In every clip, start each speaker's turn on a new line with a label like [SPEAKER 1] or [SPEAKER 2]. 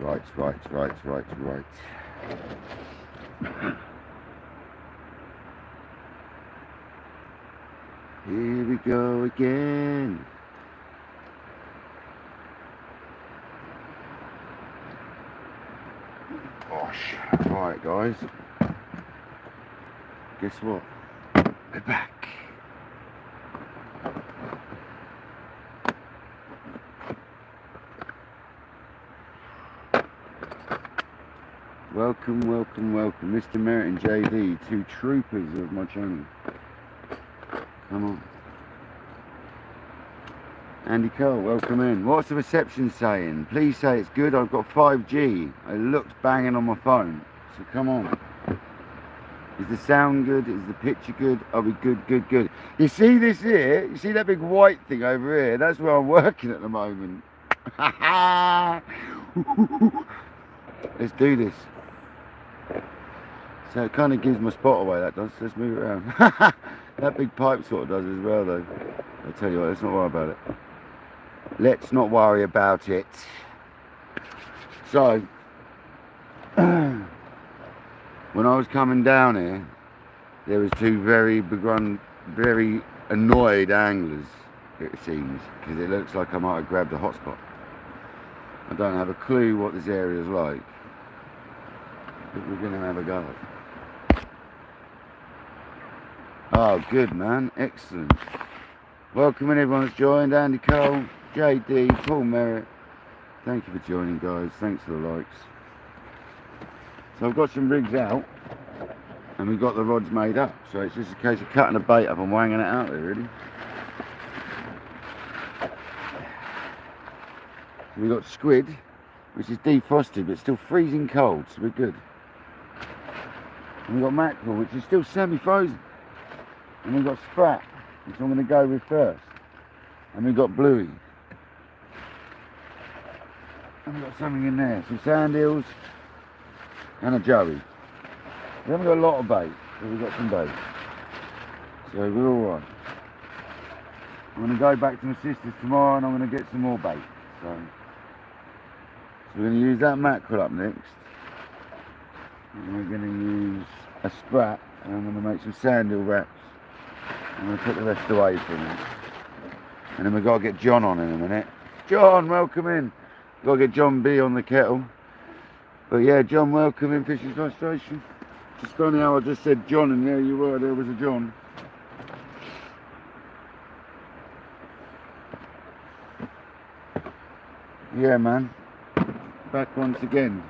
[SPEAKER 1] Right. Here we go again. Gosh. Right, guys. Guess what? We're back. Welcome, Mr. Merritt and JD, two troopers of my channel. Come on. Andy Cole, welcome in. What's the reception saying? Please say it's good. I've got 5G. It looks banging on my phone. So come on. Is the sound good? Is the picture good? Are we good? You see this here? You see that big white thing over here? That's where I'm working at the moment. Let's do this. So it kind of gives my spot away, that does. Let's move it around. That big pipe sort of does as well, though. I'll tell you what, let's not worry about it. Let's not worry about it. So, when I was coming down here, there was two very annoyed anglers, it seems, because it looks like I might have grabbed a hotspot. I don't have a clue what this area is like, but we're going to have a go. Oh, good, man. Excellent. Welcome in everyone that's joined. Andy Cole, JD, Paul Merritt. Thank you for joining, guys. Thanks for the likes. So I've got some rigs out, and we've got the rods made up. So it's just a case of cutting the bait up and wanging it out there, really. So we've got squid, which is defrosted, but still freezing cold, so we're good. And we've got mackerel, which is still semi-frozen. And we've got sprat, which I'm going to go with first. And we've got bluey. And we've got something in there, some sand eels and a joey. We haven't got a lot of bait, but we've got some bait. So we're alright. I'm going to go back to my sister's tomorrow and I'm going to get some more bait. So we're going to use that mackerel up next. And we're going to use a sprat and I'm going to make some sand eel wraps. I'm going to put the rest away for a minute. And then we've got to get John on in a minute. John, welcome in. Got to get John B on the kettle. But yeah, John, welcome in Fishing Frustration. Just funny how I just said John and there you were, there was a John. Yeah, man. Back once again.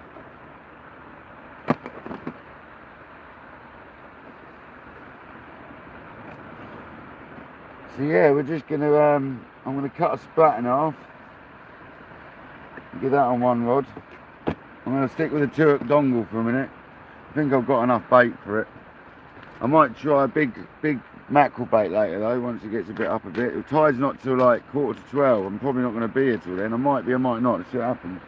[SPEAKER 1] So yeah, we're just gonna I'm gonna cut a sprat in half. Get that on one rod. I'm gonna stick with a two-hook dongle for a minute. I think I've got enough bait for it. I might try a big mackerel bait later though, once it gets a bit up a bit. The tide's not till like 11:45. I'm probably not gonna be here till then. I might be, I might not. Let's see what happens.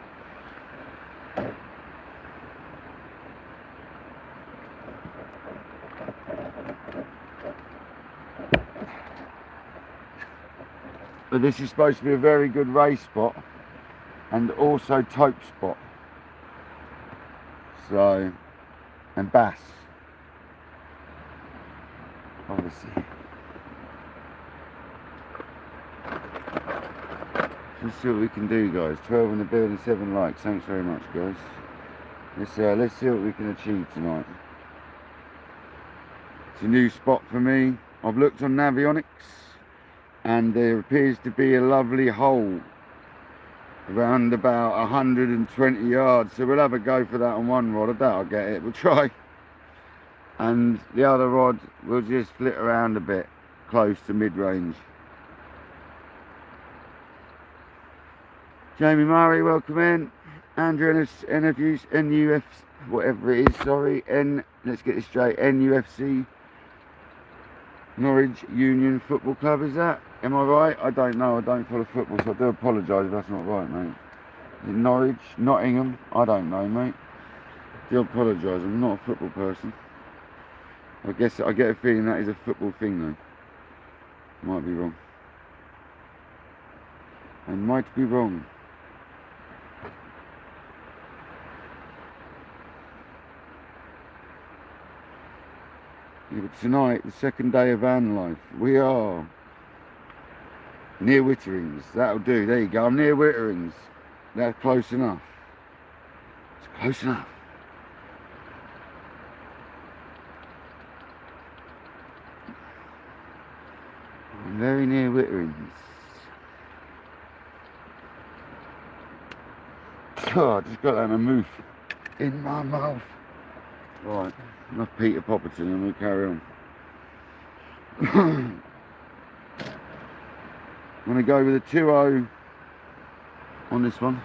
[SPEAKER 1] But this is supposed to be a very good ray spot and also taupe spot. So, and bass, obviously. Let's see what we can do, guys. 12 in the building, 7 likes. Thanks very much, guys. Let's see what we can achieve tonight. It's a new spot for me. I've looked on Navionics and there appears to be a lovely hole around about 120 yards, so we'll have a go for that on one rod. I doubt I'll get it, we'll try. And the other rod we'll just flit around a bit close to mid-range. Jamie Murray, welcome in. Andrew NUF, whatever it is, sorry, let's get this straight, NUFC Norwich Union Football Club, is that? Am I right? I don't know, I don't follow football, so I do apologise if that's not right, mate. Is it Norwich? Nottingham? I don't know, mate. I do apologise, I'm not a football person. I guess I get a feeling that is a football thing though. Might be wrong. I might be wrong. Yeah, but tonight, the second day of van life, we are near Witterings. That'll do. There you go. I'm near Witterings. That's close enough. It's close enough. I'm very near Witterings. God, I just got that mouth in my mouth. Right, enough Peter Popperton and we'll carry on. I'm going to go with a 2-0 on this one.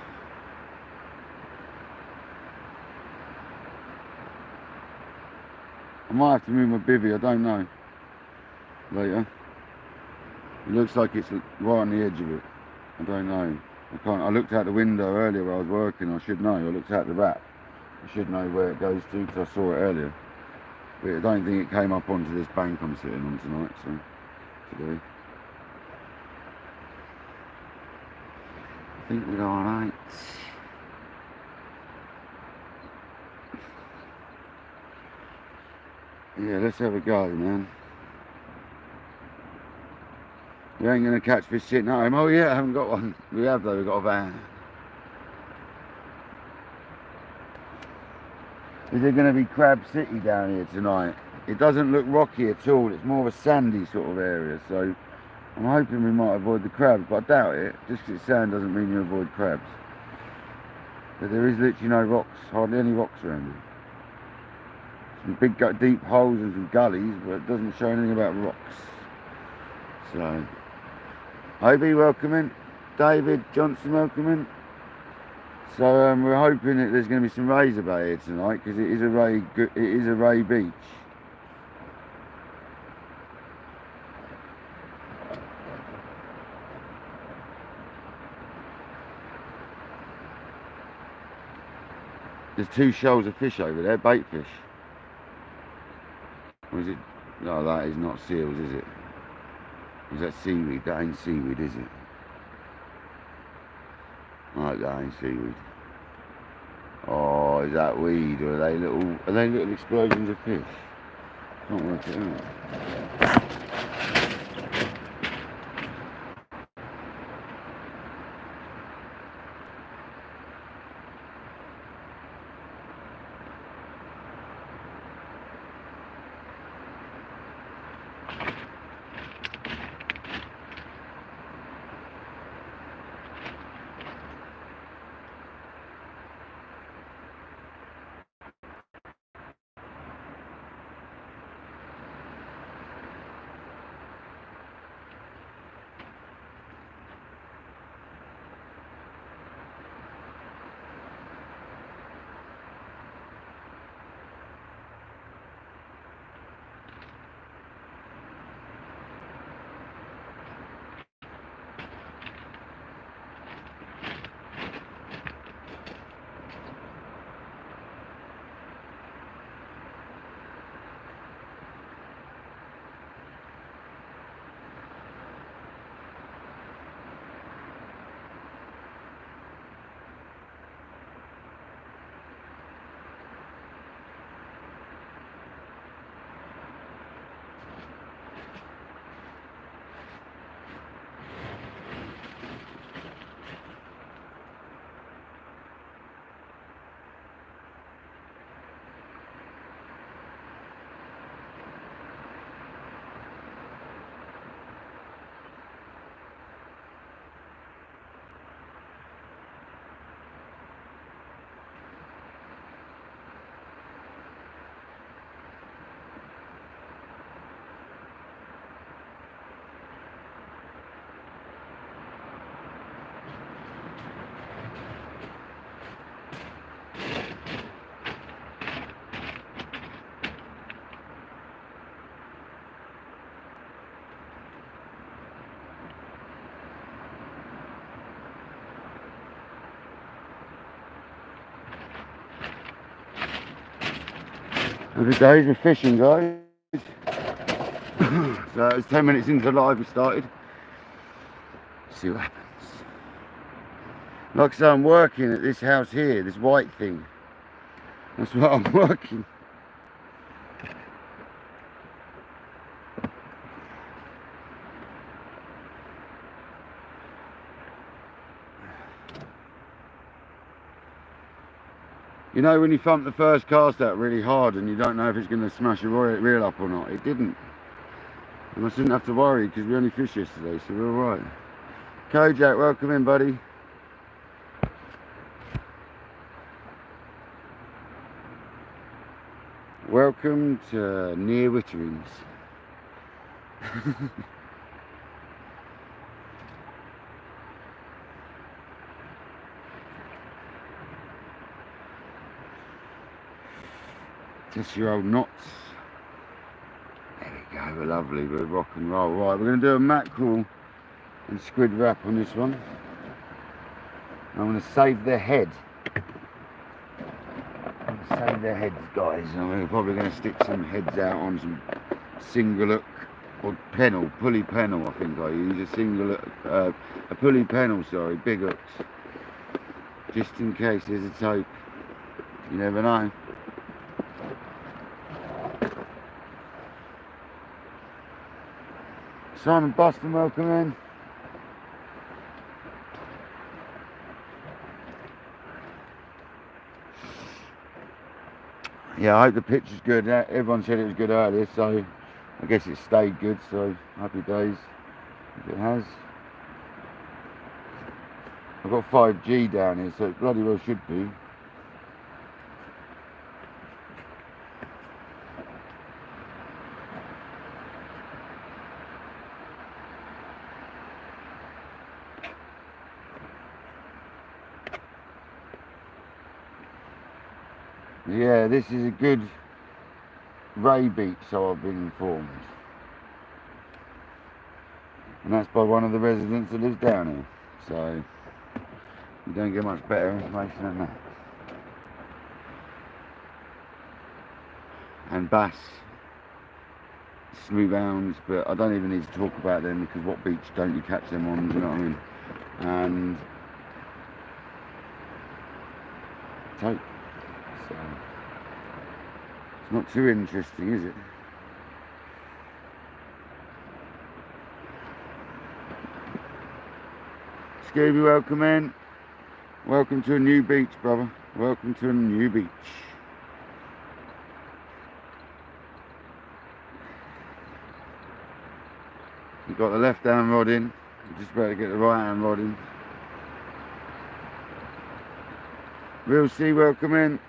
[SPEAKER 1] I might have to move my bivvy, I don't know. Later. It looks like it's right on the edge of it. I don't know. I looked out the window earlier where I was working. I should know. I looked out the back. I should know where it goes to because I saw it earlier. But I don't think it came up onto this bank I'm sitting on tonight. So today, I think we're all right. Yeah, let's have a go, man. We ain't going to catch fish sitting at home. Oh yeah, I haven't got one. We have though, we've got a van. Is there going to be Crab City down here tonight? It doesn't look rocky at all. It's more of a sandy sort of area. So I'm hoping we might avoid the crabs, but I doubt it. Just because it's sand doesn't mean you avoid crabs. But there is literally no rocks, hardly any rocks around here. Some big deep holes and some gullies, but it doesn't show anything about rocks. So OB welcoming, David Johnson welcoming. So we're hoping that there's going to be some razorback here tonight because it is a ray beach. There's 2 shoals of fish over there, bait fish. Or is it? No, that is not seals, is it? Is that seaweed? That ain't seaweed, is it? Right, that ain't seaweed. Oh, is that weed or are they little explosions of fish? Can't work it out. Happy days with fishing, guys. So it was 10 minutes into the live we started. See what happens. Like I say, I'm working at this house here, this white thing. That's what I'm working. You know when you thump the first cast out really hard and you don't know if it's going to smash your reel up or not? It didn't. And I shouldn't have to worry because we only fished yesterday, so we're alright. Kojak, welcome in, buddy. Welcome to Near Witterings. Just your old knots. There we go, we're lovely, we're rock and roll. Right, we're going to do a mackerel and squid wrap on this one. I'm going to save their head. I'm going to save their heads, guys. And we're probably going to stick some heads out on some single hook or pennel, pulley pennel. I think I use a single hook, a pulley pennel, sorry, big hooks, just in case there's a tape. You never know. Simon Buston, welcome in. Yeah, I hope the picture's good. Everyone said it was good earlier, so I guess it stayed good, so happy days if it has. I've got 5G down here, so it bloody well should be. Yeah, this is a good ray beach, so I've been informed. And that's by one of the residents that lives down here. So you don't get much better information than that. And bass, smooth hounds, but I don't even need to talk about them because what beach don't you catch them on, do you know what I mean? And tape. So it's not too interesting, is it? Scooby, welcome in. Welcome to a new beach, brother. Welcome to a new beach. You've got the left hand rod in. You're just about to get the right hand rod in. Real C, welcome in.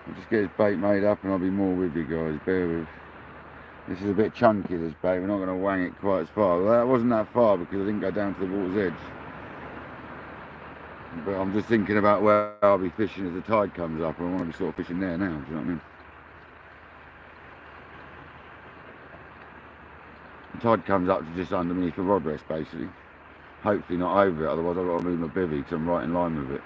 [SPEAKER 1] I'll just get this bait made up and I'll be more with you guys, bear with. This is a bit chunky, this bait, we're not going to wang it quite as far. Well, that wasn't that far because I didn't go down to the water's edge. But I'm just thinking about where I'll be fishing as the tide comes up, and I want to be sort of fishing there now, do you know what I mean? The tide comes up to just underneath the rod rest, basically. Hopefully not over it, otherwise I've got to move my bivvy because I'm right in line with it.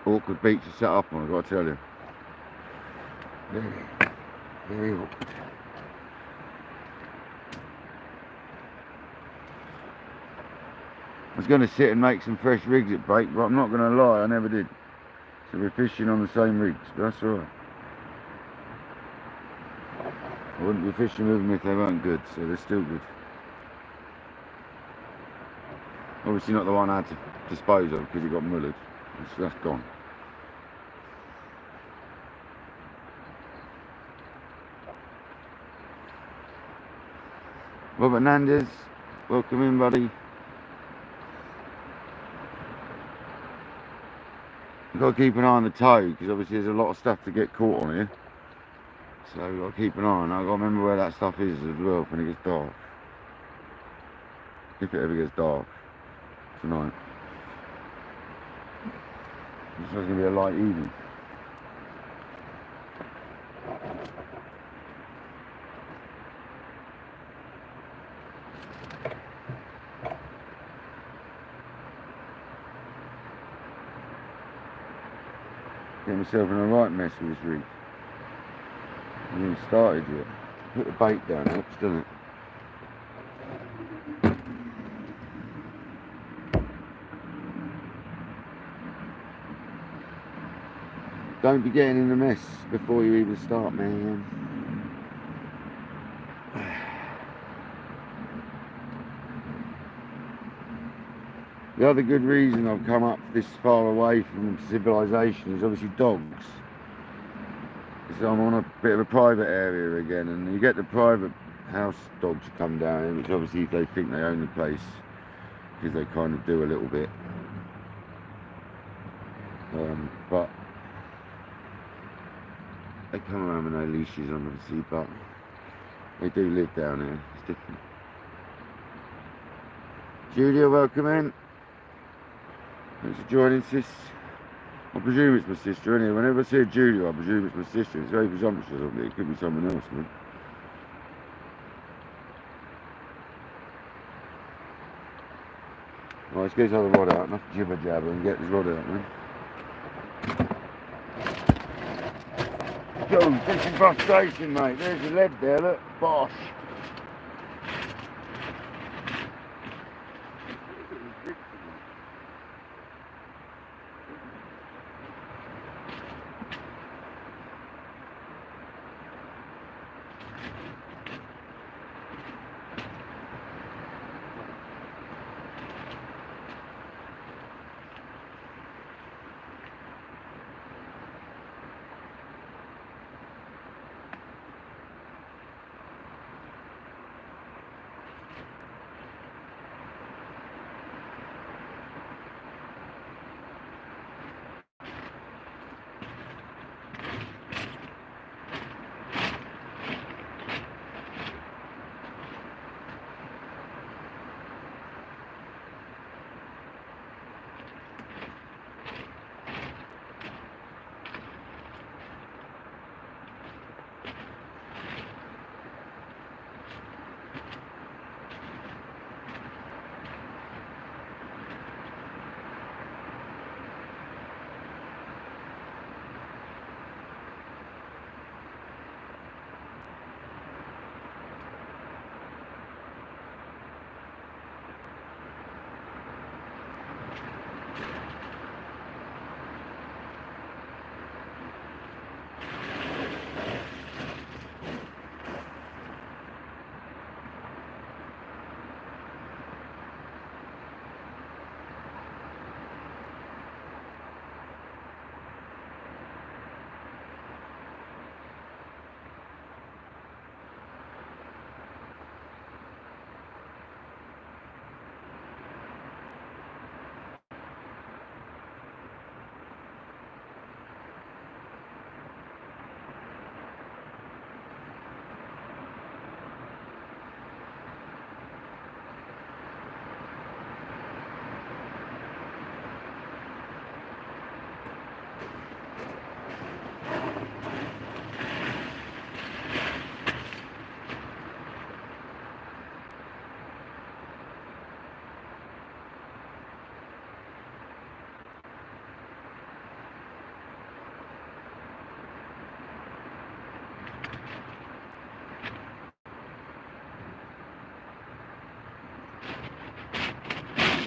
[SPEAKER 1] Awkward beach to set up on, I've got to tell you. Very awkward. I was going to sit and make some fresh rigs at break, but I'm not going to lie, I never did. So we're fishing on the same rigs, but that's alright. I wouldn't be fishing with them if they weren't good, so they're still good. Obviously not the one I had to dispose of because he got mullered. That's gone. Robert Nandez, welcome in, buddy. You've got to keep an eye on the toe because obviously there's a lot of stuff to get caught on here. So we've got to keep an eye on it. I've got to remember where that stuff is as well when it gets dark. If it ever gets dark tonight. This is going to be a light evening. Get myself in a right mess with this rig. I haven't even started yet. Put the bait down, it looks, doesn't it? Don't be getting in the mess before you even start, man. The other good reason I've come up this far away from civilization is obviously dogs. So I'm on a bit of a private area again, and you get the private house dogs come down here, which obviously they think they own the place, because they kind of do a little bit. But they come around with no leashes on, obviously, but they do live down here. It's different. Julia, welcome in. Thanks for joining, sis. I presume it's my sister, anyway. Whenever I see a Julia, I presume it's my sister. It's very presumptuous of me. It could be someone else, man. Right, let's get this other rod out. Enough jibber jabber and get this rod out, man. Go, fishing frustration, mate. There's your lead there, look. Bosh.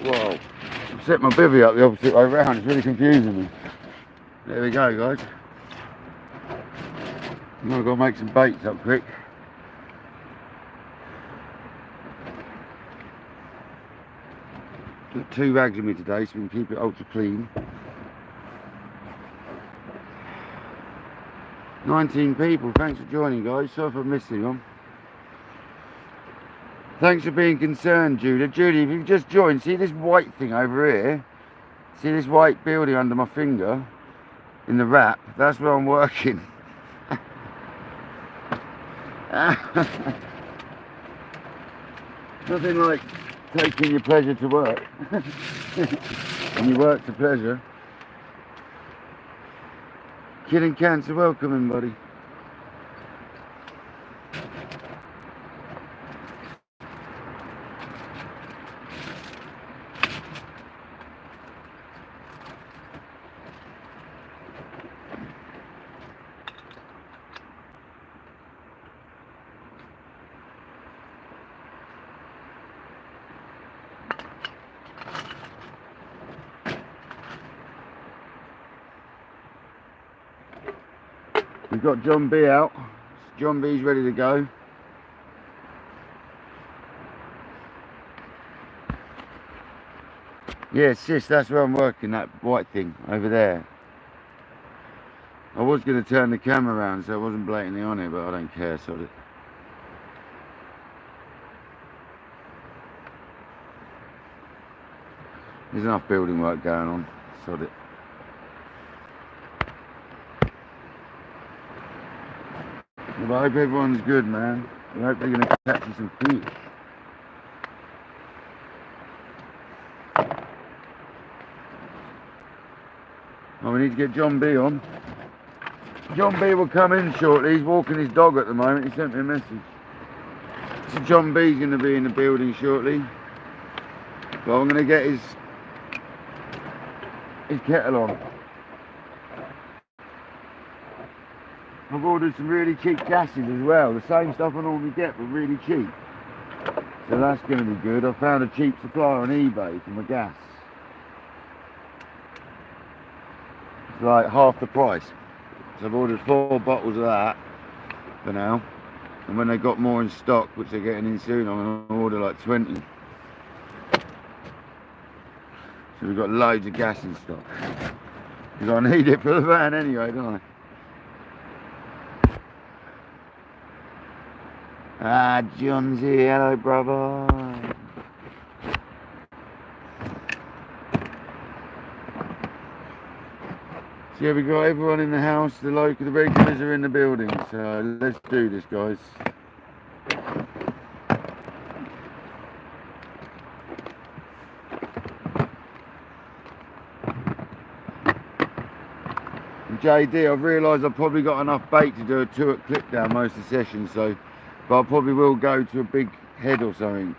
[SPEAKER 1] Whoa. I've set my bivvy up the opposite way round. It's really confusing me. There we go, guys. I've got to make some baits up quick. Got 2 rags with me today, so we can keep it ultra clean. 19 people, thanks for joining, guys. Sorry for missing them. Thanks for being concerned, Judah. Judy, if you've just joined, see this white thing over here? See this white building under my finger? In the wrap? That's where I'm working. Nothing like taking your pleasure to work. And you work to pleasure. Killing Cancer, welcome in, buddy. We've got John B out. John B's ready to go. Yeah, sis, that's where I'm working, that white thing over there. I was going to turn the camera around so I wasn't blatantly on it, but I don't care, sod it. There's enough building work going on, sod it. But I hope everyone's good, man. I hope they're going to catch you some fish. Oh, we need to get John B on. John B will come in shortly. He's walking his dog at the moment. He sent me a message. So John B's going to be in the building shortly. But I'm going to get his kettle on. I've ordered some really cheap gases as well. The same stuff I normally get, but really cheap. So that's going to be good. I found a cheap supplier on eBay for my gas. It's like half the price. So I've ordered 4 bottles of that for now. And when they got more in stock, which they're getting in soon, I'm going to order like 20. So we've got loads of gas in stock. Because I need it for the van anyway, don't I? Ah, John's here. Hello, brother. So yeah, we got everyone in the house. The regulars are in the building. So let's do this, guys. And JD, I've realised I've probably got enough bait to do a 2 clip down most of the session. So. But I probably will go to a big head or something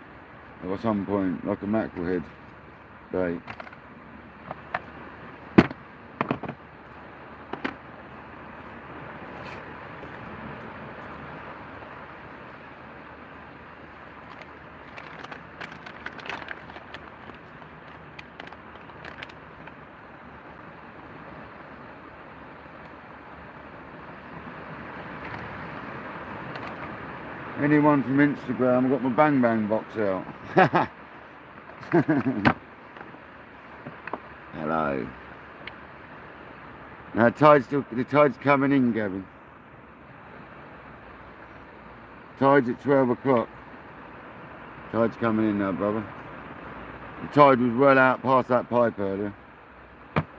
[SPEAKER 1] at some point, like a mackerel head bait. Anyone from Instagram, I've got my bang bang box out. Hello. Now the tide's coming in, Gavin. Tide's at 12 o'clock. Tide's coming in now, brother. The tide was well out past that pipe earlier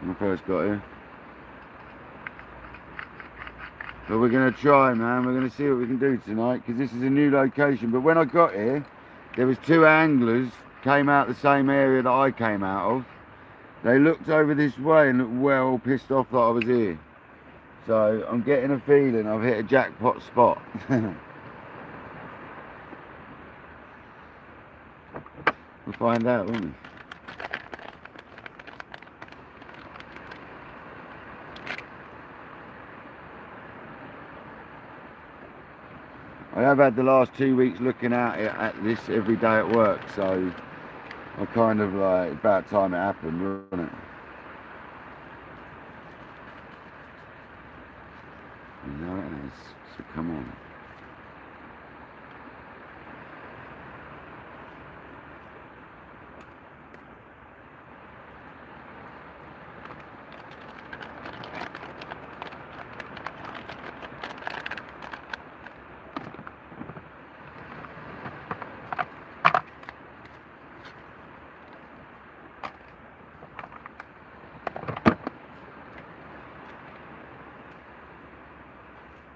[SPEAKER 1] when I first got here. But we're going to try, man. We're going to see what we can do tonight, because this is a new location. But when I got here, there was 2 anglers came out the same area that I came out of. They looked over this way and looked well pissed off that I was here. So I'm getting a feeling I've hit a jackpot spot. We'll find out, won't we? I have had the last 2 weeks looking at this every day at work, so I kind of like, about time it happened, wasn't it? You know it is, so come on.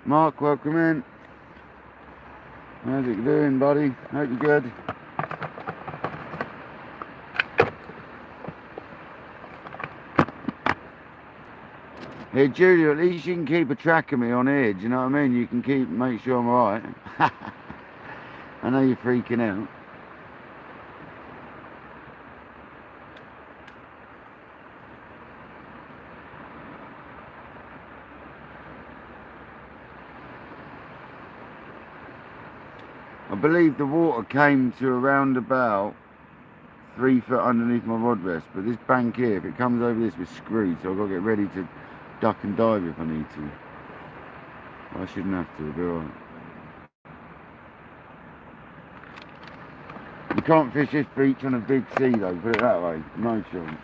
[SPEAKER 1] Mark, welcome in. How's it doing, buddy? Hope you're good. Hey, Julia, at least you can keep a track of me on here, do you know what I mean? You can make sure I'm alright. I know you're freaking out. I believe the water came to around about 3 foot underneath my rod rest, but this bank here, if it comes over this, we're screwed, so I've got to get ready to duck and dive if I need to. I shouldn't have to, it'll be alright. You can't fish this beach on a big sea though, put it that way. No chance.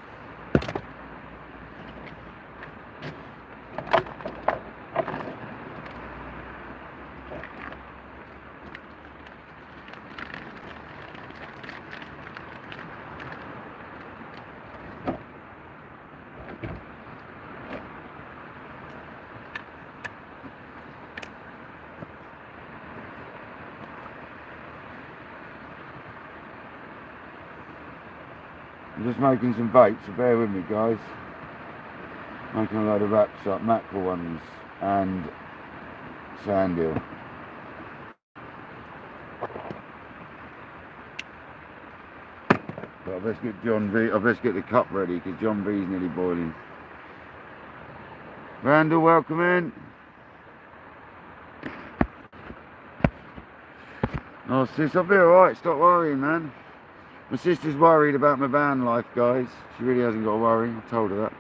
[SPEAKER 1] I'm just making some bait, so bear with me guys. Making a load of wraps up, mackerel ones and sand eel. But I best get I best get the cup ready because John V's nearly boiling. Randall, welcome in. Oh sis, I'll be alright, stop worrying man. My sister's worried about my van life guys. She really hasn't got to worry, I told her that.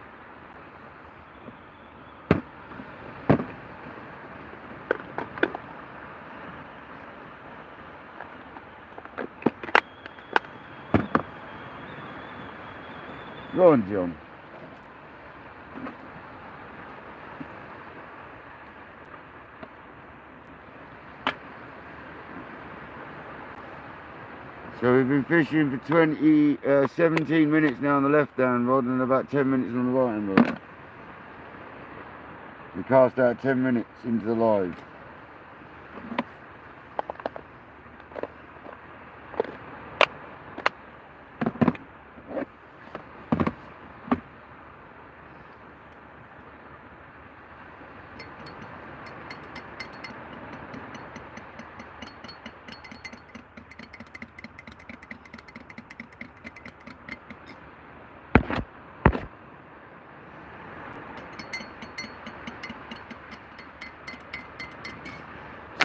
[SPEAKER 1] Go on John. So we've been fishing for 17 minutes now on the left hand rod and about 10 minutes on the right hand rod. We cast out 10 minutes into the live.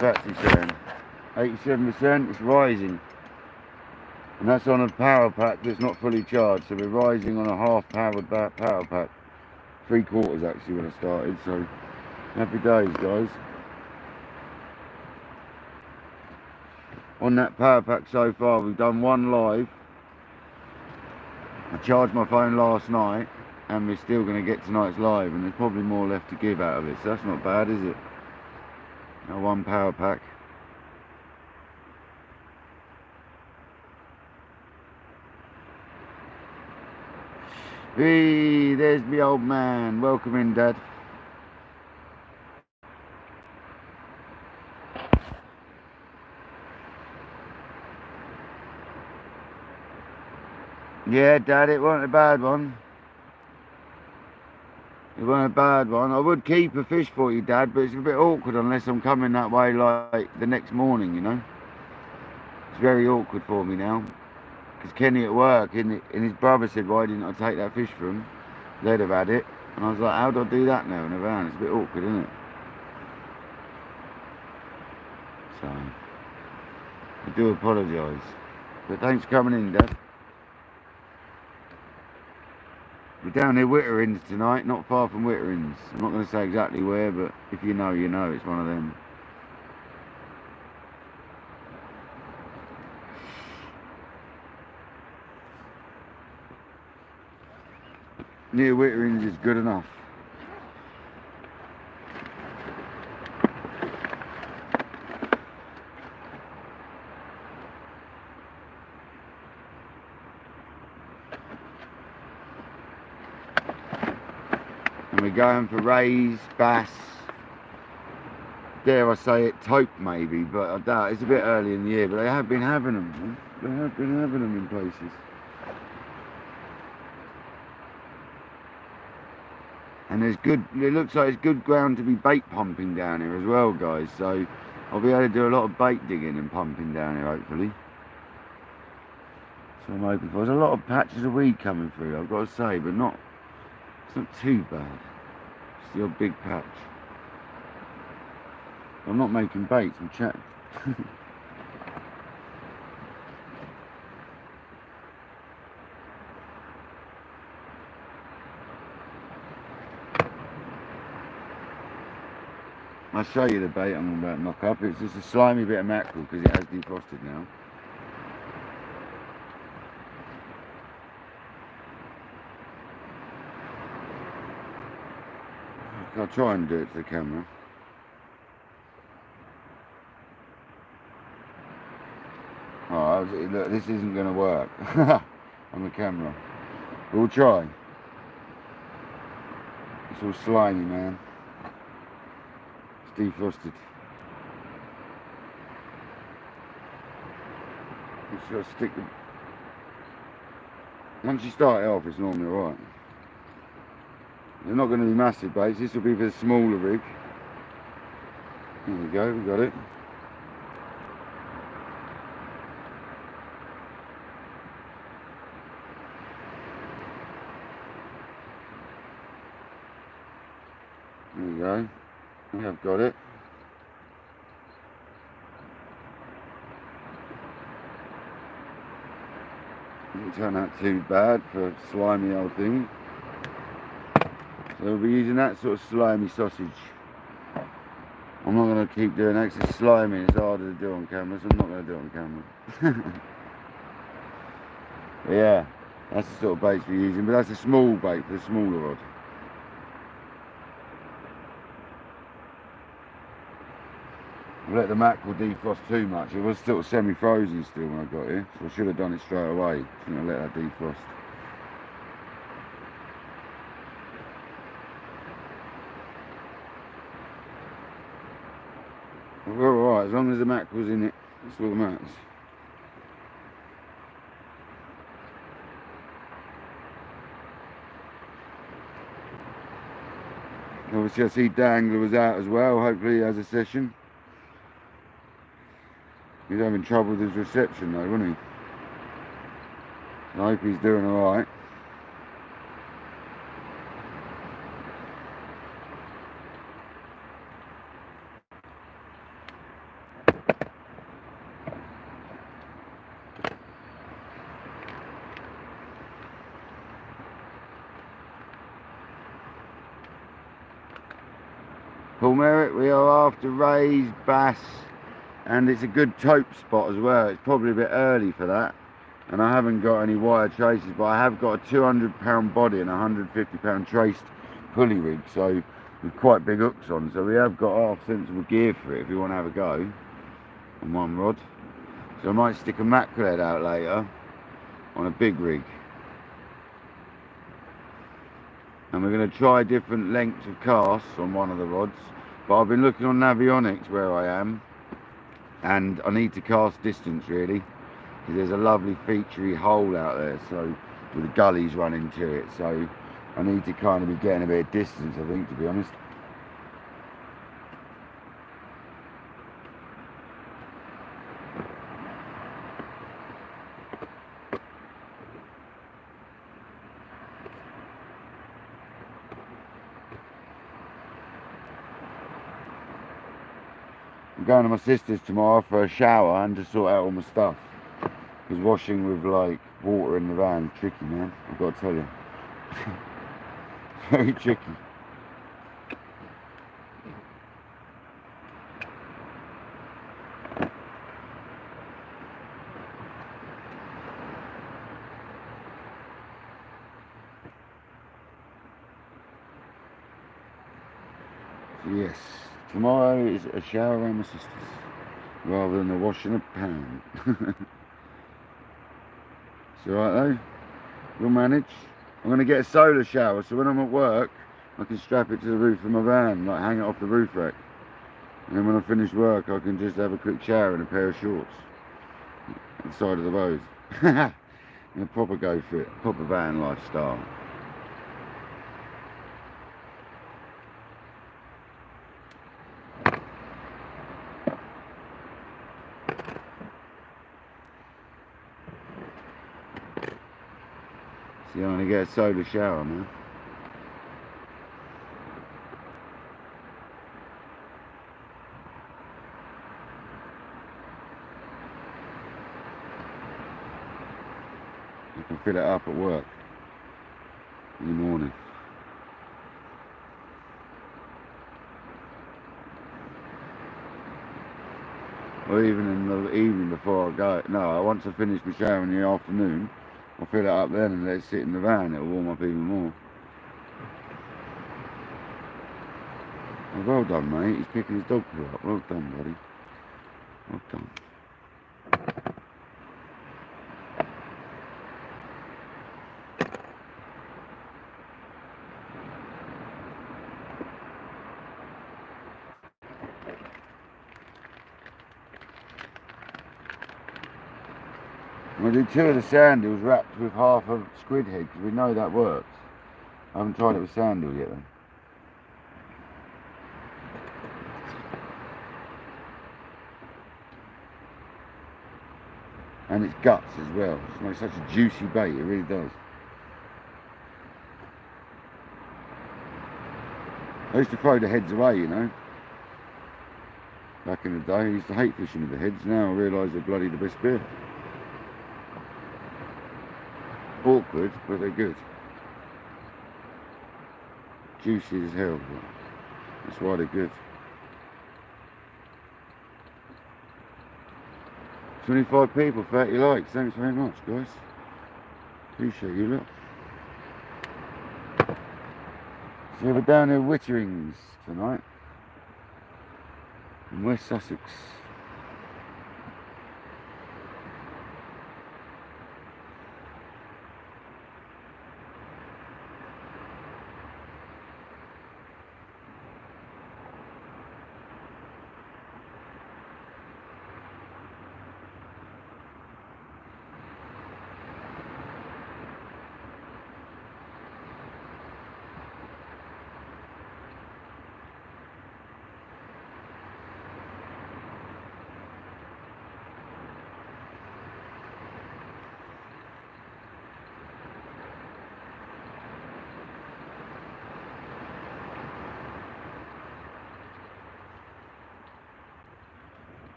[SPEAKER 1] Battery saying 87%, it's rising, and that's on a power pack that's not fully charged, so we're rising on a half powered power pack, 3/4 actually when I started, so happy days guys. On that power pack so far we've done one live. I charged my phone last night and we're still going to get tonight's live, and there's probably more left to give out of it, so that's not bad, is it? Now one power pack. Hey, there's me old man. Welcome in, Dad. Yeah, Dad, it wasn't a bad one. It wasn't a bad one. I would keep a fish for you, Dad, but it's a bit awkward unless I'm coming that way like the next morning, you know. It's very awkward for me now. Because Kenny at work and his brother said, why didn't I take that fish from him? They'd have had it. And I was like, how do I do that now in a van? It's a bit awkward, isn't it? So, I do apologise. But thanks for coming in, Dad. We're down near Witterings tonight, not far from Witterings. I'm not going to say exactly where, but if you know, you know. It's one of them. Near Witterings is good enough. And we're going for rays, bass, dare I say it, tope maybe, but I doubt. It's a bit early in the year, but they have been having them, man. They have been having them in places. And there's good, it looks like it's good ground to be bait pumping down here as well, guys, so I'll be able to do a lot of bait digging and pumping down here, hopefully. So I'm hoping for. There's a lot of patches of weed coming through, I've got to say, but it's not too bad. It's the odd big patch. I'm not making baits, I'm chatting. I'll show you the bait I'm about to knock up. It's just a slimy bit of mackerel because it has defrosted now. I'll try and do it to the camera. Oh, look, this isn't going to work on the camera. We'll try. It's all slimy, man. It's defrosted. Just got to stick the... Once you start it off, it's normally alright. They're not going to be massive baits. This will be for the smaller rig. There we go, we got it. There we go. We have got it. Didn't turn out too bad for a slimy old thing. So we'll be using that sort of slimy sausage. I'm not going to keep doing that because it's slimy and it's harder to do on camera, so I'm not going to do it on camera. Yeah, that's the sort of baits we're using, but that's a small bait for the smaller rod. I've let the mackerel defrost too much. It was still semi-frozen still when I got here, so I should have done it straight away. Shouldn't have let that defrost. We're alright, as long as the mackerel's in it, that's all that matters. Obviously I see Dangler was out as well, hopefully he has a session. He's having trouble with his reception though, wasn't he? I hope he's doing alright. Paul Merritt, we are after rays, bass, and it's a good taupe spot as well. It's probably a bit early for that, and I haven't got any wire traces, but I have got a 200-pound body and a 150-pound traced pulley rig, so with quite big hooks on, so we have got half sensible gear for it if you want to have a go on one rod. So I might stick a mackerel head out later on a big rig. And we're going to try different lengths of casts on one of the rods, but I've been looking on Navionics where I am, and I need to cast distance really, because there's a lovely featurey hole out there, so with the gullies running to it, so I need to kind of be getting a bit of distance, I think, to be honest. I'm going to my sister's tomorrow for a shower and to sort out all my stuff, because washing with like water in the van is tricky, man, I've got to tell you. Very tricky. So yes, tomorrow is a shower around my sister's rather than a wash in a pan. It's alright though, we'll manage. I'm going to get a solar shower, so when I'm at work I can strap it to the roof of my van, like hang it off the roof rack, and then when I finish work I can just have a quick shower in a pair of shorts at the side of the road. In a proper go for it, proper van lifestyle. See, I'm going to get a solar shower, man. I can fill it up at work in the morning. or even in the evening before I go. No, once I finish my shower in the afternoon, I'll fill it up then and let it sit in the van. It'll warm up even more. Oh, well done, mate. He's picking his dog poo up. Well done, buddy. Well done. I did 2 of the sand eels wrapped with half a squid head because we know that works. I haven't tried it with sand eel yet though. And its guts as well. It makes such a juicy bait, it really does. I used to throw the heads away, you know. Back in the day, I used to hate fishing with the heads. Now I realise they're bloody the best bit. Awkward, but they're good. Juicy as hell, but that's why they're good. 25 people, 30 likes. Thanks very much, guys. Appreciate you, look. So we're down here Witterings tonight in West Sussex.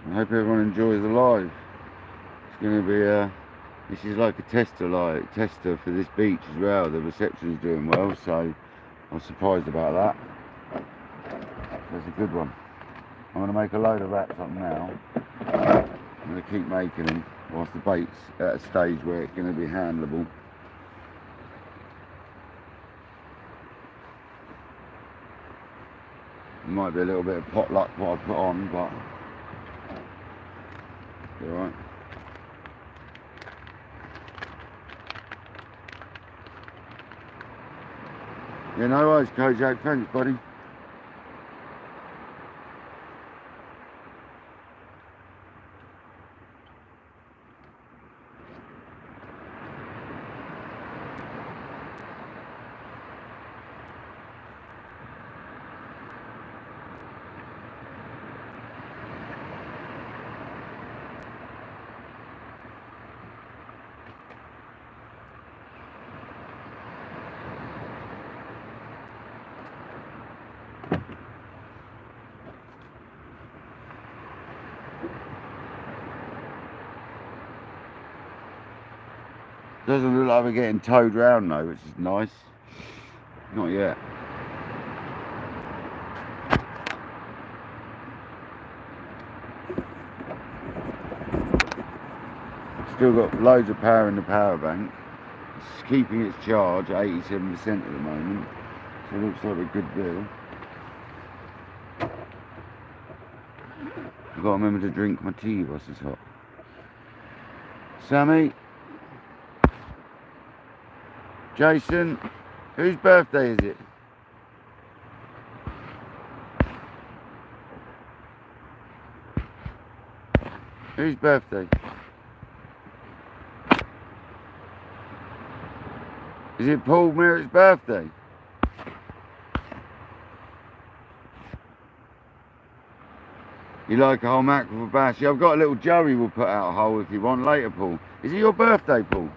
[SPEAKER 1] I hope everyone enjoys the live. It's going to be this is like a tester for this beach as well. The reception's doing well, so I'm surprised about that. That's a good one. I'm going to make a load of wraps up now. I'm going to keep making them whilst the bait's at a stage where it's going to be handleable. It might be a little bit of pot luck what I put on, but it's alright. Yeah, no worries, Kojak. Thanks, buddy. Doesn't look like we're getting towed round though, which is nice. Not yet. Still got loads of power in the power bank. It's keeping its charge at 87% at the moment, so it looks like a good deal. I've got to remember to drink my tea whilst it's hot. Sammy, Jason, whose birthday is it? Whose birthday? Is it Paul Merritt's birthday? You like a whole mackerel for bass? Yeah, I've got a little Joey we'll put out a hole if you want later, Paul. Is it your birthday, Paul?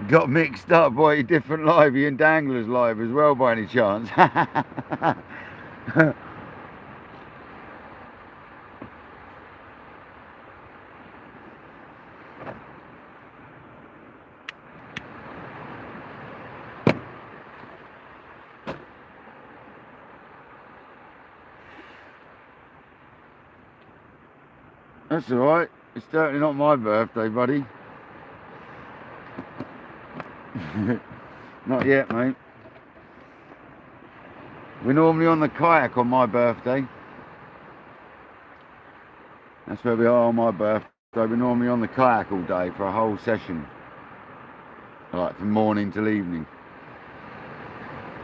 [SPEAKER 1] Got mixed up by a different live, you and Dangler's live as well by any chance? That's alright. It's certainly not my birthday, buddy. Not yet, mate. We're normally on the kayak on my birthday. That's where we are on my birthday. We're normally on the kayak all day for a whole session. Like from morning till evening.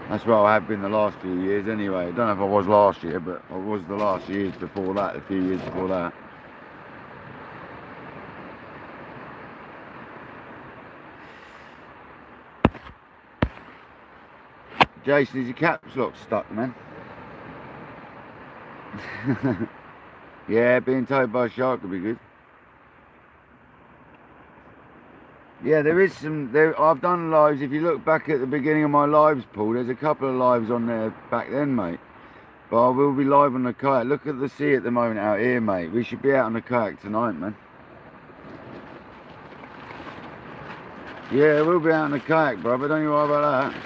[SPEAKER 1] That's where I have been the last few years anyway. I don't know if I was last year, but I was the last years before that, a few years before that. Jason, is your caps lock stuck, man? Yeah, being towed by a shark would be good. Yeah, there is some. I've done lives. If you look back at the beginning of my lives, Paul, there's a couple of lives on there back then, mate. But I will be live on the kayak. Look at the sea at the moment out here, mate. We should be out on the kayak tonight, man. Yeah, we'll be out on the kayak, brother. Don't you worry about that.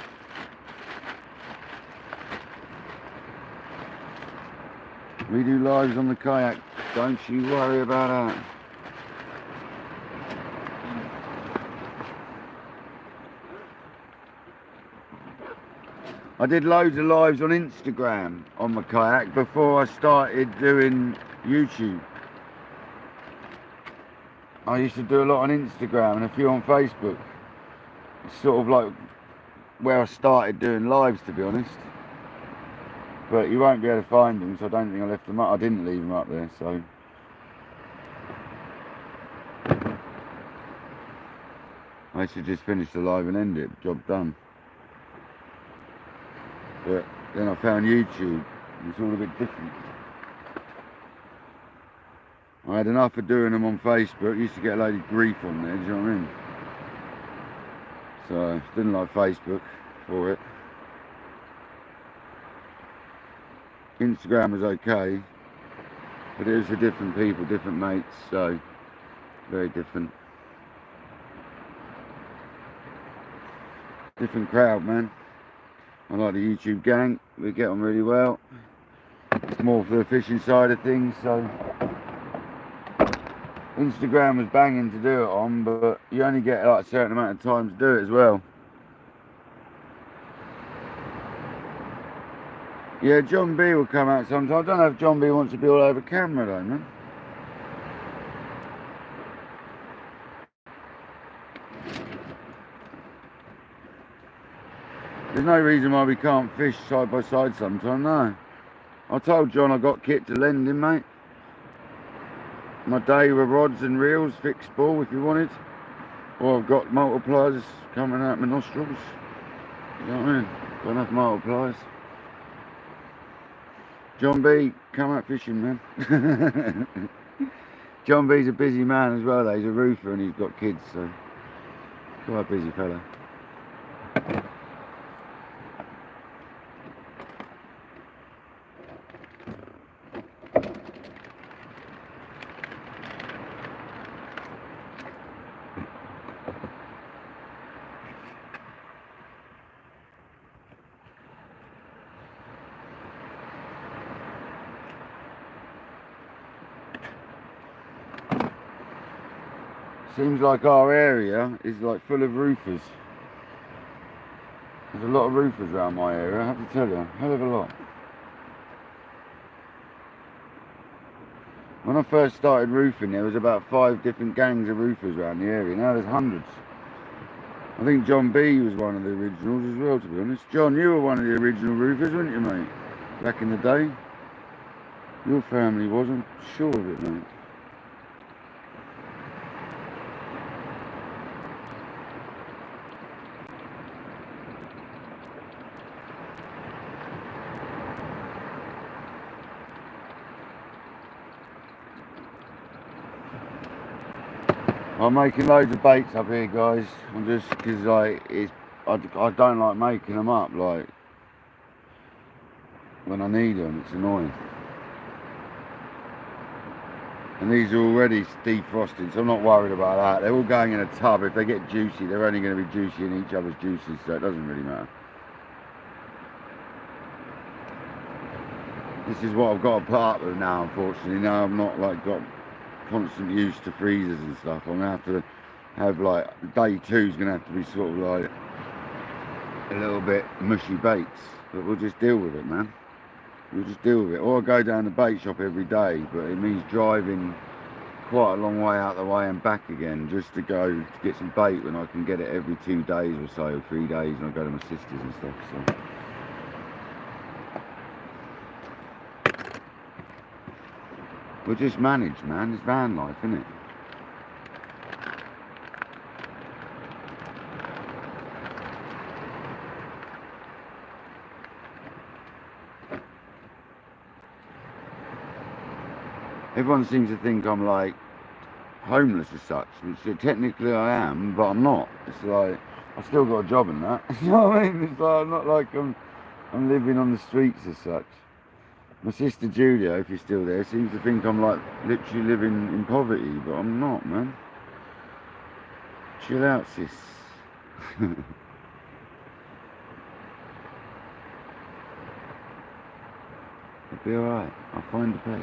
[SPEAKER 1] We do lives on the kayak. Don't you worry about that. I did loads of lives on Instagram on my kayak before I started doing YouTube. I used to do a lot on Instagram and a few on Facebook. It's sort of like where I started doing lives, to be honest. But you won't be able to find them, so I don't think I left them up. I didn't leave them up there, so. I should just finish the live and end it. Job done. But then I found YouTube, and it's all a bit different. I had enough of doing them on Facebook. I used to get a load of grief on there, do you know what I mean? So, didn't like Facebook for it. Instagram was okay, but it was for different people, different mates, so very different. Different crowd, man. I like the YouTube gang, we get on really well. It's more for the fishing side of things, so Instagram was banging to do it on, but you only get like a certain amount of time to do it as well. Yeah, John B will come out sometime. I don't know if John B wants to be all over camera though, man. There's no reason why we can't fish side by side sometime, no. I told John I got kit to lend him, mate. My day with rods and reels, fixed ball if you wanted. Or I've got multipliers coming out my nostrils. You know what I mean? Got enough multipliers. John B, come out fishing, man. John B's a busy man as well though. He's a roofer and he's got kids, so quite a busy fella. Seems like our area is like full of roofers. There's a lot of roofers around my area, I have to tell you, a hell of a lot. When I first started roofing, there was about 5 different gangs of roofers around the area. Now there's hundreds. I think John B was one of the originals as well, to be honest. John, you were one of the original roofers, weren't you, mate? Back in the day. Your family was, I'm sure of it, mate. I'm making loads of baits up here, guys. I'm just because like I don't like making them up like when I need them. It's annoying. And these are already defrosted, so I'm not worried about that. They're all going in a tub. If they get juicy, they're only going to be juicy in each other's juices, so it doesn't really matter. This is what I've got to put up with now, unfortunately. Now I've not like got constant use to freezers and stuff, I'm gonna have to have like day 2's gonna have to be sort of like a little bit mushy baits, but we'll just deal with it, man. We'll just deal with it. Or I go down the bait shop every day, but it means driving quite a long way out the way and back again just to go to get some bait when I can get it every 2 days or so, 3 days, and I go to my sister's and stuff. So we'll just manage, man. It's van life, isn't it? Everyone seems to think I'm like homeless as such, which technically I am, but I'm not. It's like I've still got a job and that. You know what I mean? It's like I'm not like I'm living on the streets as such. My sister Julia, if you're still there, seems to think I'm like literally living in poverty, but I'm not, man. Chill out, sis. It'll be alright. I'll find a place.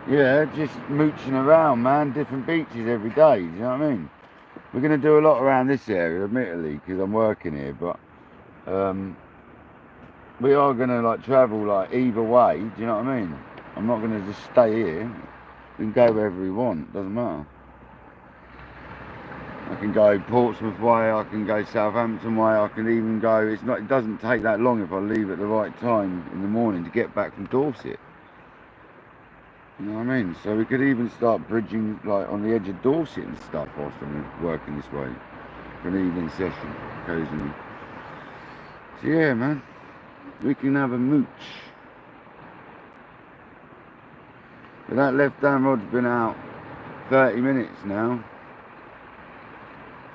[SPEAKER 1] Yeah, just mooching around, man. Different beaches every day, do you know what I mean? We're going to do a lot around this area, admittedly, because I'm working here, but we are going to like travel like either way, do you know what I mean? I'm not going to just stay here. We can go wherever we want, doesn't matter. I can go Portsmouth way, I can go Southampton way, I can even go, it doesn't take that long if I leave at the right time in the morning to get back from Dorset. You know what I mean? So we could even start bridging like on the edge of Dorset and stuff whilst I'm working this way for an evening session occasionally. So yeah, man, we can have a mooch. But that left hand rod's been out 30 minutes now.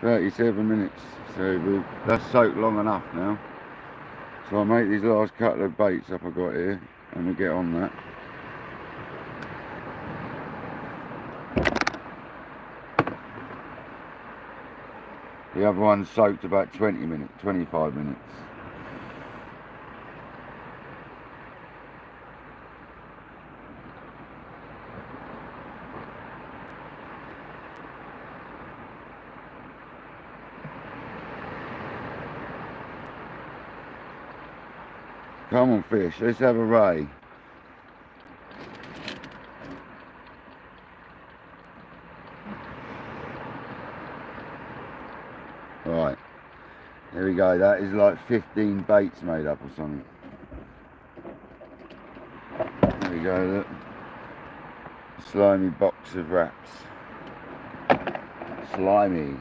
[SPEAKER 1] 37 minutes. So that's soaked long enough now. So I'll make these last couple of baits up I got here and we'll get on that. The other one soaked about 20 minutes, 25 minutes. Come on, fish, let's have a ray. Right, there we go, that is like 15 baits made up or something. There we go, look. Slimy box of wraps. Slimy.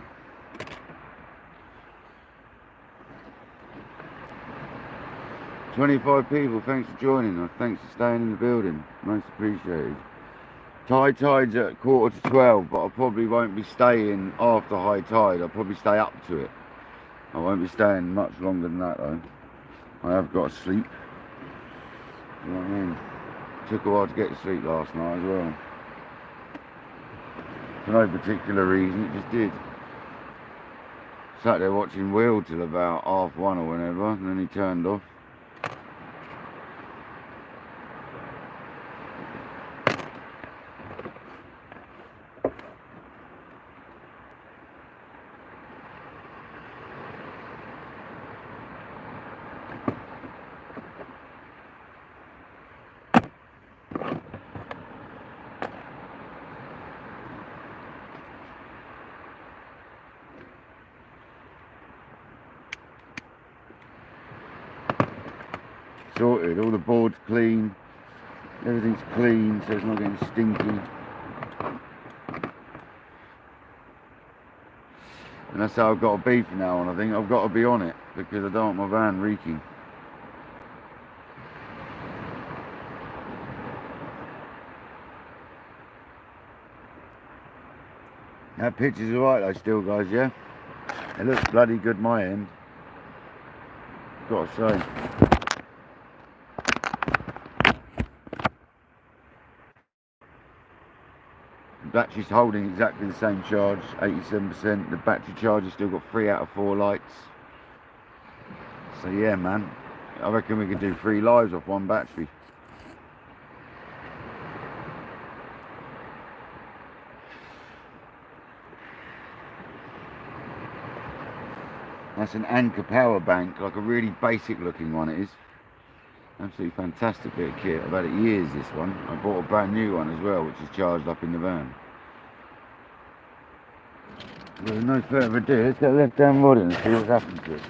[SPEAKER 1] "25 people, thanks for joining us, thanks for staying in the building, most appreciated." Tide's at 11:45, but I probably won't be staying after high tide. I'll probably stay up to it. I won't be staying much longer than that though. I have got to sleep. You know what I mean? Took a while to get to sleep last night as well. For no particular reason, it just did. Sat there watching Will till about 1:30 or whenever, and then he turned off. Sorted, all the boards clean, everything's clean so it's not getting stinky. And that's how I've got to be from now on. I think I've got to be on it because I don't want my van reeking. That picture's alright though still, guys, yeah? It looks bloody good my end, gotta say. The battery's holding exactly the same charge, 87%. The battery charge has still got 3 out of 4 lights. So yeah, man, I reckon we could do 3 lives off 1 battery. That's an Anchor power bank, like a really basic looking one it is. Absolutely fantastic bit of kit. I've had it years, this one. I bought a brand new one as well, which is charged up in the van. With no further ado, let's get left down rod and see what's happened to it.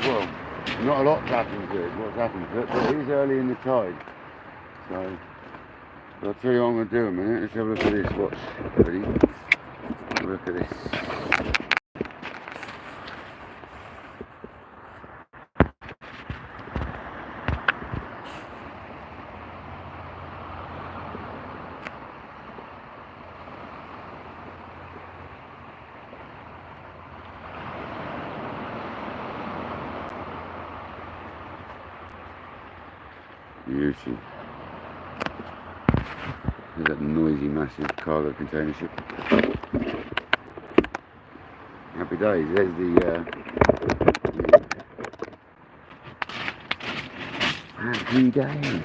[SPEAKER 1] Well, not a lot's happened to it, what's happened to it, but it is early in the tide. So, I'll tell you what I'm going to do in a minute. Let's have a look at this. Watch. Ready? Have a look at this. Beauty. There's that noisy, massive cargo container ship. Happy days. There's the happy days.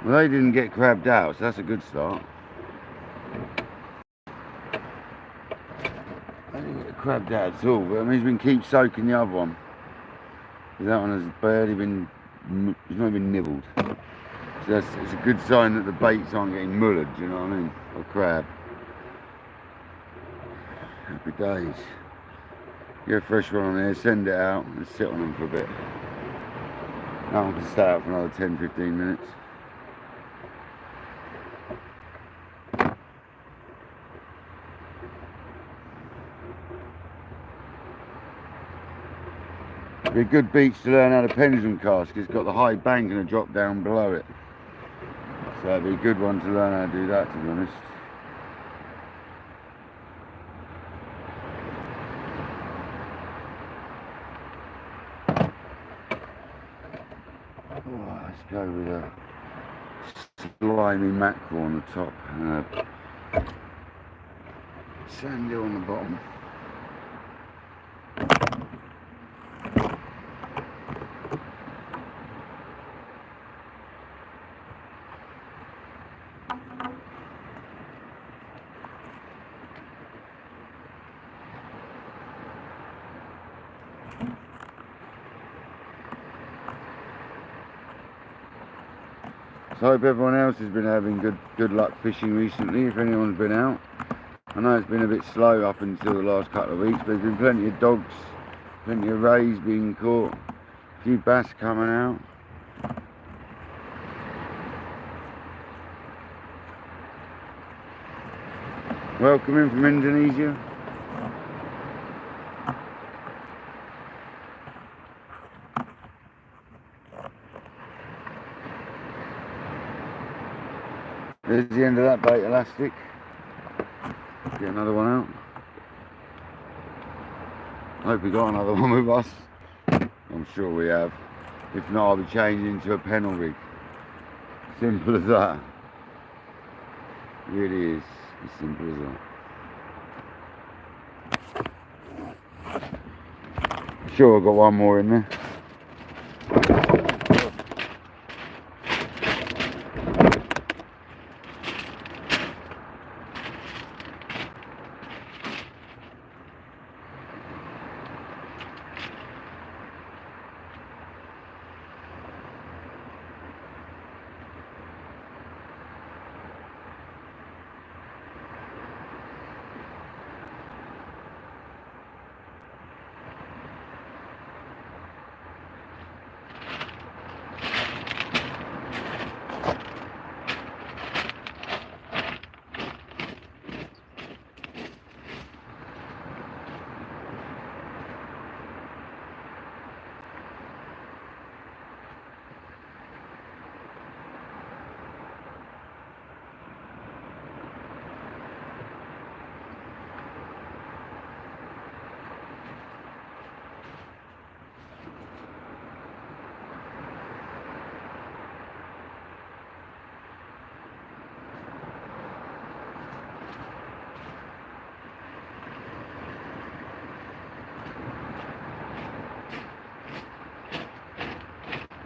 [SPEAKER 1] Well, they didn't get crabbed out, so that's a good start. They didn't get crabbed out at all, but it means we can keep soaking the other one. That one has barely been, it's not even nibbled. So it's a good sign that the baits aren't getting mullered, do you know what I mean? Or crab. Happy days. Get a fresh one on there, send it out and sit on them for a bit. That one can stay out for another 10-15 minutes. Be a good beach to learn how to pendulum cast, because it's got the high bank and a drop down below it. So it'd be a good one to learn how to do that, to be honest. Oh, let's go with a slimy mackerel on the top and a sandy on the bottom. So I hope everyone else has been having good luck fishing recently, if anyone's been out. I know it's been a bit slow up until the last couple of weeks, but there's been plenty of dogs, plenty of rays being caught, a few bass coming out. Welcome in from Indonesia. There's the end of that bait elastic. Get another one out. Hope we got another one with us. I'm sure we have. If not, I'll be changing to a pennel rig. Simple as that. Really is as simple as that. Sure, I've got one more in there.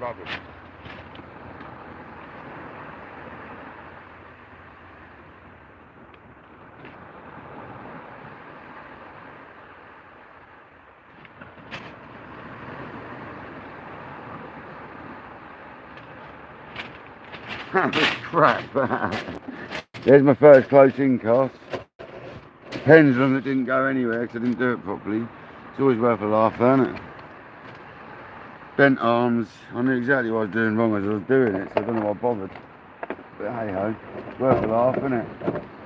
[SPEAKER 1] Rubbish. Crap. There's my first close in cast. Pendulum that didn't go anywhere because I didn't do it properly. It's always worth a laugh, isn't it? Bent arms. I knew exactly what I was doing wrong as I was doing it, so I don't know why I bothered. But hey ho, it's worth a laugh, isn't it?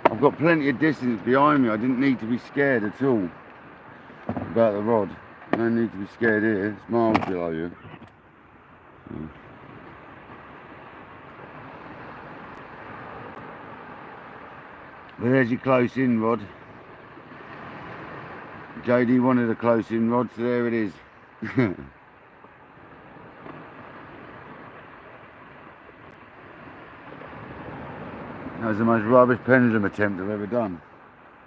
[SPEAKER 1] I've got plenty of distance behind me. I didn't need to be scared at all about the rod. No need to be scared here. It's miles below you. But there's your close in rod. JD wanted a close in rod, so there it is. That was the most rubbish pendulum attempt I've ever done,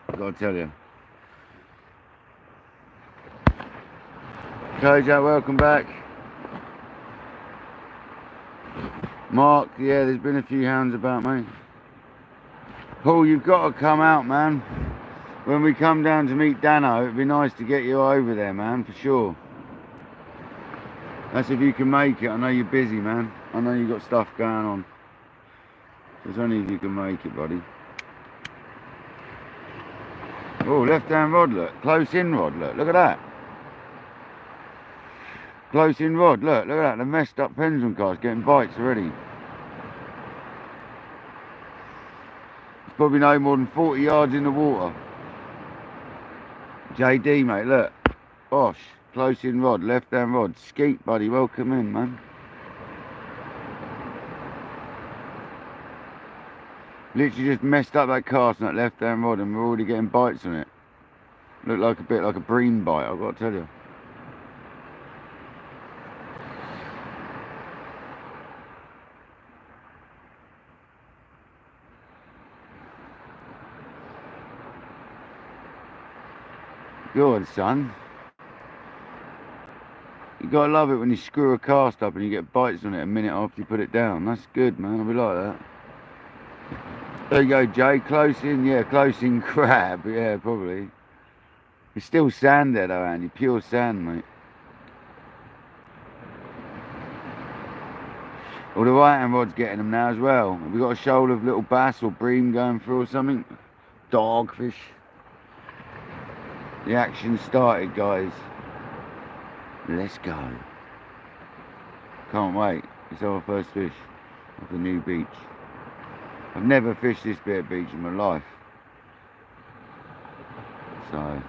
[SPEAKER 1] I've got to tell you. Kojak, welcome back. Mark, yeah, there's been a few hounds about, mate. Paul, you've got to come out, man. When we come down to meet Dano, it'd be nice to get you over there, man, for sure. That's if you can make it. I know you're busy, man. I know you've got stuff going on. It's only if you can make it, buddy. Oh, left-hand rod, look. Close in rod, look. Look at that. Close in rod, look at that. The messed up pendulum cast getting bites already. It's probably no more than 40 yards in the water. JD, mate, look. Bosh. Close in rod, left-hand rod. Skeet, buddy. Welcome in, man. Literally just messed up that cast on that left-hand rod and we're already getting bites on it. Looked like a bit like a bream bite, I've got to tell you. Good, son. You gotta love it when you screw a cast up and you get bites on it a minute after you put it down. That's good, man. I'll be like that. There you go, Jay. Close in, yeah, close in crab. Yeah, probably. It's still sand there, though, Andy. Pure sand, mate. Well, the right-hand rod's getting them now as well. Have we got a shoal of little bass or bream going through or something? Dogfish. The action started, guys. Let's go. Can't wait. It's our first fish off the new beach. I've never fished this bit of beach in my life. So.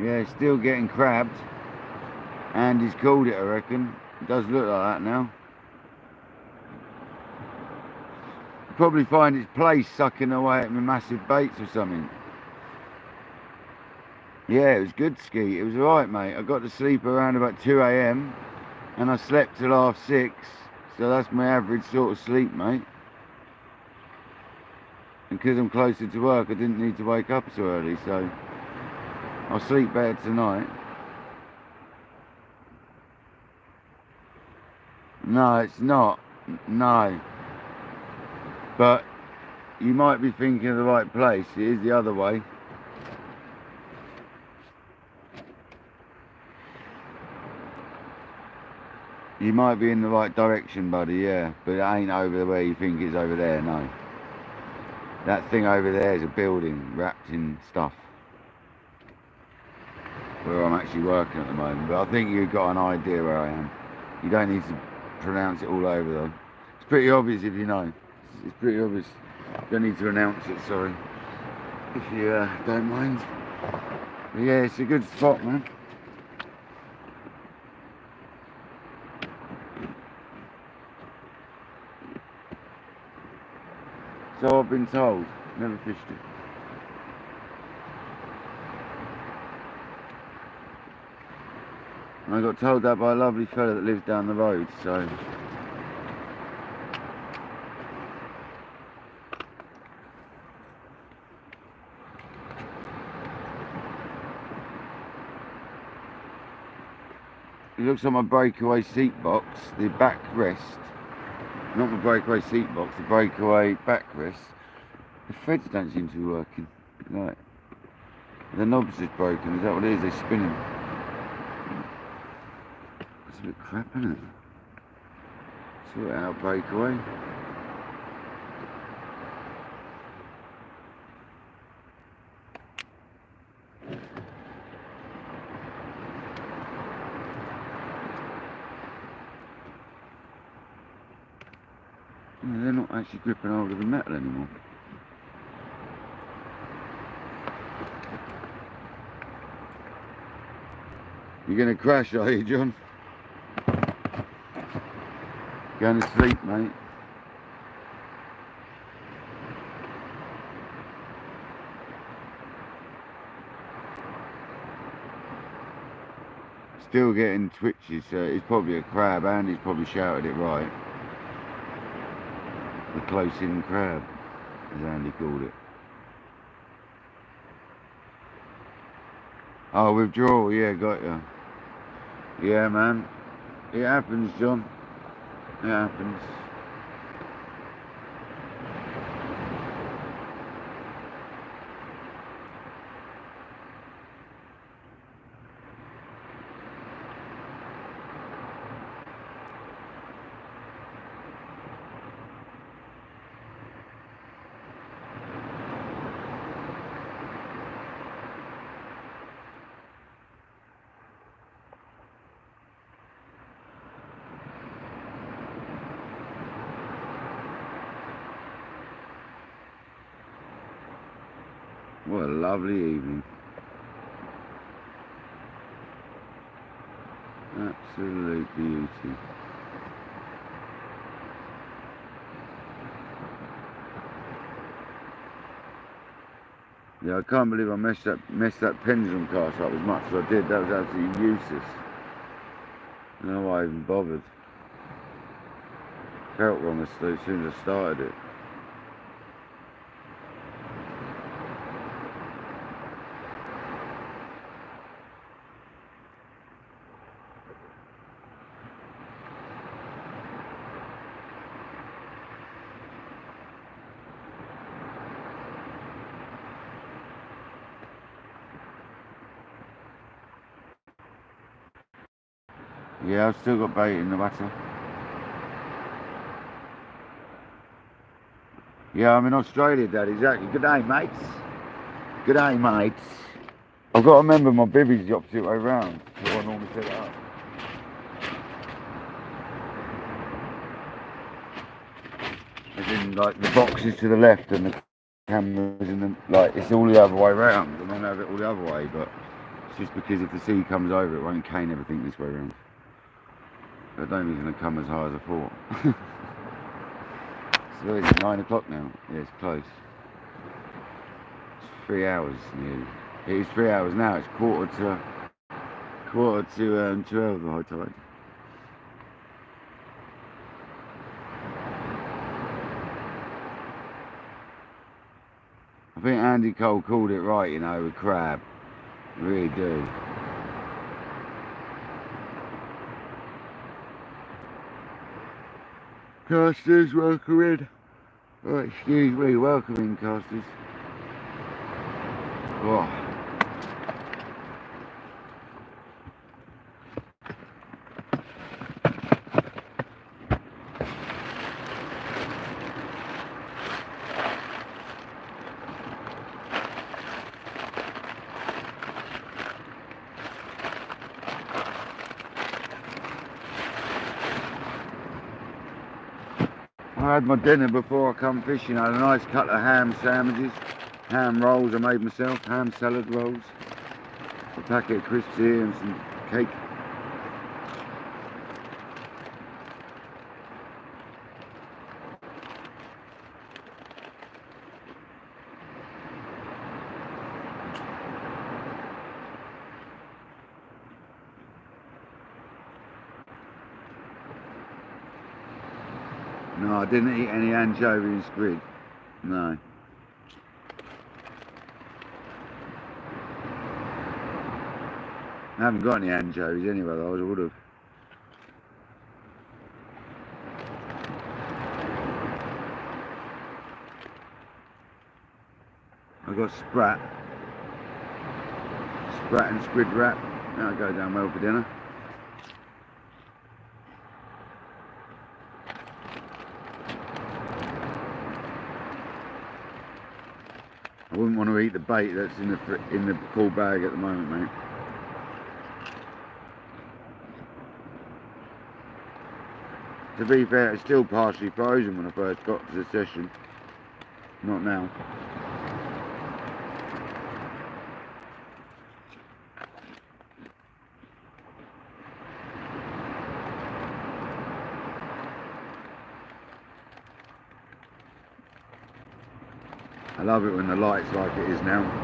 [SPEAKER 1] Yeah, still getting crabbed. And he's called it, I reckon. It does look like that now. Probably find its place sucking away at my massive baits or something. Yeah, it was good ski. It was alright, mate. I got to sleep around about 2 AM and I slept till 6:30. So that's my average sort of sleep, mate. And because I'm closer to work, I didn't need to wake up so early, so I'll sleep better tonight. No, it's not. No. But you might be thinking of the right place. It is the other way. You might be in the right direction, buddy, yeah. But it ain't over where you think it's over there, no. That thing over there is a building wrapped in stuff. Where I'm actually working at the moment. But I think you've got an idea where I am. You don't need to pronounce it all over though. It's pretty obvious if you know. It's pretty obvious. You don't need to announce it, sorry. If you don't mind. But yeah, it's a good spot, man. So I've been told. Never fished it. And I got told that by a lovely fella that lives down the road, so... It looks like my breakaway seat box, the backrest. Not my breakaway seat box, the breakaway backrest. The threads don't seem to be working. Like, the knob's just broken, is that what it is? They're spinning. It's a bit crap, isn't it? Sort it out, breakaway. They're not actually gripping hold of the metal anymore. You're gonna crash, are you, John? Going to sleep, mate. Still getting twitches. It's probably a crab. Andy's probably shouted it right. The close-in crab, as Andy called it. Oh, withdrawal, yeah, got you. Yeah, man. It happens, John. It happens. What a lovely evening. Absolute beauty. Yeah, I can't believe I messed that pendulum cast up as much as I did. That was absolutely useless. I don't know why I even bothered. Felt wrong as soon as I started it. Yeah, I've still got bait in the water. Yeah, I'm in Australia, Dad, exactly. Good day, mates. Good day, mates. I've got to remember my bivvy's the opposite way round to what I normally set it up. As in, like, the box is to the left and the camera's in the... Like, it's all the other way round. I'm going to have it all the other way, but it's just because if the sea comes over, it won't cane everything this way round. I don't think it's going to come as high as I thought. So it's 9 o'clock now. Yeah, it's close. It's 3 hours nearly. It is 3 hours now. It's quarter to 12, the high tide. I think Andy Cole called it right, you know, with crab. I really do. Casters, welcome in. Oh, excuse me, welcome in, casters. Oh. I had my dinner before I come fishing. I had a nice couple of ham sandwiches, ham rolls I made myself, ham salad rolls, a packet of crisps here and some cake. No, I didn't eat any anchovy and squid. No. I haven't got any anchovies anyway, otherwise I would have. I got sprat and squid wrap. That'll go down well for dinner. I wouldn't want to eat the bait that's in the cool bag at the moment, mate. To be fair, it's still partially frozen when I first got to the session. Not now. I love it when the light's like it is now.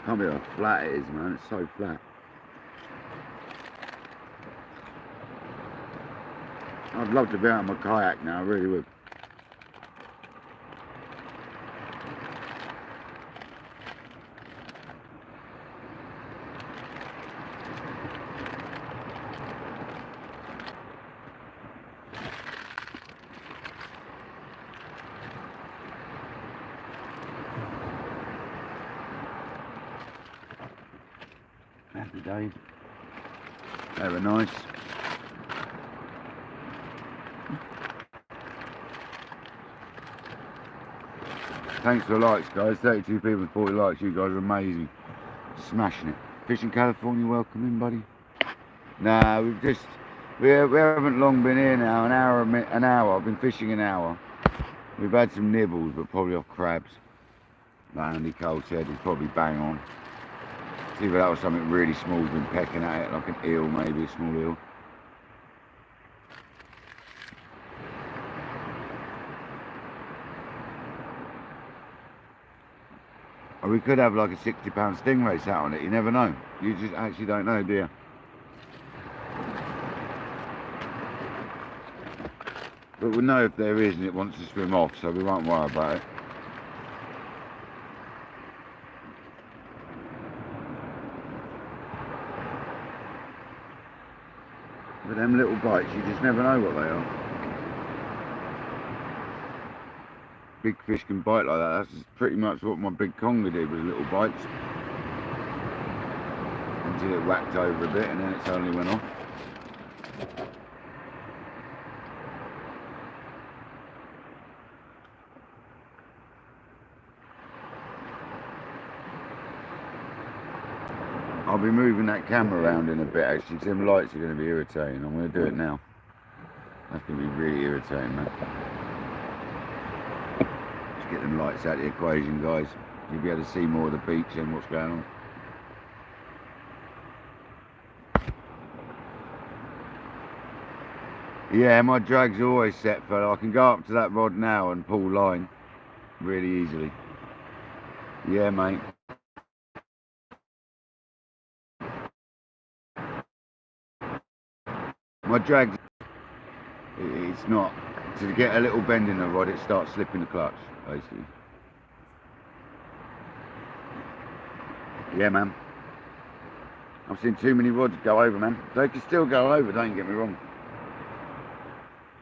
[SPEAKER 1] Can't believe how flat it is, man. It's so flat. I'd love to be out on my kayak now, I really would. Happy days. They were nice. Thanks for the likes, guys. 32 people and 40 likes. You guys are amazing. Smashing it. Fishing California, welcome in, buddy. Nah, we haven't long been here now. An hour. I've been fishing an hour. We've had some nibbles, but probably off crabs. Like Andy Cole said, he's probably bang on. See if that was something really small, been pecking at it, like an eel, maybe a small eel. Or we could have like a 60-pound stingray sat on it, you never know. You just actually don't know, do you? But we'll know if there is and it wants to swim off, so we won't worry about it. But them little bites, you just never know what they are. Big fish can bite like that. That's pretty much what my big conger did, was little bites. Until it whacked over a bit and then it suddenly went off. I'll be moving that camera around in a bit actually, because them lights are going to be irritating. I'm going to do it now. That's going to be really irritating, man. Just get them lights out of the equation, guys. You'll be able to see more of the beach and what's going on. Yeah, my drag's always set for, I can go up to that rod now and pull line really easily. Yeah, mate. My drag, it's not, to get a little bend in the rod, it starts slipping the clutch, basically. Yeah, man. I've seen too many rods go over, man. They can still go over, don't get me wrong.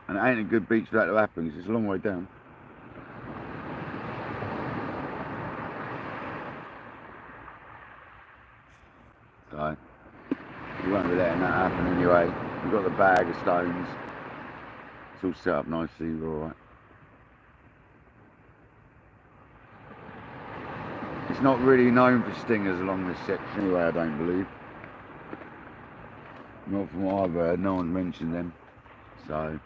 [SPEAKER 1] And it ain't a good beach for that to happen, because it's a long way down. So, you won't be letting that happen anyway. We've got the bag of stones. It's all set up nicely, we're alright. It's not really known for stingers along this section anyway, I don't believe. Not from what I've heard, no one's mentioned them. So,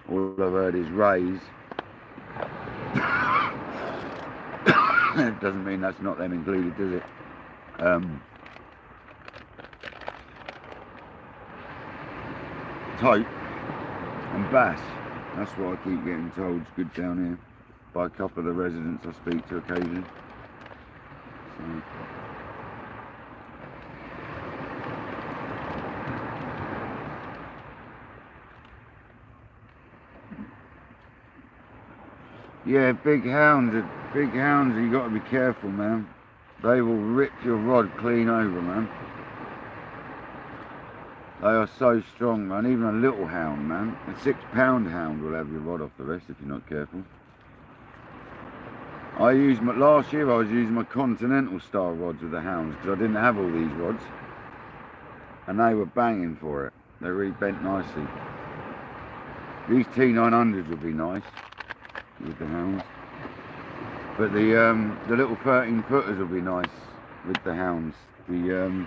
[SPEAKER 1] all I've heard is rays. It doesn't mean that's not them included, does it? Tope and bass. That's what I keep getting told is good down here by a couple of the residents I speak to occasionally. So. Yeah, big hounds, you got to be careful, man. They will rip your rod clean over, man. They are so strong, man. Even a little hound, man. A 6-pound hound will have your rod off the rest if you're not careful. Last year I was using my continental style rods with the hounds because I didn't have all these rods. And they were banging for it. They really bent nicely. These T900s would be nice with the hounds. But the little 13-footers will be nice with the hounds. The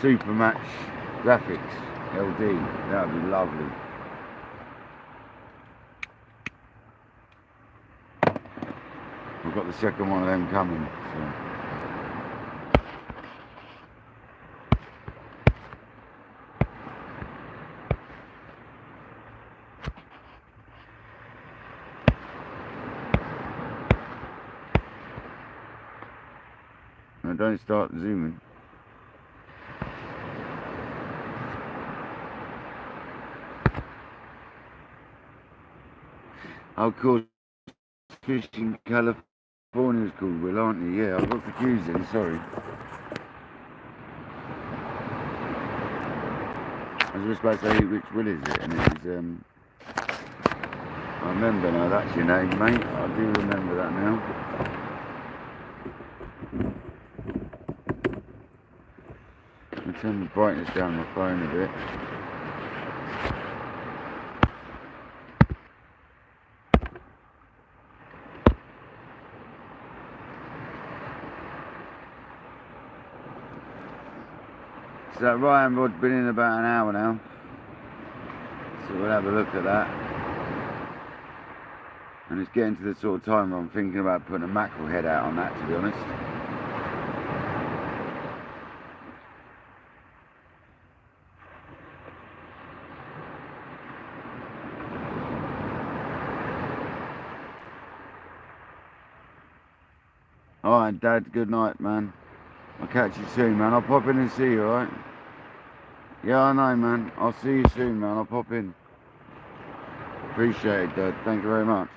[SPEAKER 1] Supermatch Graphics LD, that would be lovely. I've got the second one of them coming, so. Now don't start zooming. Of course, fishing California is called Will, aren't you? Yeah, I got confused then, sorry. I was just about to say which Will is it, and it is, I remember now, that's your name, mate. I do remember that now. I'll turn the brightness down on my phone a bit. So that Ryan rod's been in about an hour now, so we'll have a look at that. And it's getting to the sort of time where I'm thinking about putting a mackerel head out on that, to be honest. Alright, Dad, good night, man. I'll catch you soon, man. I'll pop in and see you, alright? Yeah, I know, man. I'll see you soon, man. I'll pop in. Appreciate it, Dad. Thank you very much.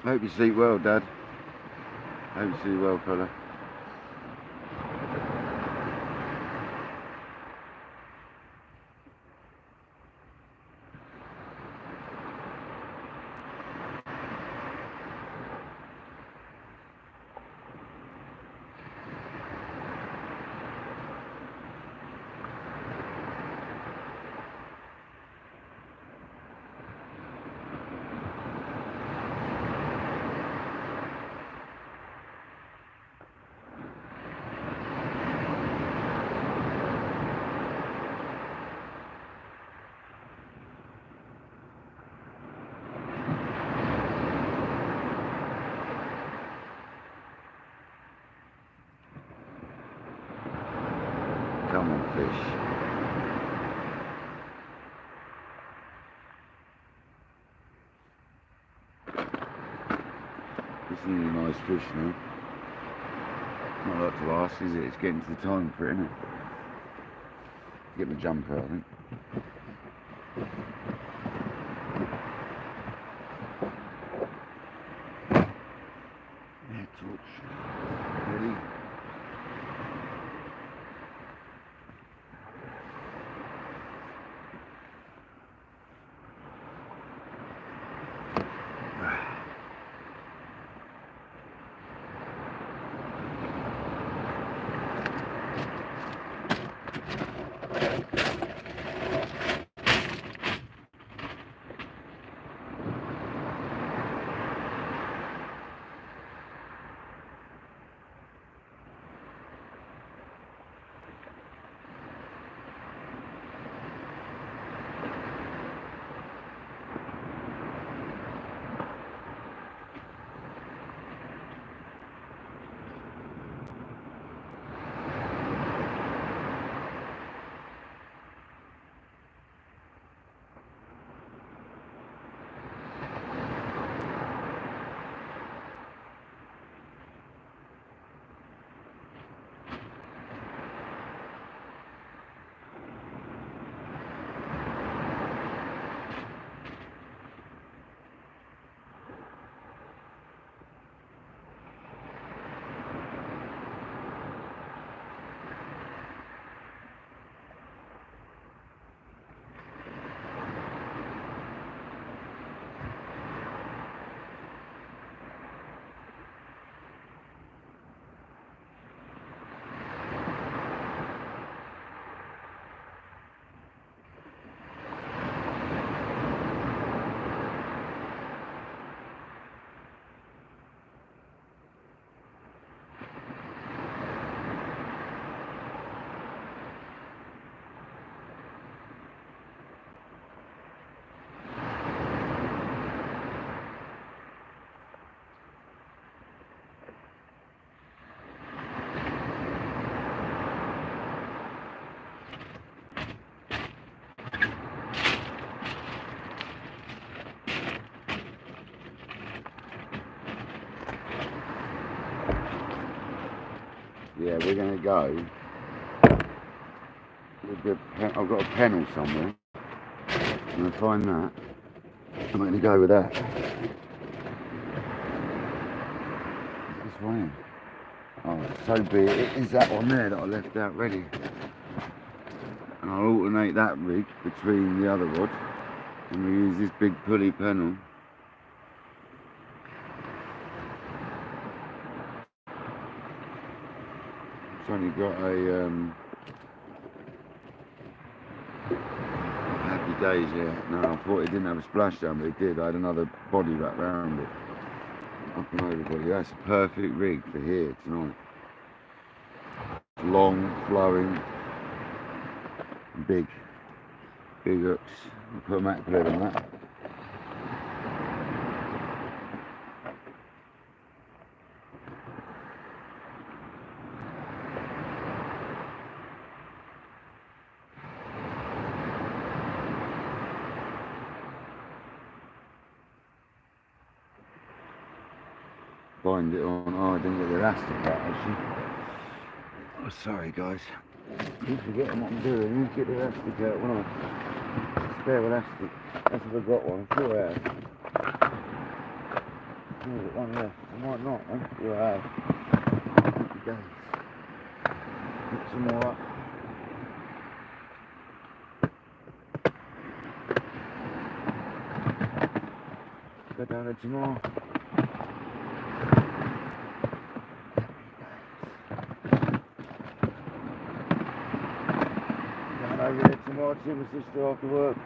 [SPEAKER 1] Hope you sleep well, Dad. Hope you sleep well, fella. Come on, fish. This is a nice fish now. Not a lot to ask, is it? It's getting to the time for it, isn't it? Get my jumper, I think. Yeah, torch. Ready? Yeah, we're going to go with the I've got a pennel somewhere. I'm going to find that. I'm going to go with that. This one. Oh, so be it. It is that one there that I left out ready. And I'll alternate that rig between the other rod. And we use this big pulley pennel. It's only got a happy days, yeah. No, I thought it didn't have a splashdown, but it did. I had another body wrapped around it. Up and over body. That's a perfect rig for here tonight. Long, flowing, big hooks. I'll put a Mac plate on that. Bind it on. Oh, I didn't get the elastic out actually. Oh, sorry guys. Keep forgetting what I'm doing. You get the elastic out when I spare elastic. That's if I got one. I'm sure I have. We've got one left. I might not, then. We'll have. Happy days. Pick some more up. Go down there tomorrow. Down over there tomorrow, see my sister after work.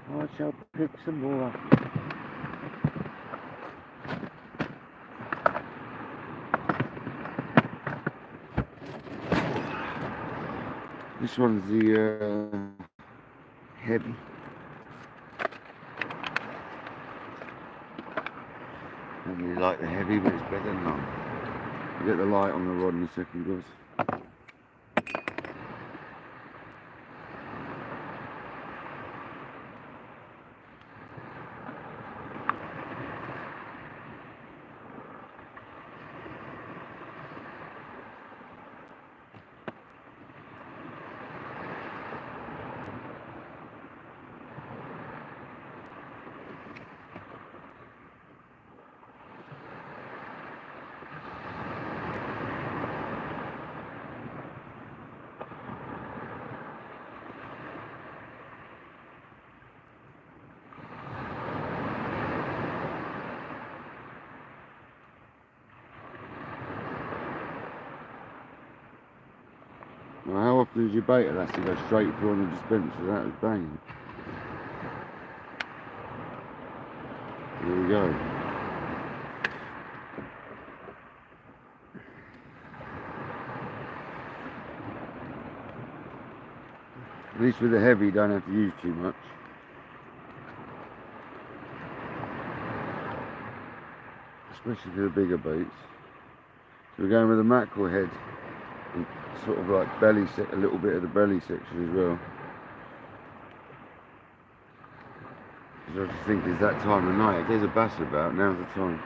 [SPEAKER 1] So I shall pick some more up. This one's the heavy. I don't really like the heavy, but it's better than none. I'll get the light on the rod in a second, guys. Now, how often does your bait has to go straight through on the dispenser? That was banging. Here we go. At least with the heavy, you don't have to use too much. Especially for the bigger baits. So we're going with a mackerel head. And sort of like belly a little bit of the belly section as well. Because I just think it's that time of night. If there's a bass about, now's the time.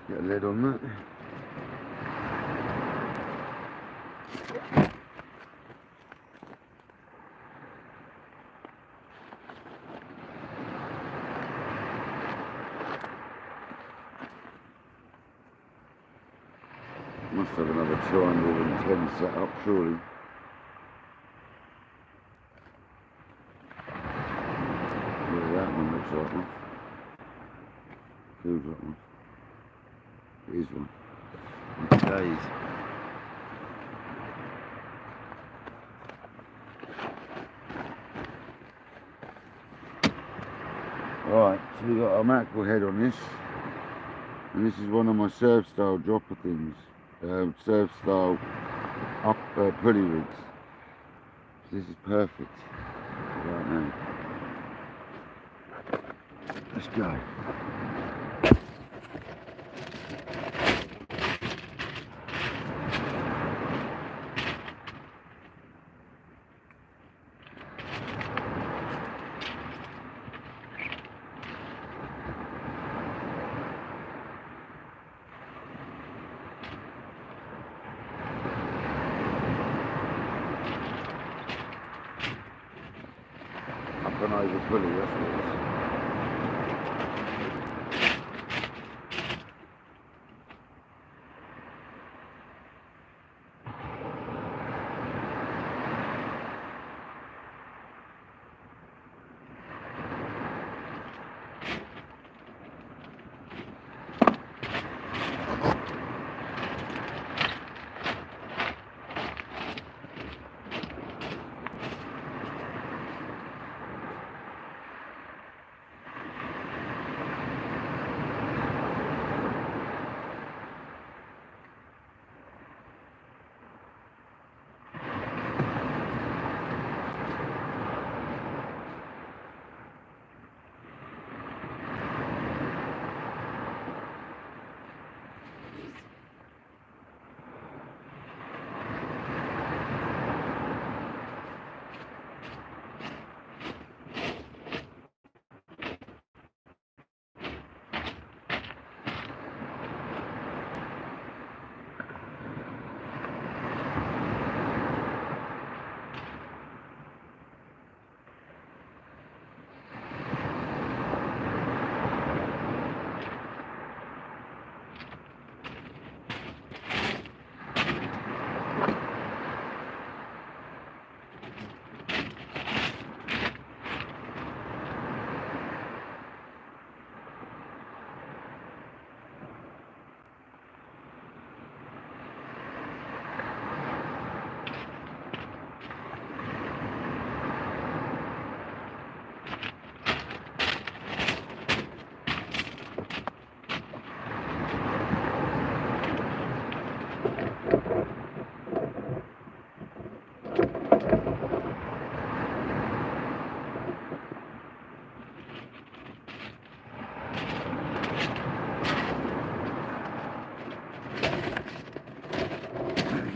[SPEAKER 1] Get a lid on that. Must have another 210 set up, surely. Yeah, that one looks like one. Feels like one. It is one. Days. Right, so we got a mackerel head on this. And this is one of my surf style dropper things. Surf style pulley rigs. So this is perfect right now. Let's go. Up and over pulley, that's what it is.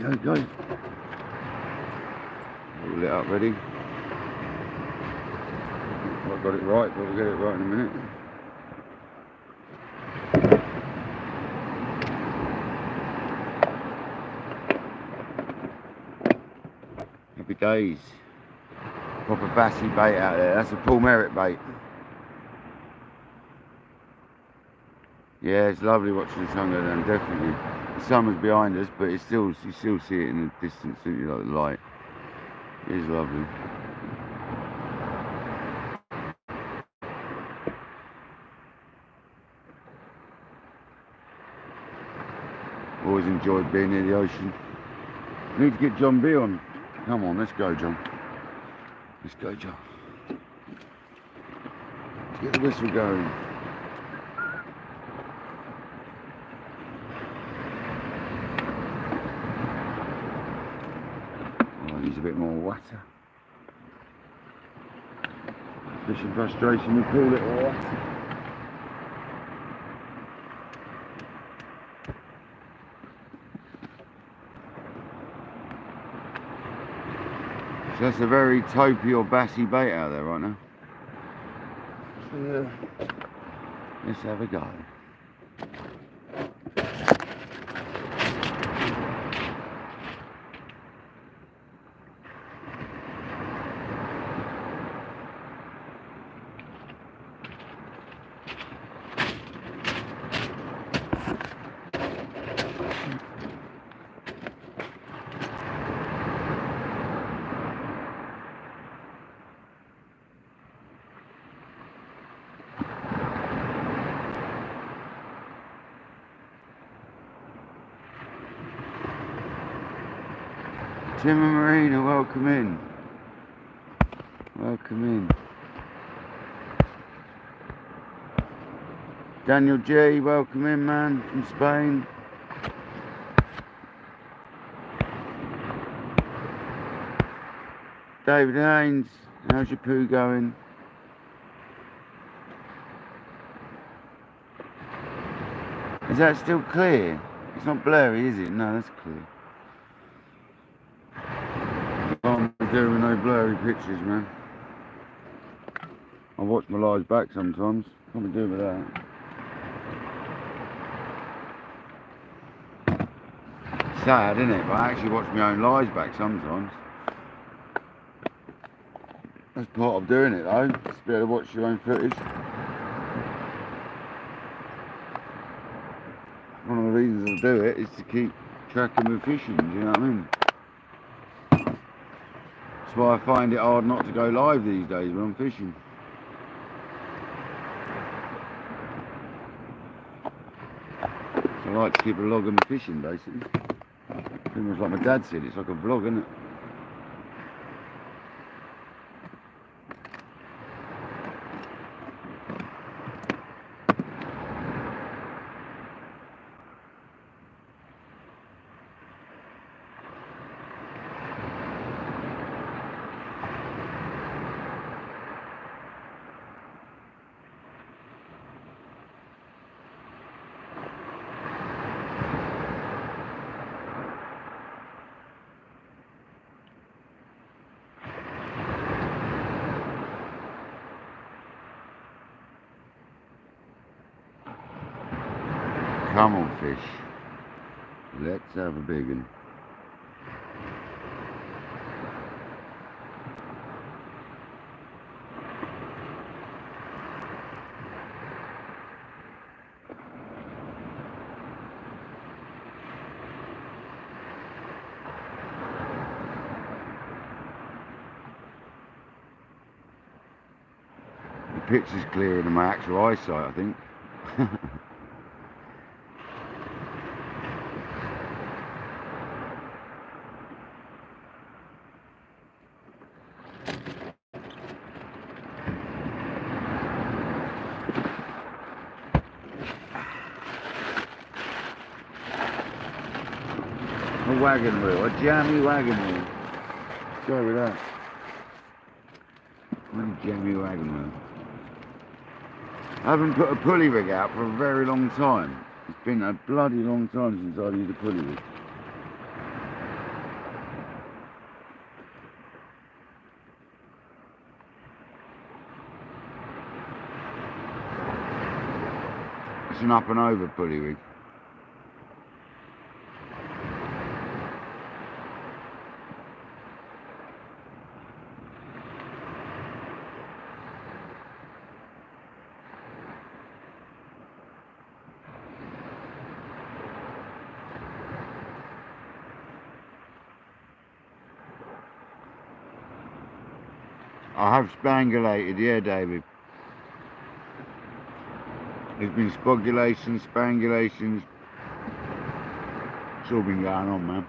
[SPEAKER 1] There we go. All lit up ready. I've got it right, but we'll get it right in a minute. Happy days. Proper bassy bait out there. That's a Paul Merritt bait. Yeah, it's lovely watching the sun go down, definitely. The sun was behind us, but it's still, you still see it in the distance, don't you, like the light. It is lovely. Always enjoyed being near the ocean. Need to get John B on. Come on, let's go, John. Let's go, John. Let's get the whistle going. Oh, needs a bit more water. Fishing frustration, we call it, or what? So that's a very toppy or bassy bait out there right now. So yeah, let's have a go. Tim and Marina, welcome in. Welcome in. Daniel G, welcome in, man, from Spain. David Haynes, how's your poo going? Is that still clear? It's not blurry, is it? No, that's clear. I'm doing no blurry pictures, man. I watch my lives back sometimes. Can't be doing with that. Sad, isn't it? But I actually watch my own lives back sometimes. That's part of doing it, though. Just to be able to watch your own footage. One of the reasons I do it is to keep track of my fishing. Do you know what I mean? That's why I find it hard not to go live these days when I'm fishing. So I like to keep a log of my fishing, basically. Pretty much like my dad said, it's like a vlog, isn't it? Come on, fish. Let's have a big one. The picture's clearer than my actual eyesight, I think. A wagon wheel, a jammy wagon wheel. Let's go with that. One jammy wagon wheel. I haven't put a pulley rig out for a very long time. It's been a bloody long time since I've used a pulley rig. It's an up and over pulley rig. I have spangulated, yeah, David. There's been spogulations, spangulations. It's all been going on, man.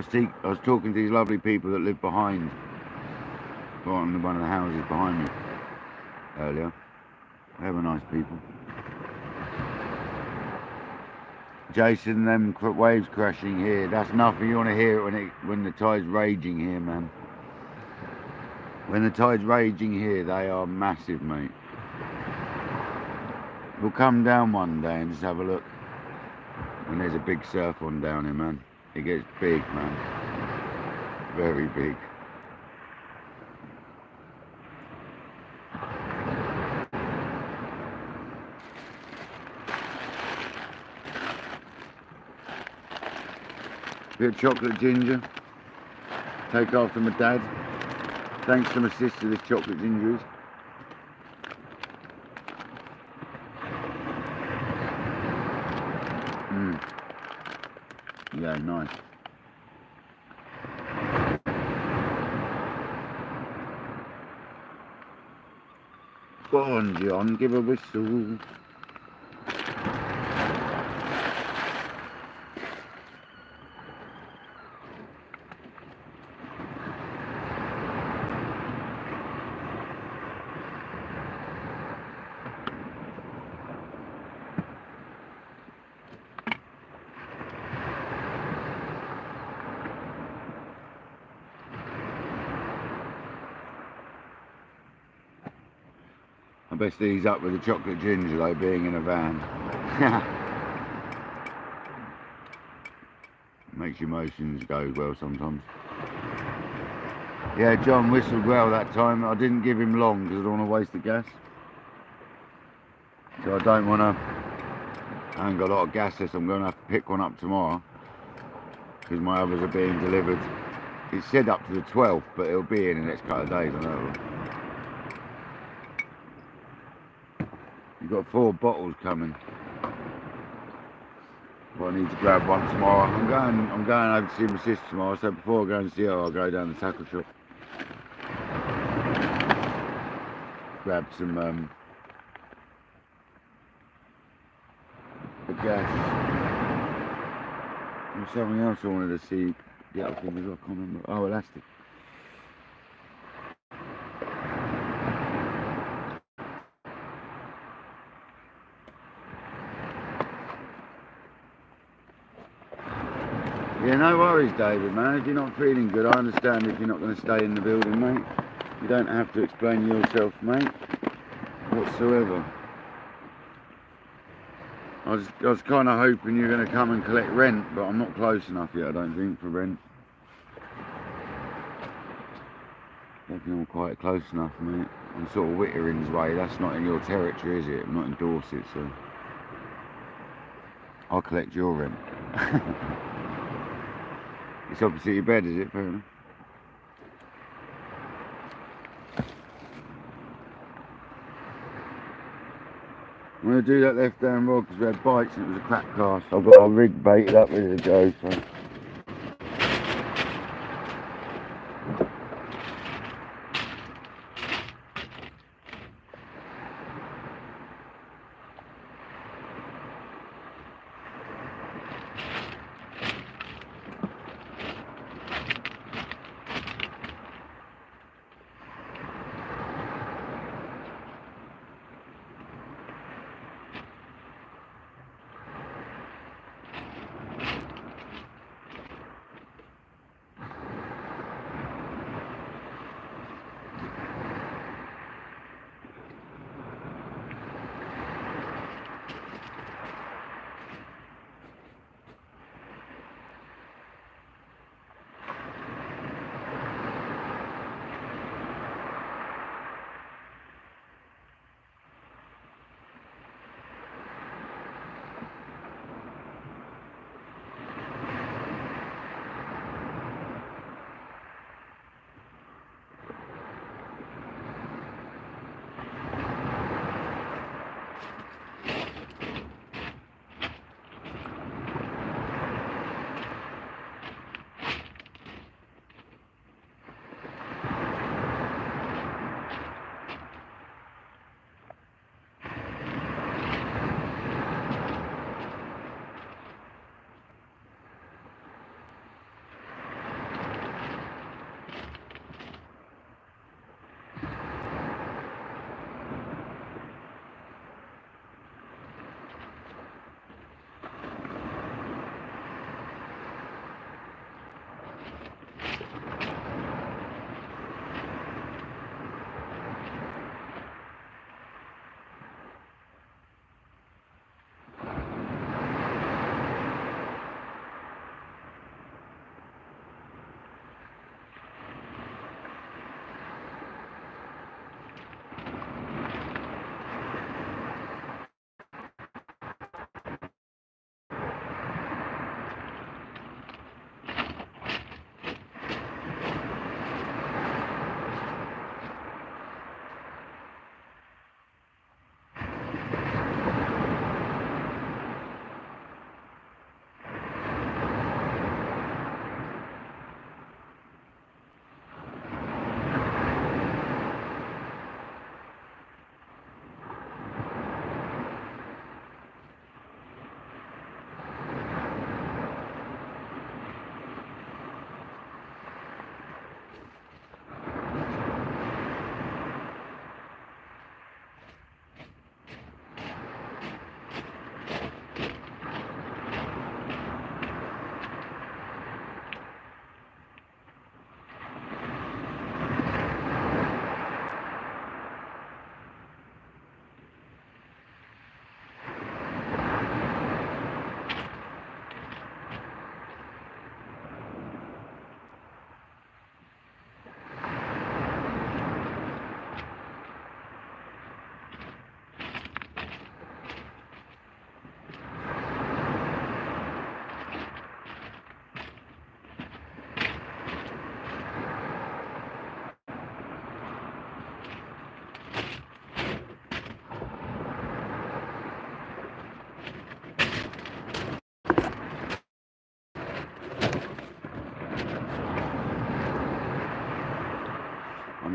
[SPEAKER 1] I was talking to these lovely people that live behind, on one of the houses behind me earlier. They were nice people. Jason, them waves crashing here, that's nothing. You want to hear it when the tide's raging here, man. When the tide's raging here, they are massive, mate. We'll come down one day and just have a look when there's a big surf on down here, man. It gets big, man. Very big. Bit of chocolate ginger. Take after my dad. Thanks to my sister, this chocolate ginger is. Yeah, nice. Go on, John, give a whistle. I best ease up with the chocolate ginger though, being in a van. Makes your emotions go well sometimes. Yeah, John whistled well that time. I didn't give him long because I don't want to waste the gas. So I don't want to... I ain't got a lot of gas left, so I'm going to have to pick one up tomorrow because my others are being delivered. It said up to the 12th, but it'll be in the next couple of days, I know. You've got 4 bottles coming. Well, I need to grab one tomorrow. I'm going over to see my sister tomorrow, so before I go and see her, I'll go down to the tackle shop. Grab some the gas. There's something else I wanted to see. The other thing as well, I can't remember. Oh, elastic. Yeah, no worries, David, man. If you're not feeling good, I understand if you're not going to stay in the building, mate. You don't have to explain yourself, mate, whatsoever. I was kind of hoping you were going to come and collect rent, but I'm not close enough yet, I don't think, for rent. I don't think I'm quite close enough, mate. I'm sort of Witterin's way. That's not in your territory, is it? I'm not in Dorset, so I'll collect your rent. It's opposite your bed, is it? Fair enough. I'm going to do that left hand rod because we had bites and it was a crap cast. I've got our rig baited up, ready to go. So.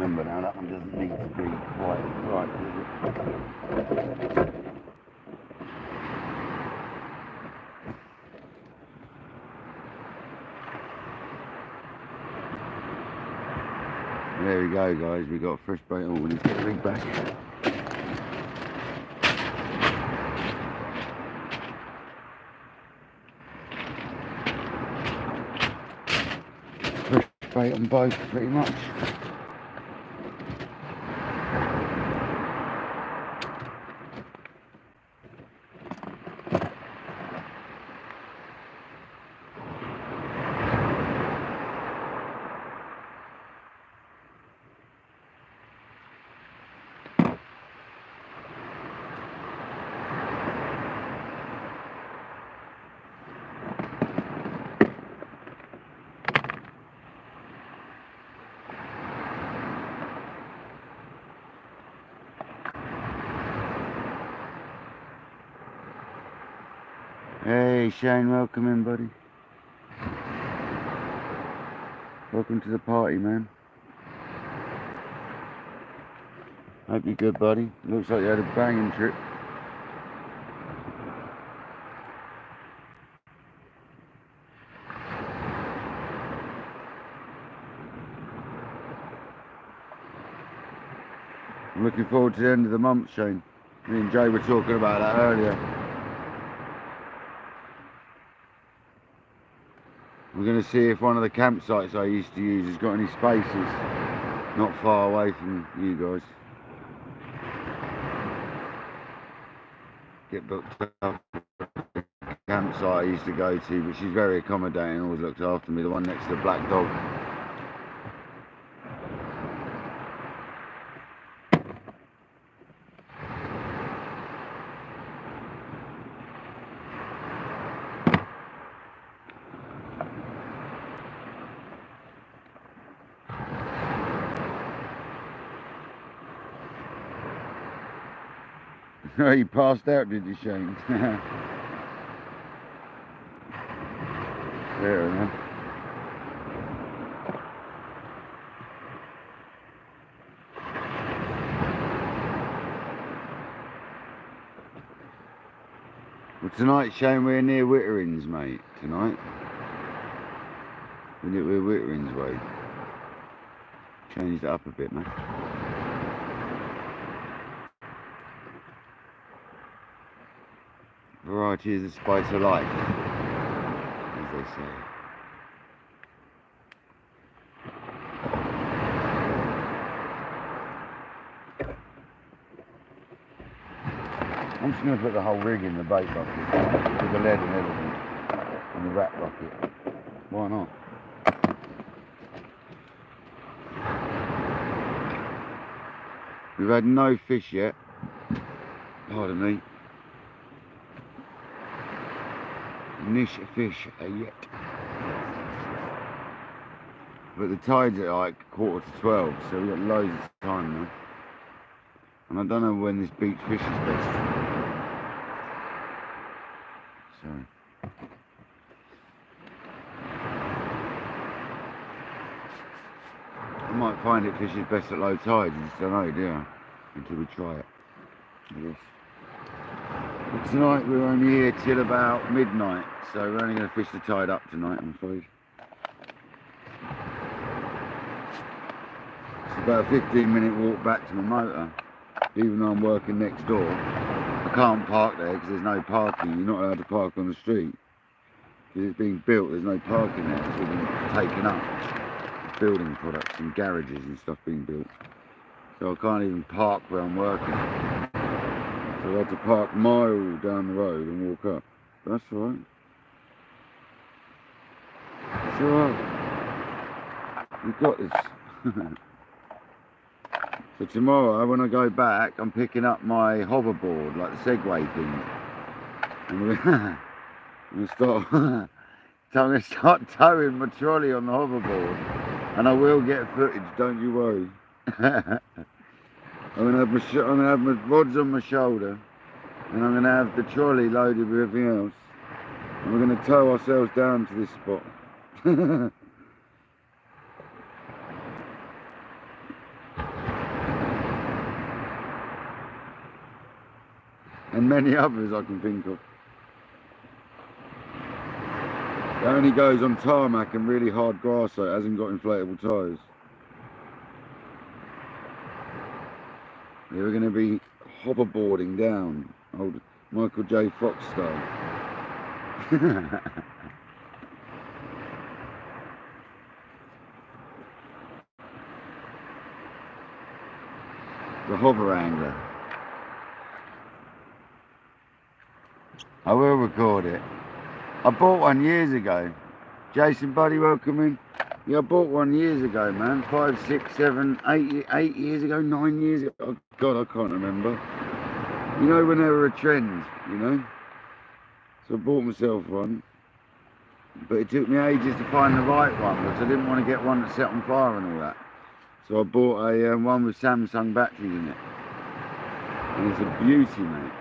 [SPEAKER 1] remember now, that one doesn't need to be quite right, does it? There we go, guys, we got fresh bait. Oh, we need to get the rig back. Fresh bait on both, pretty much. Hey Shane, welcome in, buddy. Welcome to the party, man. Hope you're good, buddy. Looks like you had a banging trip. I'm looking forward to the end of the month, Shane. Me and Jay were talking about that earlier. We're going to see if one of the campsites I used to use has got any spaces not far away from you guys. Get booked up. The campsite I used to go to, but she's very accommodating, always looks after me, the one next to the Black Dog. Oh, you passed out, did you, Shane? Fair enough. Well, tonight, Shane, we're near Witterings, mate, tonight. We're Witterings way. Changed it up a bit, mate. Variety is the spice of life, as they say. I'm just going to put the whole rig in the bait bucket, with the lead and everything, in the rat bucket. Why not? We've had no fish yet. Pardon me. Niche fish yet. But the tide's at like 11:45, so we've got loads of time now. And I don't know when this beach fish is best. So I might find it fishes best at low tide, you just don't know, do you? Until we try it, I guess. But tonight we're only here till about midnight, so we're only going to fish the tide up tonight, I'm afraid. It's about a 15-minute walk back to my motor. Even though I'm working next door, I can't park there because there's no parking. You're not allowed to park on the street. Because it's being built, there's no parking there. It's all been taken up. Building products and garages and stuff being built. So I can't even park where I'm working. So I had to park a mile down the road and walk up. But that's alright. It's alright. We've got this. So tomorrow, when I go back, I'm picking up my hoverboard, like the Segway thing. And I'm going to start towing my trolley on the hoverboard. And I will get footage, don't you worry. I'm going to have my rods on my shoulder. And I'm going to have the trolley loaded with everything else. And we're going to tow ourselves down to this spot. and many others I can think of. It only goes on tarmac and really hard grass, so it hasn't got inflatable tyres. We're going to be hoverboarding down, old Michael J. Fox style. The hover angler. I will record it. I bought one years ago. Jason, buddy, welcome in. Yeah, I bought one years ago, man. 5, 6, 7, 8 years ago, 9 years ago. Oh, God, I can't remember. You know, when they were a trend, you know? So I bought myself one. But it took me ages to find the right one, because I didn't want to get one that set on fire and all that. So I bought a one with Samsung batteries in it. And it's a beauty, mate.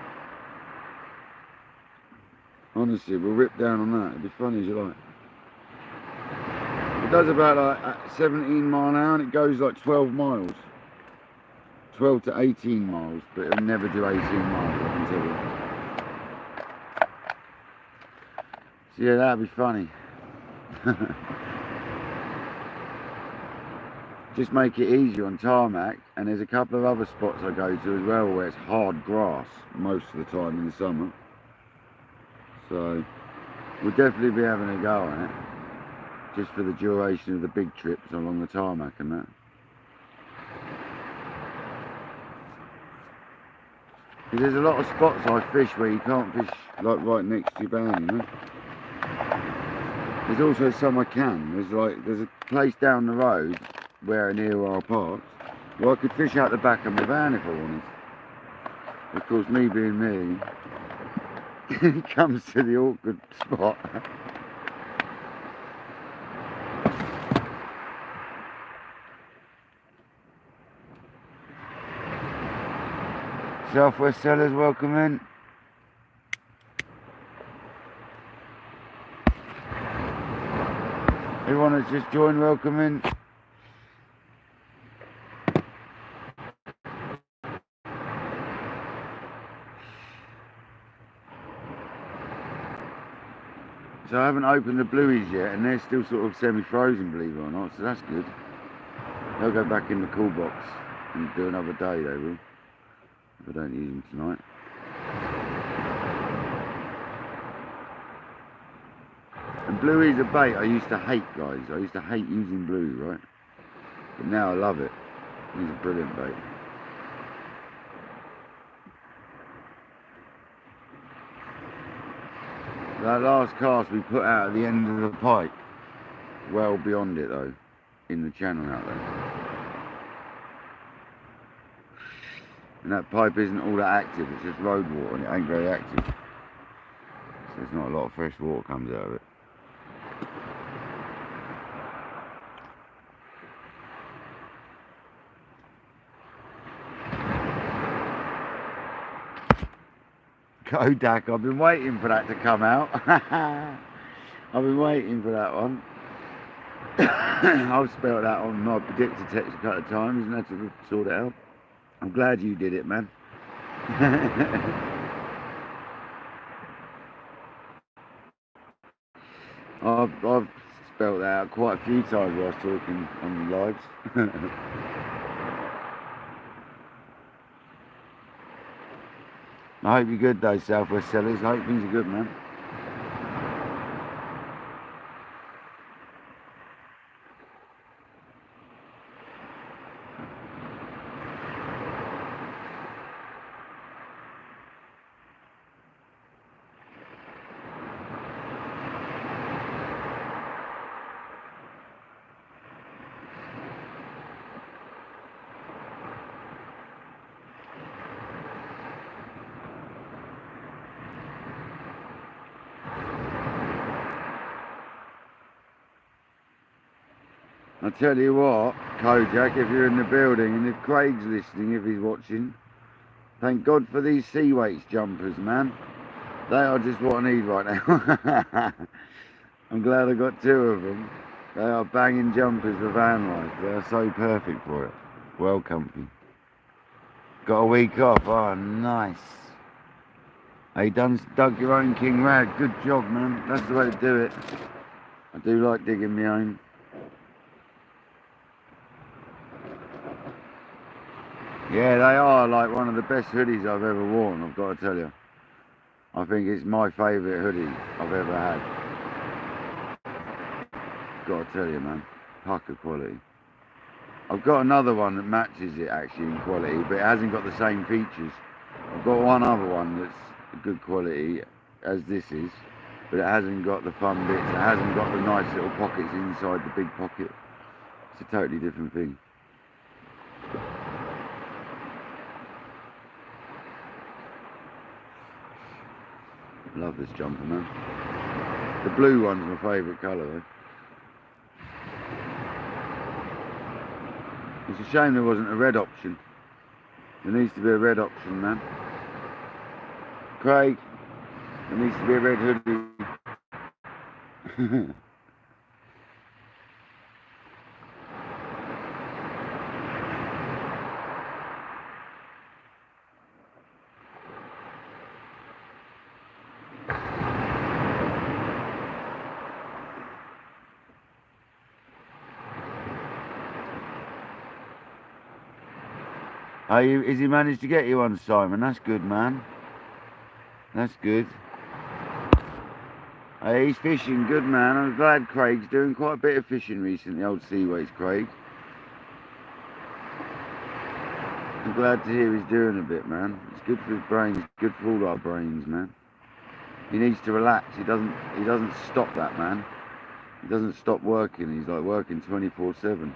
[SPEAKER 1] Honestly, we'll rip down on that. It'll be funny as you like. It does about like 17 mile an hour and it goes like 12 miles. 12 to 18 miles, but it'll never do 18 miles, I can tell you. So yeah, that'd be funny. Just make it easier on tarmac, and there's a couple of other spots I go to as well where it's hard grass most of the time in the summer. So we'll definitely be having a go on it, just for the duration of the big trips along the tarmac and that. There's a lot of spots I fish where you can't fish like right next to your van, you know. There's also some I can. There's a place down the road where near our parks where I could fish out the back of my van if I wanted. Of course, me being me, it comes to the awkward spot. Southwest Sellers, welcome in. Everyone that's just joined, welcome in. So I haven't opened the blueies yet, and they're still sort of semi-frozen, believe it or not, so that's good. They'll go back in the cool box and do another day, they will. If I don't use them tonight. And blueies are bait I used to hate, guys. I used to hate using blues, right? But now I love it. These are brilliant bait. That last cast we put out at the end of the pike, well beyond it though, in the channel out there. And that pipe isn't all that active, it's just road water and it ain't very active. So there's not a lot of fresh water comes out of it. Kodak, I've been waiting for that to come out. I've been waiting for that one. I've spelled that on my predictor text a couple of times and had to sort it out. I'm glad you did it, man. I've spelled that out quite a few times while I was talking on the lives. I hope you're good though, Southwest Sellers. I hope things are good, man. I tell you what, Kojak, if you're in the building, and if Craig's listening, if he's watching, thank God for these sea weights jumpers, man. They are just what I need right now. I'm glad I got 2 of them. They are banging jumpers for van life. They are so perfect for it. Well comfy. Got a week off. Oh, nice. Hey, dug your own king rag. Good job, man. That's the way to do it. I do like digging my own. Yeah, they are like one of the best hoodies I've ever worn, I've got to tell you. I think it's my favourite hoodie I've ever had. Got to tell you, man. Pucker quality. I've got another one that matches it actually in quality, but it hasn't got the same features. I've got one other one that's good quality as this is, but it hasn't got the fun bits. It hasn't got the nice little pockets inside the big pocket. It's a totally different thing. Love this jumper, man. The blue one's my favourite colour though. It's a shame there wasn't a red option. There needs to be a red option, man. Craig, there needs to be a red hoodie. Has he managed to get you one, Simon? That's good, man. That's good. Hey, he's fishing good, man. I'm glad Craig's doing quite a bit of fishing recently, old Seaways Craig. I'm glad to hear he's doing a bit, man. It's good for his brains, it's good for all our brains, man. He needs to relax. He doesn't stop that, man. He doesn't stop working. He's like working 24/7.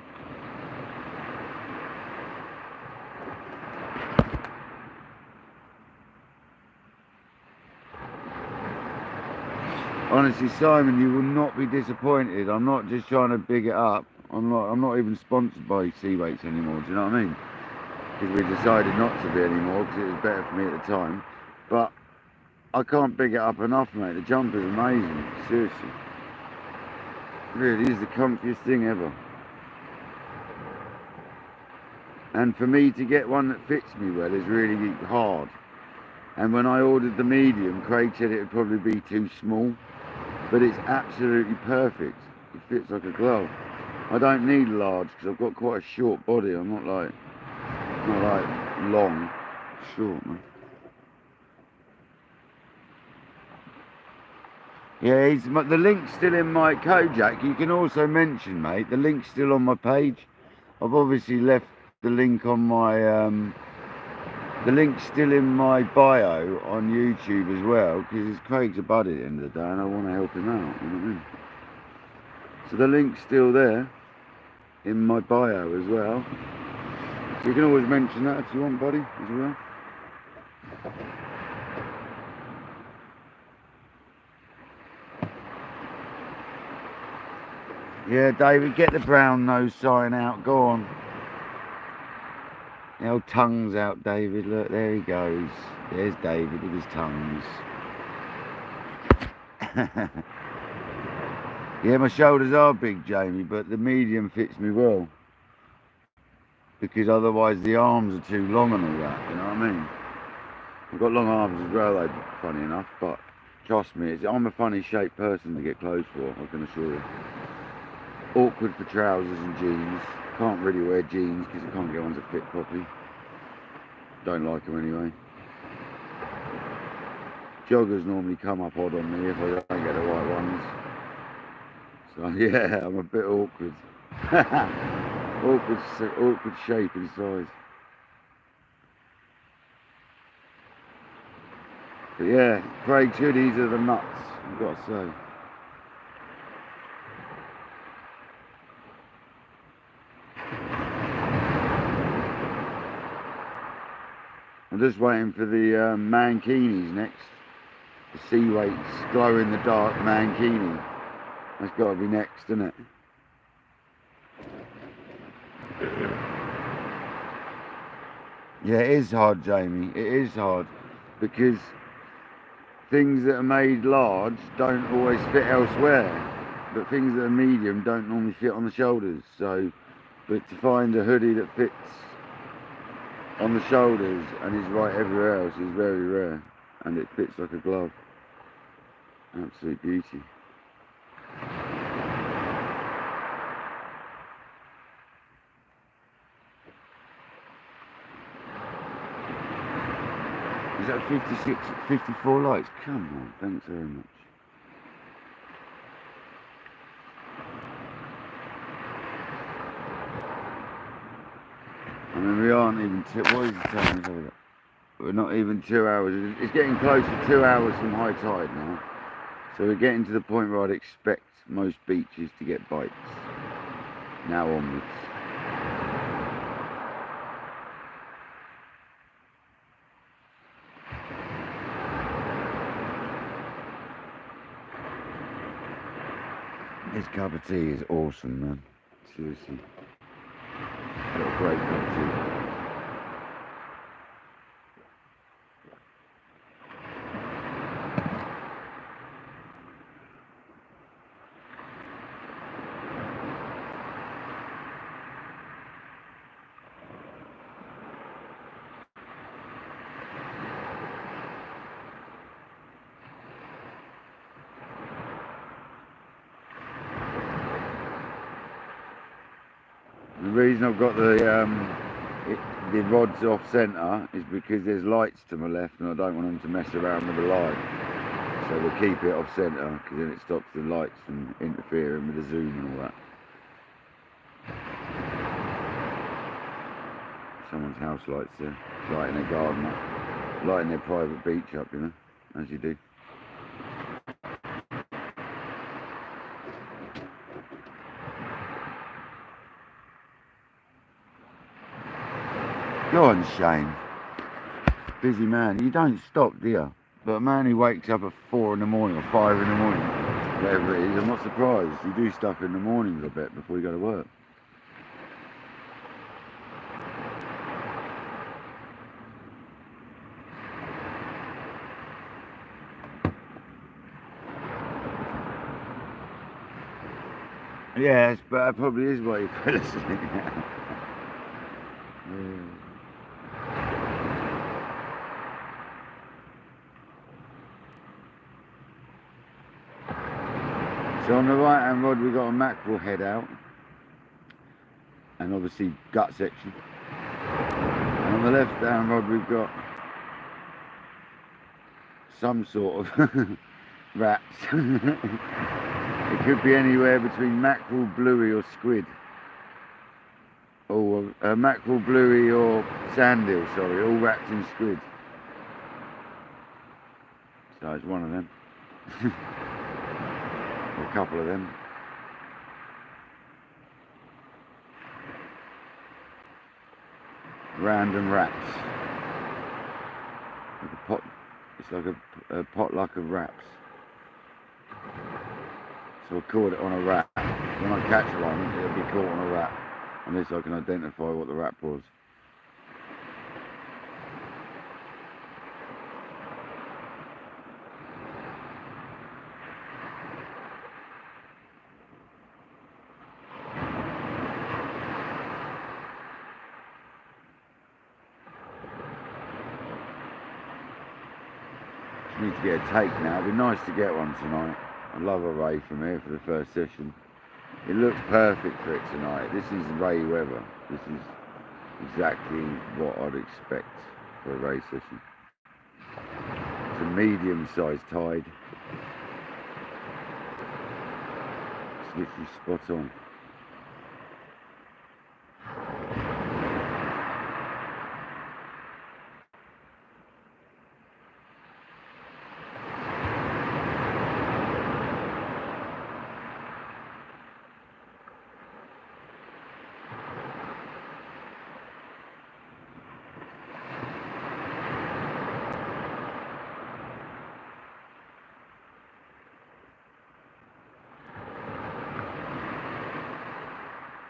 [SPEAKER 1] Honestly, Simon, you will not be disappointed. I'm not just trying to big it up. I'm not even sponsored by Seaways anymore. Do you know what I mean? Because we decided not to be anymore because it was better for me at the time. But I can't big it up enough, mate. The jumper's amazing. Seriously, it really is the comfiest thing ever. And for me to get one that fits me well is really hard. And when I ordered the medium, Craig said it would probably be too small. But it's absolutely perfect. It fits like a glove. I don't need large because I've got quite a short body. I'm not like long, short, man. Yeah, the link's still in my Kojak. You can also mention, mate, the link's still on my page. I've obviously left the link on my the link's still in my bio on YouTube as well, because Craig's a buddy at the end of the day and I want to help him out, you know what I mean? So the link's still there in my bio as well. So you can always mention that if you want, buddy, as well. Yeah, David, get the brown nose sign out, go on. The old tongue's out, David. Look, there he goes. There's David with his tongues. Yeah, my shoulders are big, Jamie, but the medium fits me well. Because otherwise the arms are too long and all that, you know what I mean? I've got long arms as well, though, funny enough, but trust me, I'm a funny shaped person to get clothes for, I can assure you. Awkward for trousers and jeans. Can't really wear jeans because I can't get ones that fit properly. Don't like them anyway. Joggers normally come up odd on me if I don't get the right ones. So yeah, I'm a bit awkward. awkward shape and size. But yeah, Craig's hoodies are the nuts, I've got to say. I'm just waiting for the mankinis next. The Seaways glow in the dark mankini. That's got to be next, isn't it? Yeah, it is hard, Jamie. It is hard because things that are made large don't always fit elsewhere, but things that are medium don't normally fit on the shoulders. So, but to find a hoodie that fits on the shoulders and is right everywhere else is very rare. and it fits like a glove. Absolute beauty. Is that 56, 54 lights? Come on, thanks very much. I mean, we aren't even what is the time? We're not even 2 hours. It's getting close to 2 hours from high tide now. So we're getting to the point where I'd expect most beaches to get bites. Now onwards. This cup of tea is awesome, man. Seriously. Got a great cup of tea. The reason I've got the rods off centre is because there's lights to my left and I don't want them to mess around with the light. So we'll keep it off centre because then it stops the lights from interfering with the zoom and all that. Someone's house lights there, lighting their garden up, lighting their private beach up, you know, as you do. Go on, Shane. Busy man. You don't stop, do you? But a man who wakes up at 4 in the morning or 5 in the morning, whatever it is, I'm not surprised. You do stuff in the mornings, I bet, before you go to work. Yes, but that probably is why you fell asleep. Yeah. So on the right hand rod we've got a mackerel head out and obviously gut section, and on the left hand rod we've got some sort of wraps. It could be anywhere between mackerel, bluey or squid, or mackerel, bluey or sand eel, sorry, all wrapped in squid. So it's one of them. A couple of them. Random wraps. Like a pot, it's like a potluck of wraps. So I caught it on a wrap. When I catch one, it'll be caught on a wrap, unless I can identify what the wrap was. Need to get a take now. It'd be nice to get one tonight. I love a ray from here for the first session. It looks perfect for it tonight. This is ray weather. This is exactly what I'd expect for a ray session. It's a medium-sized tide. It's literally spot on.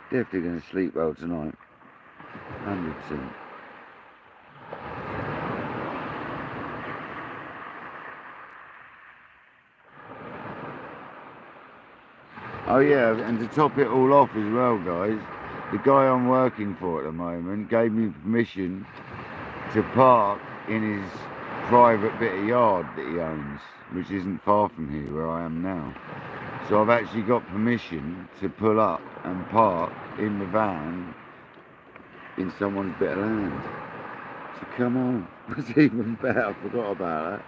[SPEAKER 1] Definitely going to sleep well tonight. 100%. Oh yeah, and to top it all off as well, guys, the guy I'm working for at the moment gave me permission to park in his private bit of yard that he owns, which isn't far from here where I am now. So I've actually got permission to pull up and park in the van in someone's bit of land. So come on, that's even better. I forgot about that.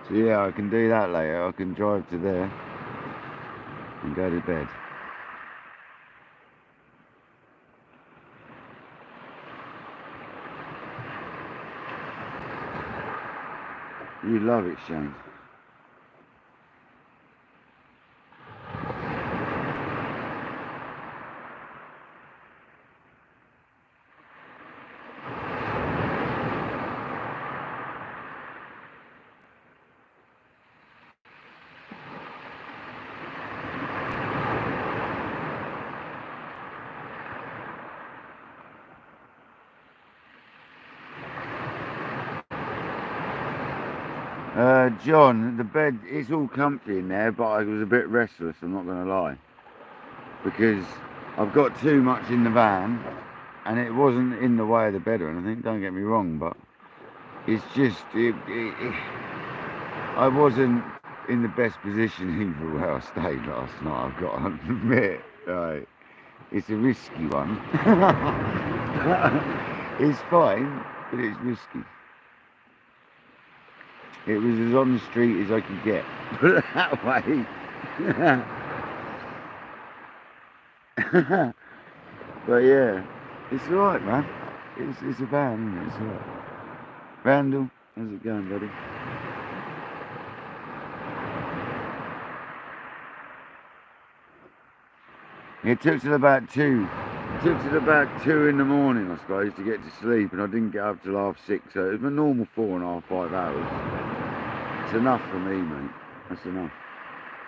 [SPEAKER 1] So yeah, I can do that later. I can drive to there and go to bed. You love it, Shane. John, the bed is all comfy in there, but I was a bit restless, I'm not going to lie. Because I've got too much in the van, and it wasn't in the way of the bed or anything, don't get me wrong, but it's just, I wasn't in the best position either where I stayed last night, I've got to admit. Right. It's a risky one. It's fine, but it's risky. It was as on the street as I could get, put it that way. But yeah, it's alright, man. It's a van, isn't it? It's alright. Randall, how's it going, buddy? It took till about 2. It took till about 2 in the morning, I suppose, to get to sleep, and I didn't get up till 6:30, so it was my normal 4.5, 5 hours. It's enough for me, mate. That's enough.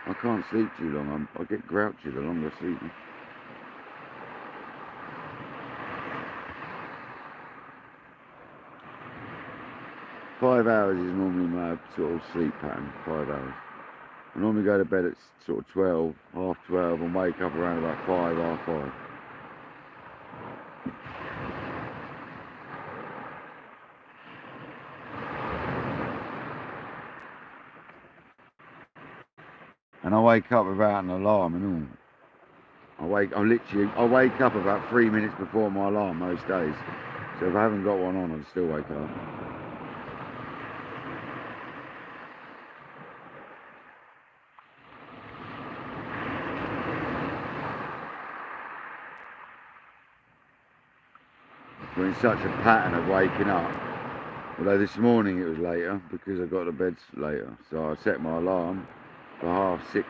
[SPEAKER 1] I can't sleep too long. I get grouchy the longer I sleep. 5 hours is normally my sort of sleep pattern. 5 hours. I normally go to bed at sort of 12, half 12, and wake up around about 5, half 5. And I wake up without an alarm and all. I wake up about 3 minutes before my alarm most days. So if I haven't got one on, I'll still wake up. We're in such a pattern of waking up. Although this morning it was later because I got to bed later. So I set my alarm for 6:30.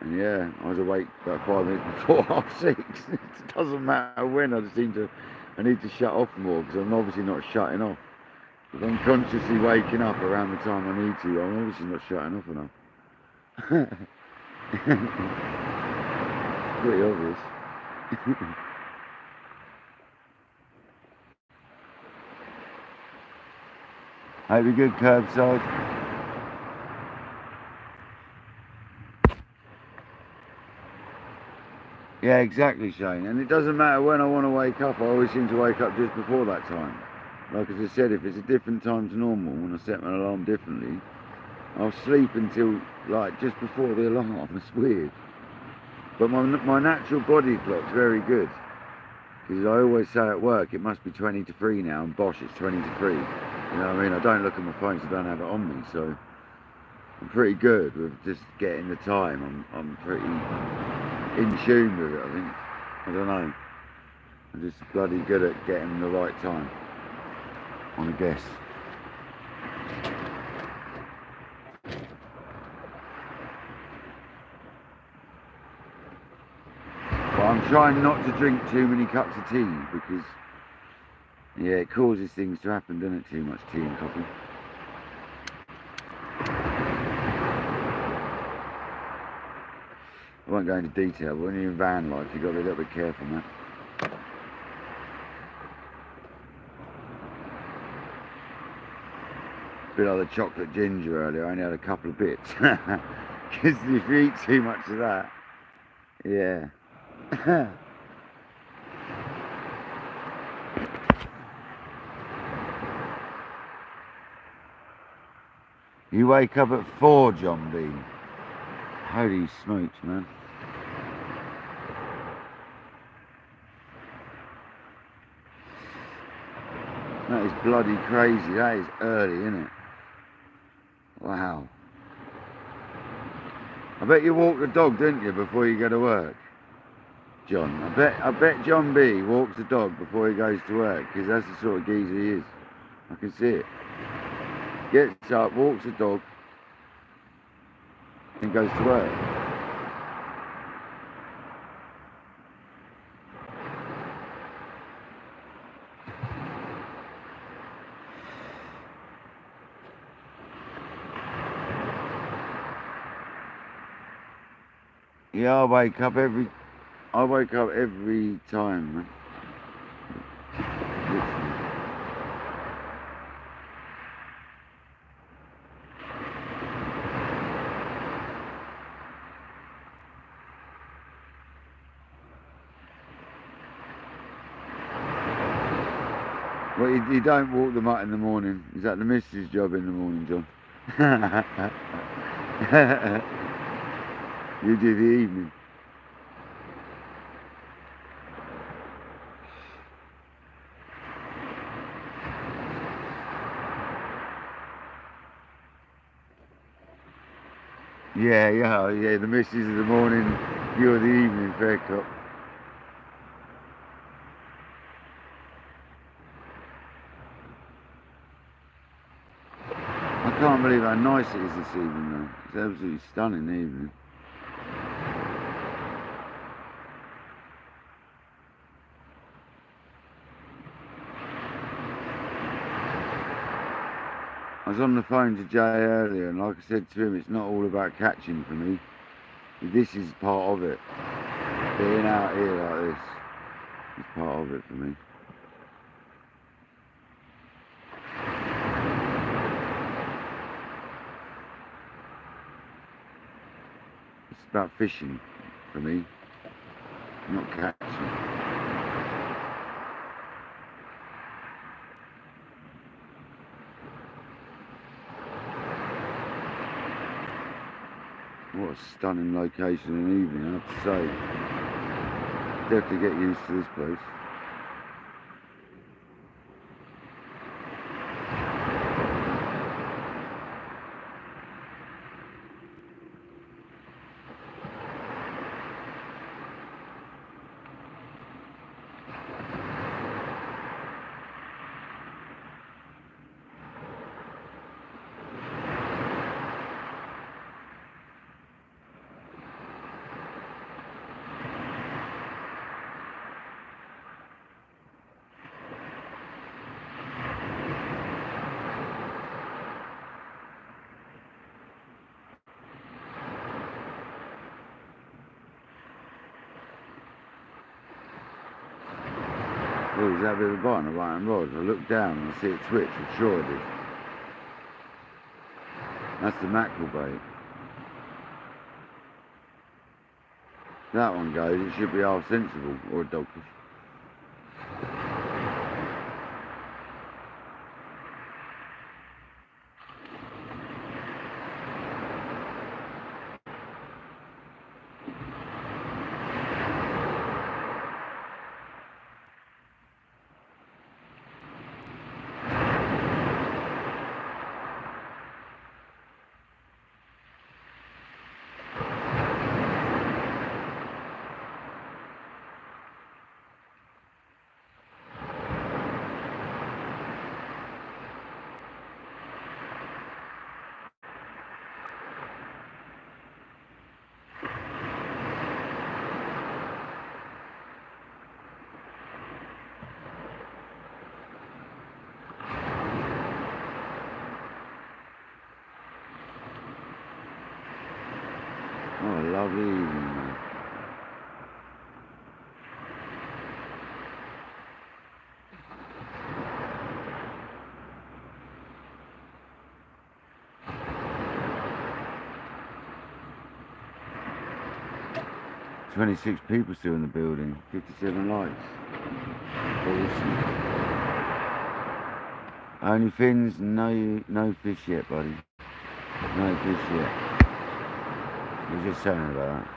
[SPEAKER 1] And yeah, I was awake about 5 minutes before 6:30. It doesn't matter when, I need to shut off more because I'm obviously not shutting off. If I'm consciously waking up around the time I need to, I'm obviously not shutting off enough. Pretty obvious. Hope you're good, curbside. Yeah, exactly, Shane. And it doesn't matter when I want to wake up, I always seem to wake up just before that time. Like as I said, if it's a different time to normal, when I set my alarm differently, I'll sleep until like just before the alarm. It's weird. But my natural body clock's very good. Because I always say at work, it must be 20 to 3 now, and bosh, it's 20 to 3. You know what I mean? I don't look at my phone, so I don't have it on me, so I'm pretty good with just getting the time. I'm pretty in tune with it, I think. I don't know. I'm just bloody good at getting the right time on a guess. But I'm trying not to drink too many cups of tea because, yeah, it causes things to happen, doesn't it? Too much tea and coffee. I won't go into detail, but when you're in van life, you've got to be a little bit careful, man. A bit like the chocolate ginger earlier, I only had a couple of bits. Because if you eat too much of that, yeah. You wake up at 4, John B. Holy smokes, man. That is bloody crazy. That is early, isn't it? Wow. I bet you walk the dog, didn't you, before you go to work? John. I bet John B walks the dog before he goes to work, because that's the sort of geezer he is. I can see it. Gets up, walks the dog, and goes to work. Yeah, I wake up every time, man. Well, you don't walk them up in the morning. Is that the missus' job in the morning, John? You do the evening. Yeah, the missus in the morning, you're the evening, fair cop. I can't believe how nice it is this evening though. It's absolutely stunning evening. I was on the phone to Jay earlier, and like I said to him, it's not all about catching for me. This is part of it. Being out here like this is part of it for me. It's about fishing for me, not catching. What a stunning location in the evening, I have to say. Definitely get used to this place. Oh, is that a bit of a bite on a right hand rod? I looked down and I see it twitch, I'm sure it did. That's the mackerel bait. That one goes, it should be half sensible, or a dogfish. Oh, a lovely evening, man. "26 people still in the building, 57 likes. Awesome. Only fins, no fish yet, buddy. No fish yet. We're just saying about that.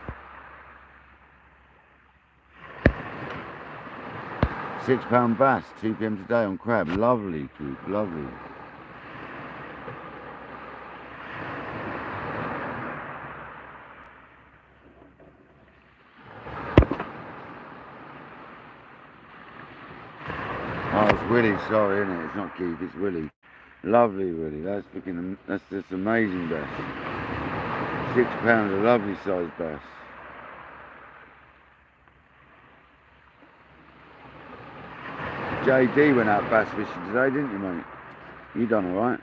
[SPEAKER 1] £6 bass, 2 p.m. today on crab. Lovely, Coop, lovely. Oh, it's Willie, sorry, isn't it? It's not Keith, it's Willie. Lovely, Willie. That's just amazing bass. £6, a lovely sized bass. JD went out bass fishing today, didn't you, mate? You done alright?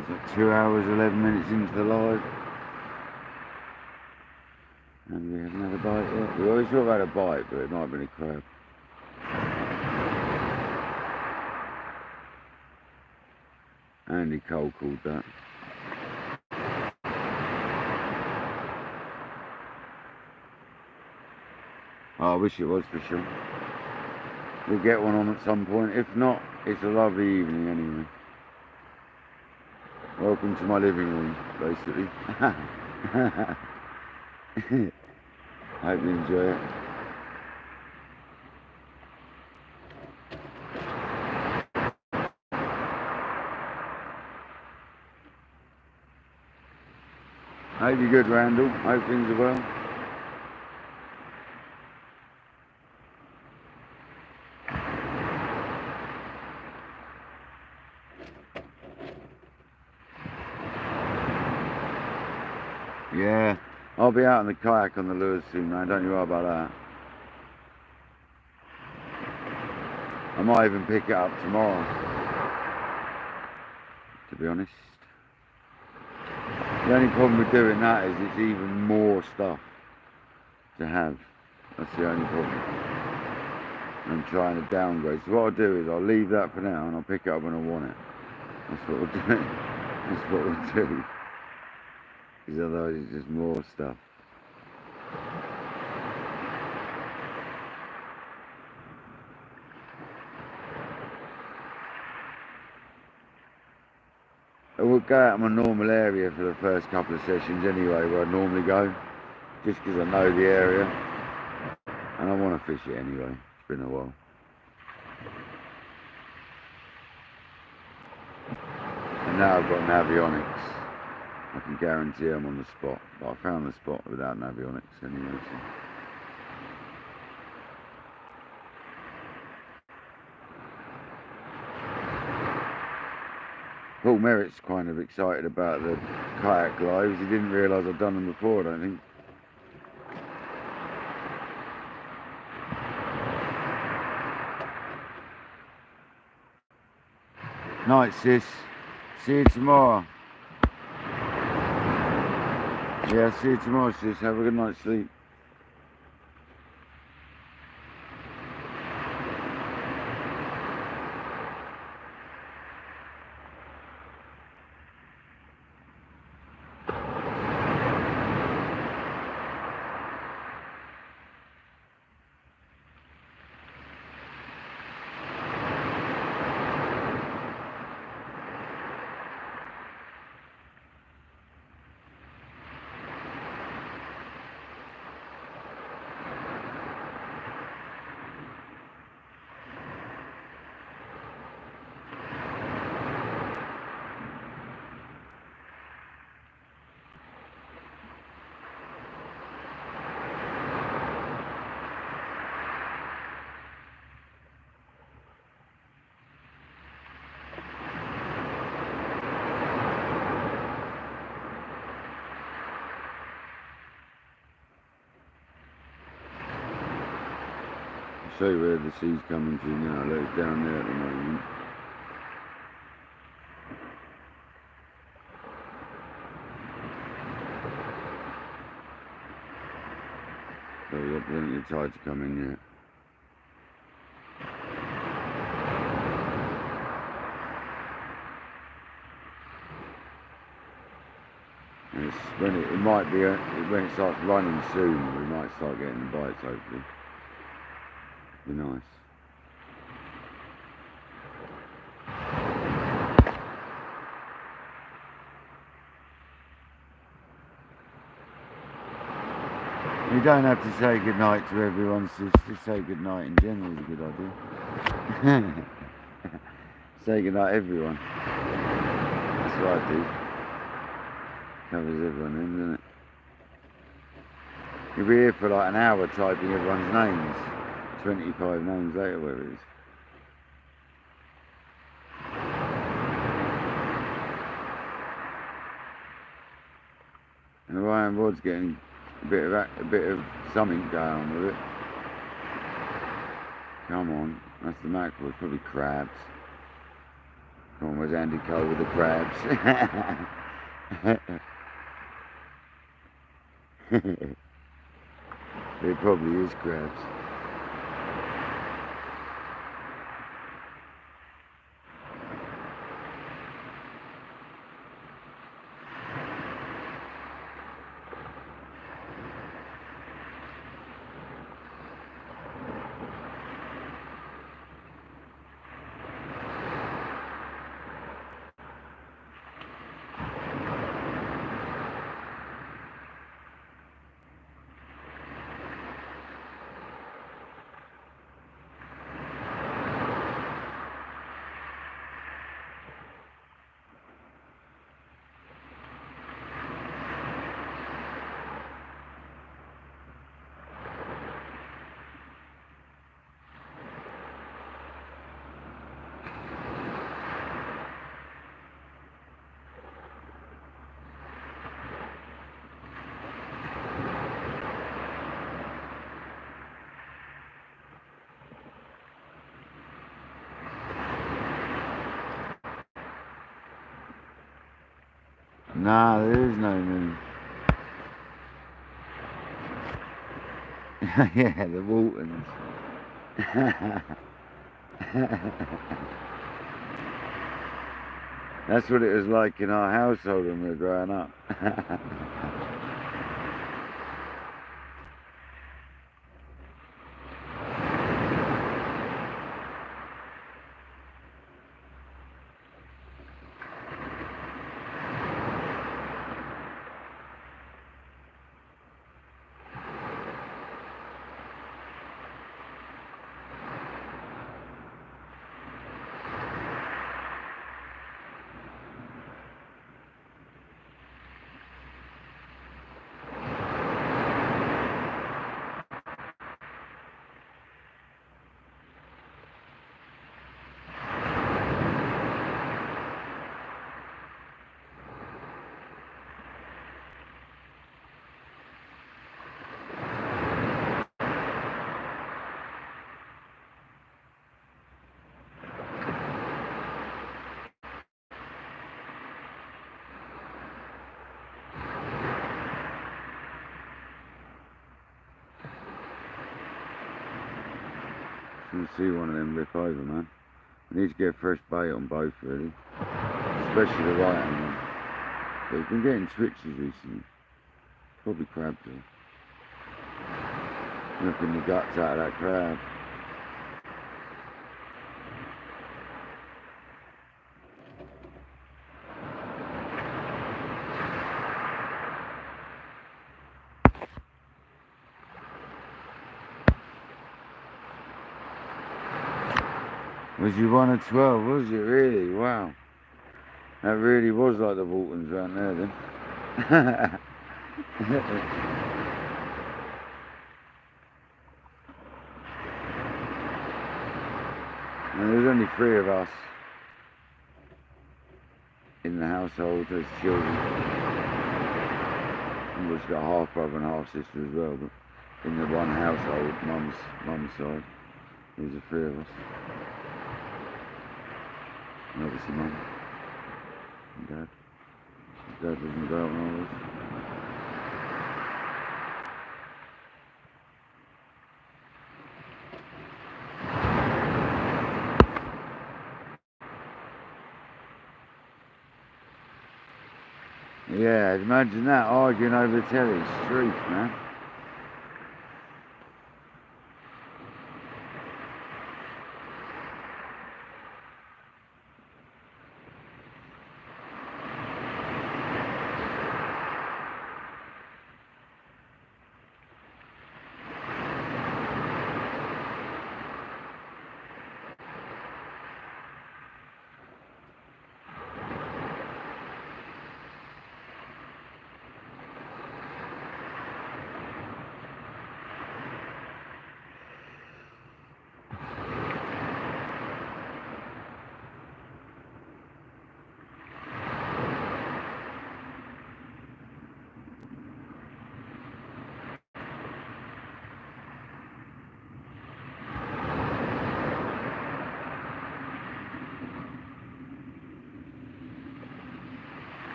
[SPEAKER 1] It's like 2 hours, 11 minutes into the live. And we haven't had a bite yet. We always thought about a bite, but it might have been a crab. Andy Cole called that. Oh, I wish it was for sure. We'll get one on at some point. If not, it's a lovely evening anyway. Welcome to my living room, basically. Hope you enjoy it. Hope you're good, Randall. Hope things are well. Yeah, I'll be out on the kayak on the lures soon, man. Don't you worry about that. I might even pick it up tomorrow, to be honest. The only problem with doing that is it's even more stuff to have. That's the only problem. I'm trying to downgrade. So what I'll do is I'll leave that for now and I'll pick it up when I want it. That's what we'll do. That's what we'll do. Because otherwise it's just more stuff. I will go out of my normal area for the first couple of sessions anyway, where I normally go, just because I know the area, and I want to fish it anyway. It's been a while. And now I've got navionics. I can guarantee I'm on the spot, but I found the spot without navionics anyway. So. Paul Merritt's kind of excited about the kayak lives. He didn't realise I'd done them before, I don't think. Night, sis. See you tomorrow. Yeah, see you tomorrow, sis. Have a good night's sleep. I'll show you where the sea's coming to now. Look, it's down there at the moment. So we've got plenty of tide to come in yet. And it's when it might be when it starts running soon, we might start getting the bites. Hopefully, be nice. You don't have to say goodnight to everyone, just say goodnight in general is a good idea. Say goodnight everyone. That's what I do. Covers everyone in, doesn't it? You'll be here for like an hour typing everyone's names. 25 names later, whatever it is. And Ryan Rod's getting a bit of something going on with it. Come on, that's the mackerel. It's probably crabs. Come on, where's Andy Cole with the crabs? It probably is crabs. Nah, there is no moon. Yeah, the Waltons. That's what it was like in our household when we were growing up. You can see one of them rip over, man. We need to get fresh bait on both, really. Especially the right hand one. But we've been getting twitches recently. Probably crab though. Ripping the guts out of that crab. Was you 1 of 12, was it really? Wow. That really was like the Waltons around there then. And there's only 3 of us in the household as children. And we've got a half brother and half sister as well, but in the one household, mum's side, there's the 3 of us. And obviously mum and dad. Dad doesn't go out when I was. Yeah, imagine that, arguing over the telly. It's truth, man.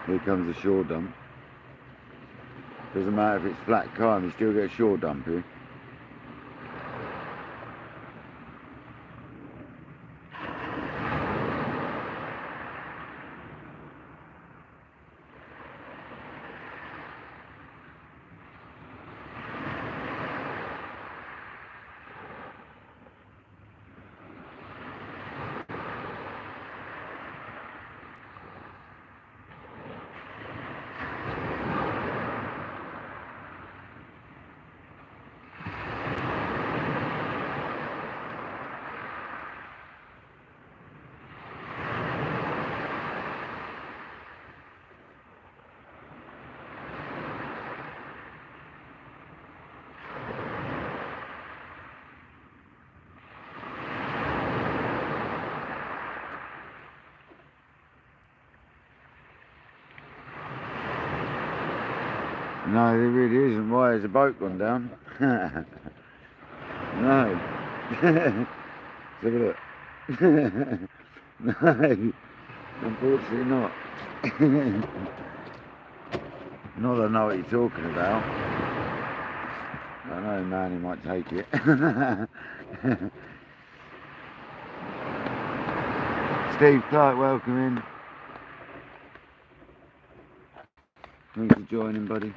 [SPEAKER 1] Here comes the shore dump. Doesn't matter if it's flat calm, you still get a shore dump here. No, there really isn't. Why has the boat gone down? No. Let's have a look. No, unfortunately not. Not that I know what you're talking about. I know, man, he might take it. Steve Clark, welcome in. Thanks for joining, buddy.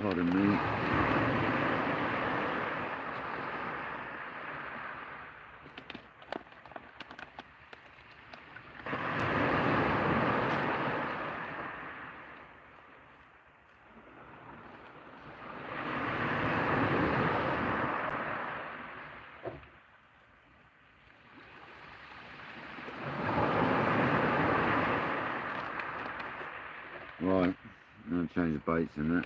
[SPEAKER 1] Pardon me. Right, I'm going to change the baits and that.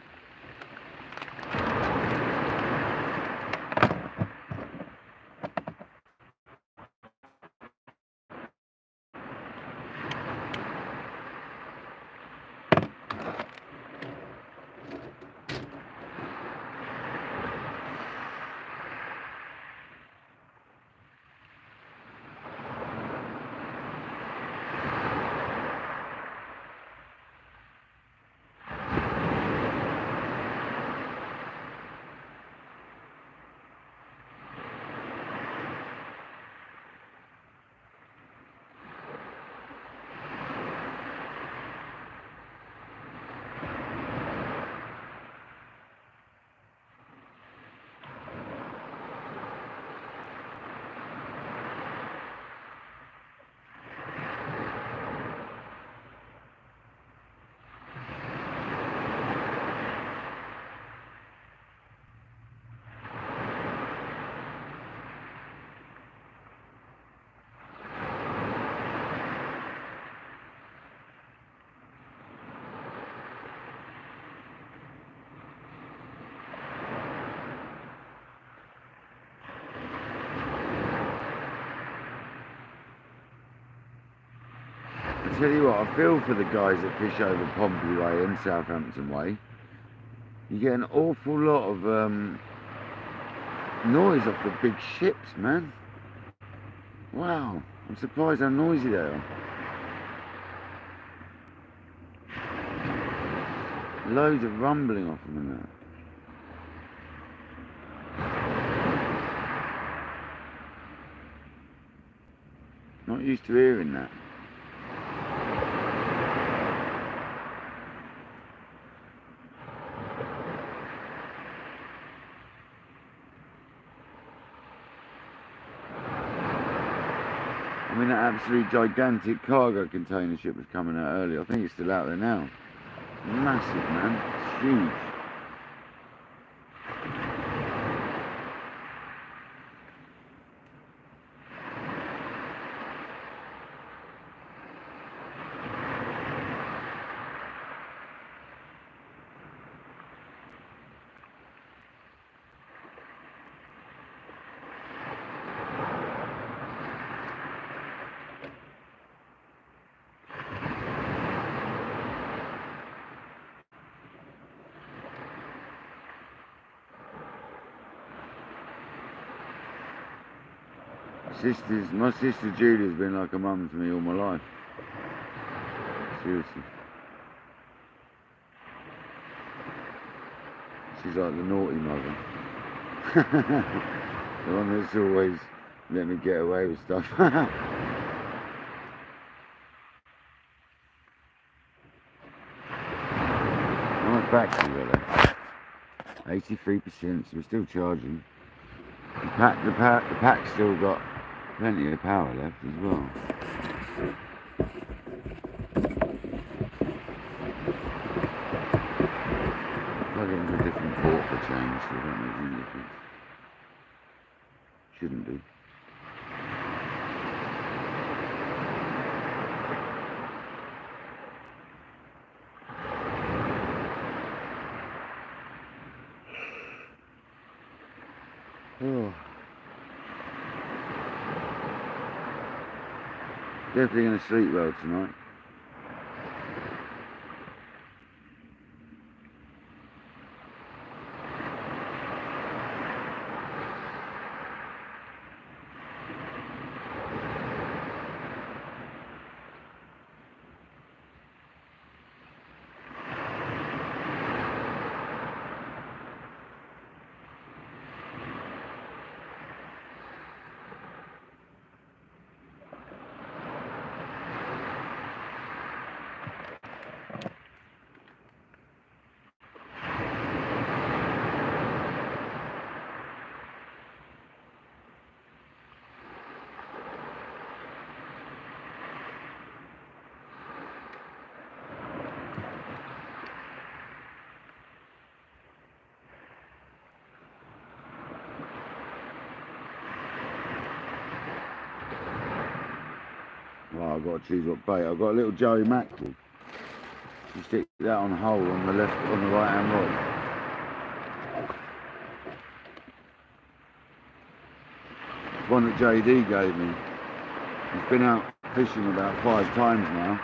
[SPEAKER 1] I tell you what, I feel for the guys that fish over Pompey Way and Southampton Way. You get an awful lot of noise off the big ships, man. Wow, I'm surprised how noisy they are. Loads of rumbling off them and that. Not used to hearing that. I mean, that absolute gigantic cargo container ship was coming out earlier. I think it's still out there now. Massive, man. It's huge. My sister Judy's been like a mum to me all my life. Seriously. She's like the naughty mother. The one that's always let me get away with stuff. How much battery got left? 83%, so we're still charging. The pack's still got plenty of power left as well. Plug it into a different port for change, so it don't make any difference. Shouldn't do. Oh. Definitely going to sleep well tonight. Well, I've got to choose what bait. I've got a little Joey mackerel. You stick that on a hole on the right hand rod. It's one that JD gave me. He's been out fishing about 5 times now.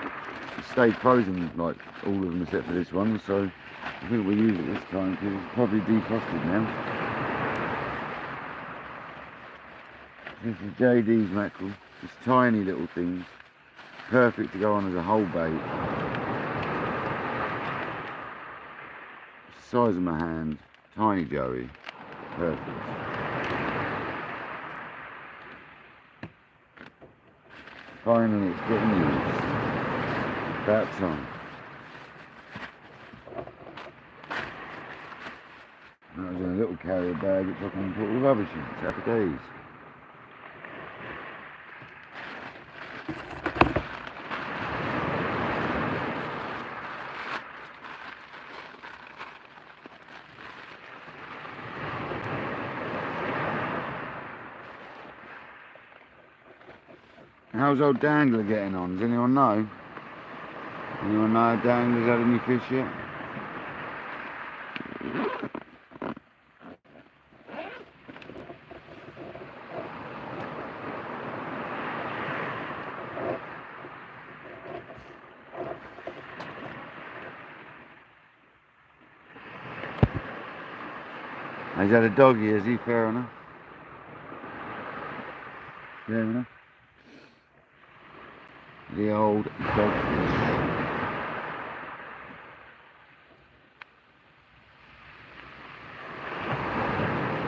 [SPEAKER 1] He's stayed frozen, like all of them except for this one, so I think we'll use it this time because it's probably defrosted now. This is JD's mackerel. It's tiny little things. Perfect to go on as a whole bait. Size of my hand. Tiny Joey. Perfect. Finally it's getting used. About time. That was in a little carrier bag which I can put all rubbish in. Happy days. How's old Dangler getting on? Does anyone know? Anyone know if Dangler's had any fish yet? He's had a doggy, is he? Fair enough. Fair enough. The old dogfish.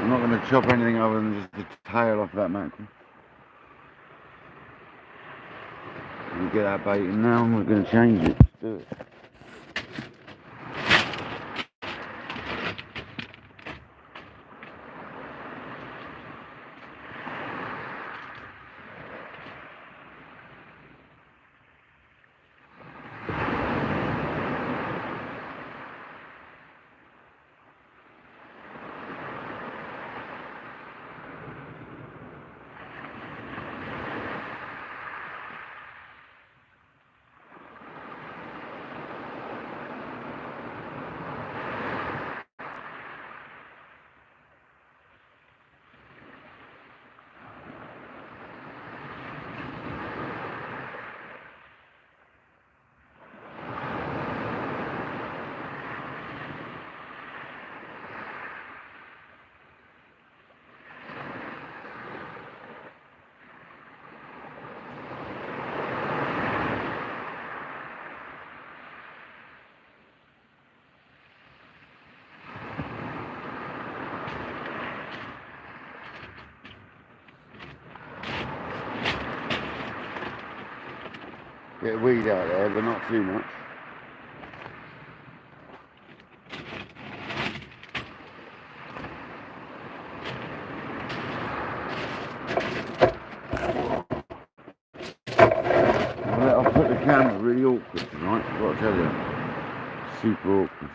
[SPEAKER 1] I'm not going to chop anything other than just the tail off that mackerel. We get that bait in now and we're going to change it. Let's do it. Bit of weed out there, but not too much. I'll put the camera really awkward tonight, I've got to tell you. Super awkward.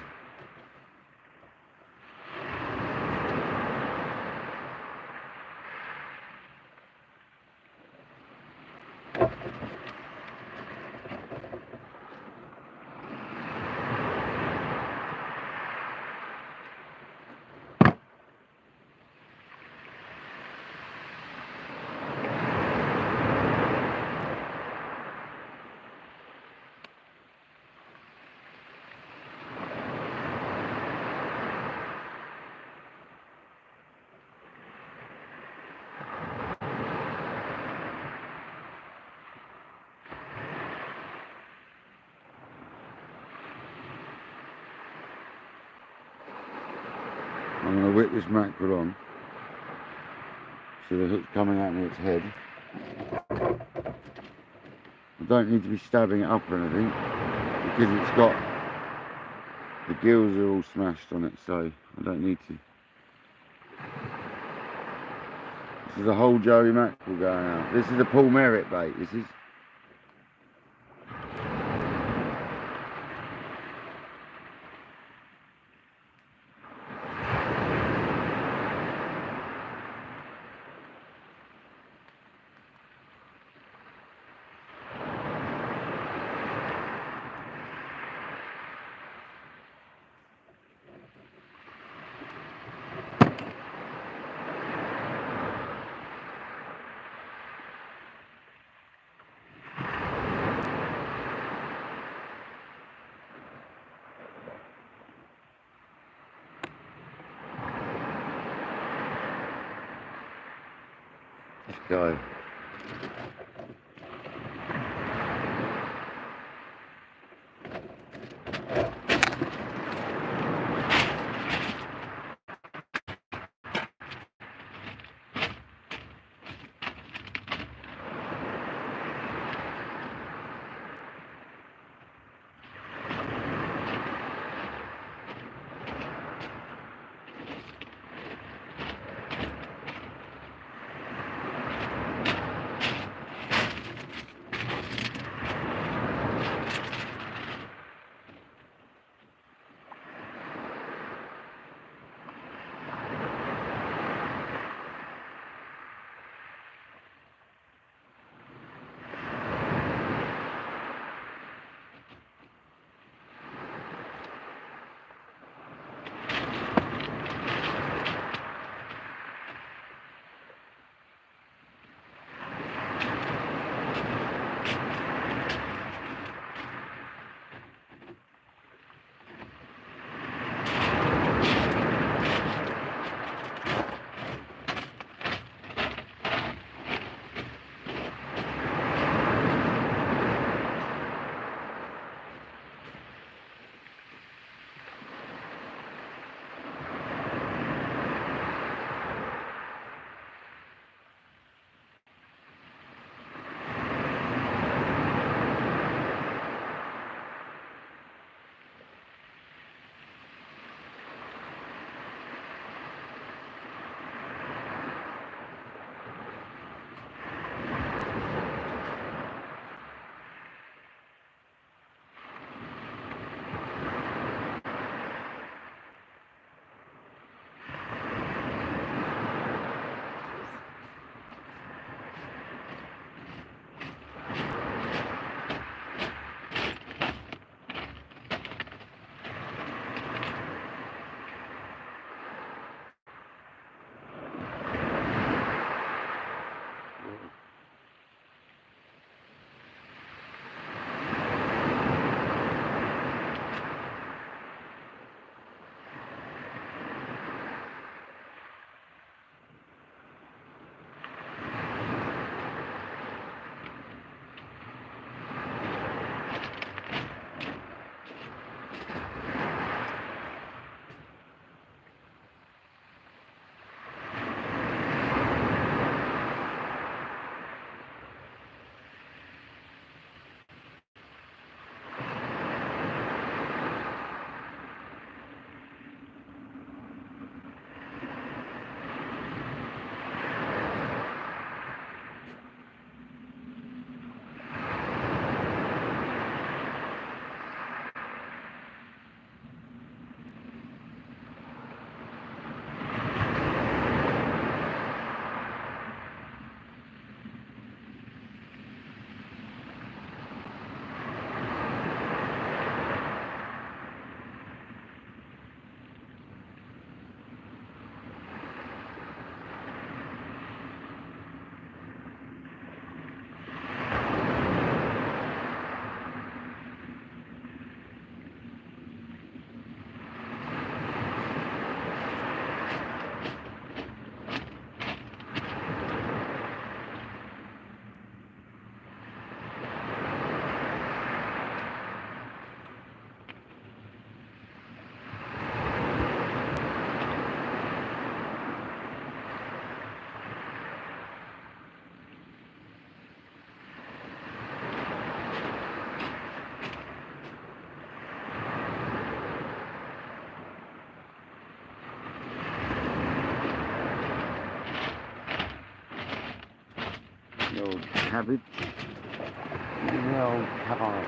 [SPEAKER 1] I'm going to whip this mackerel on so the hook's coming at me its head. I don't need to be stabbing it up or anything because it's got the gills are all smashed on it, so I don't need to. This is a whole Joey mackerel going out. This is a Paul Merritt bait. This is. Let's go. cabbage. The old carrot.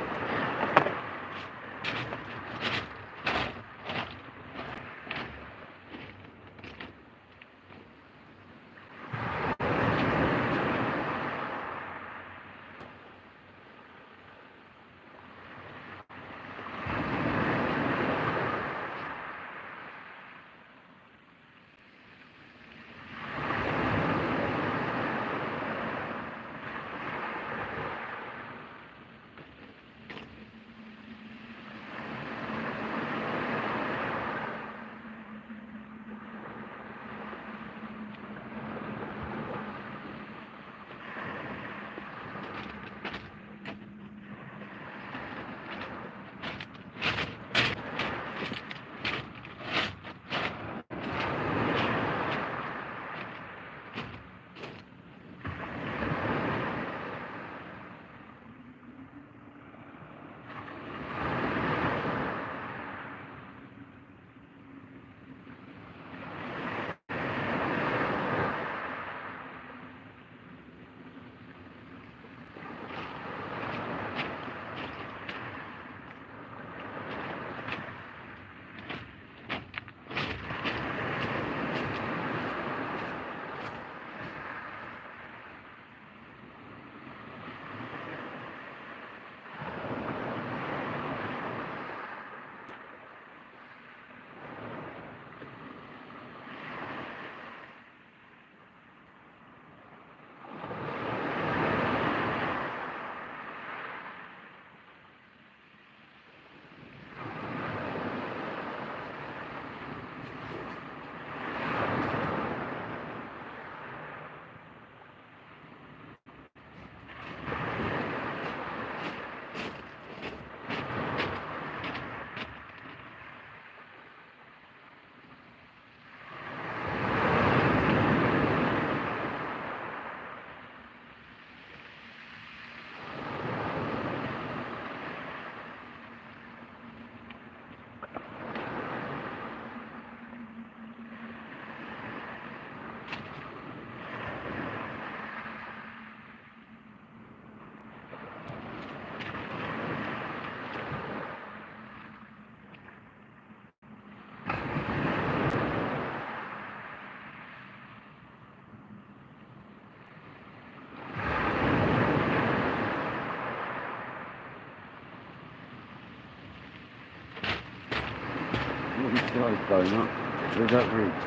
[SPEAKER 1] What this guy's going up? Where's that route?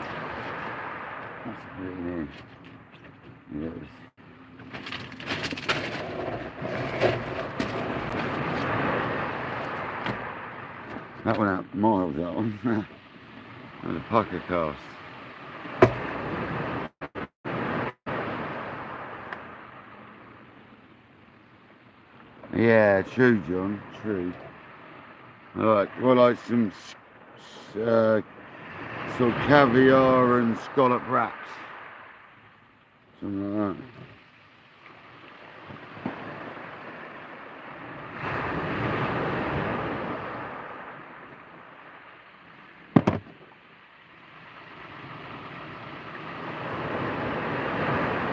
[SPEAKER 1] That's really near. Yes. That went out miles, that one. And a pucker cast. Yeah, true, John, true. Alright, well, like some sort of caviar and scallop wraps. Something like that.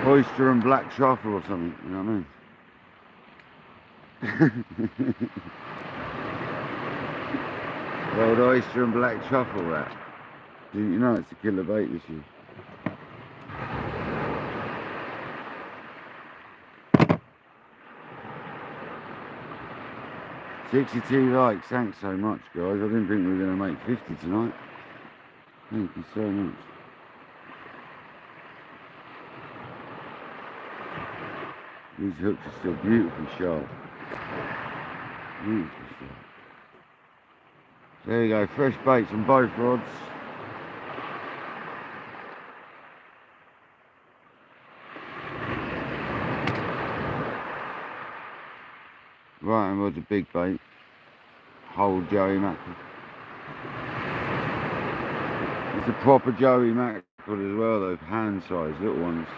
[SPEAKER 1] Oyster and black truffle or something, you know what I mean? The old oyster and black truffle wrap. Didn't you know it's a killer bait this year? $62 likes, thanks so much guys. I didn't think we were going to make 50 tonight. Thank you so much. These hooks are still beautifully sharp. Beautifully sharp. There you go, fresh baits on both rods. Right, and rod's a big bait. Whole Joey mackerel. It's a proper Joey mackerel as well though, hand size, little ones.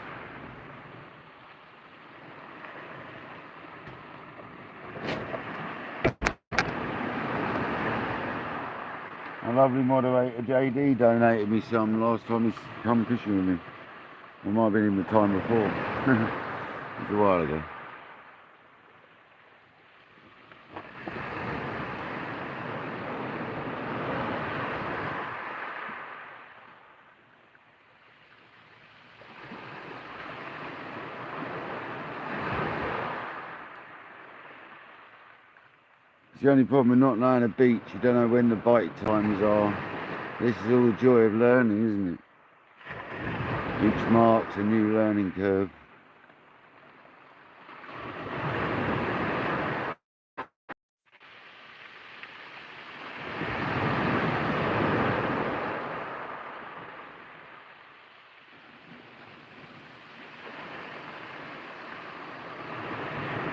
[SPEAKER 1] A lovely moderator JD donated me some last time he's come fishing with me. It might have been in the time before. It was a while ago. the only problem with not knowing a beach. You don't know when the bite times are. This is all the joy of learning, isn't it? Each mark's a new learning curve.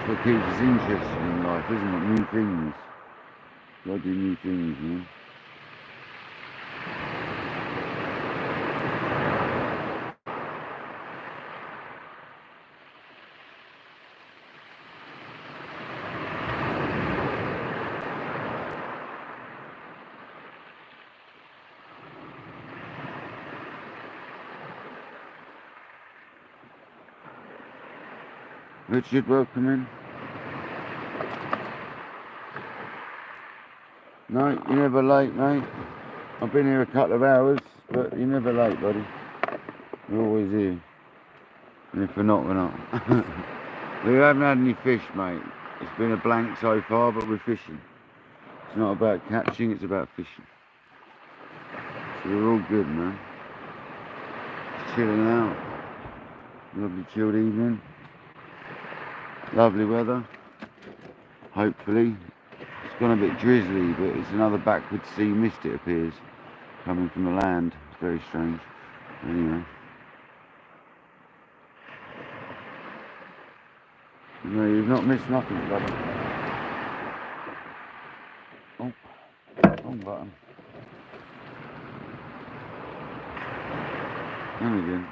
[SPEAKER 1] What keeps us interested in life, isn't it? New things. Gotta do new things, you know. Richard, welcome in. No, you're never late, mate. I've been here a couple of hours, but you're never late, buddy. You're always here. And if we're not, we're not. We haven't had any fish, mate. It's been a blank so far, but we're fishing. It's not about catching, it's about fishing. So we're all good, man. Just chilling out. Lovely chilled evening. Lovely weather. Hopefully. It's gone a bit drizzly, but it's another backward sea mist, it appears, coming from the land. It's very strange. Anyway. No, you've not missed nothing, buddy. Oh, wrong button. And again.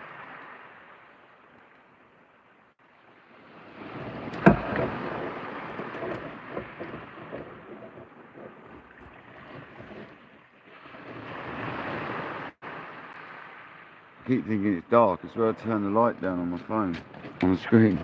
[SPEAKER 1] I keep thinking it's dark, it's where I turn the light down on my phone, on the screen.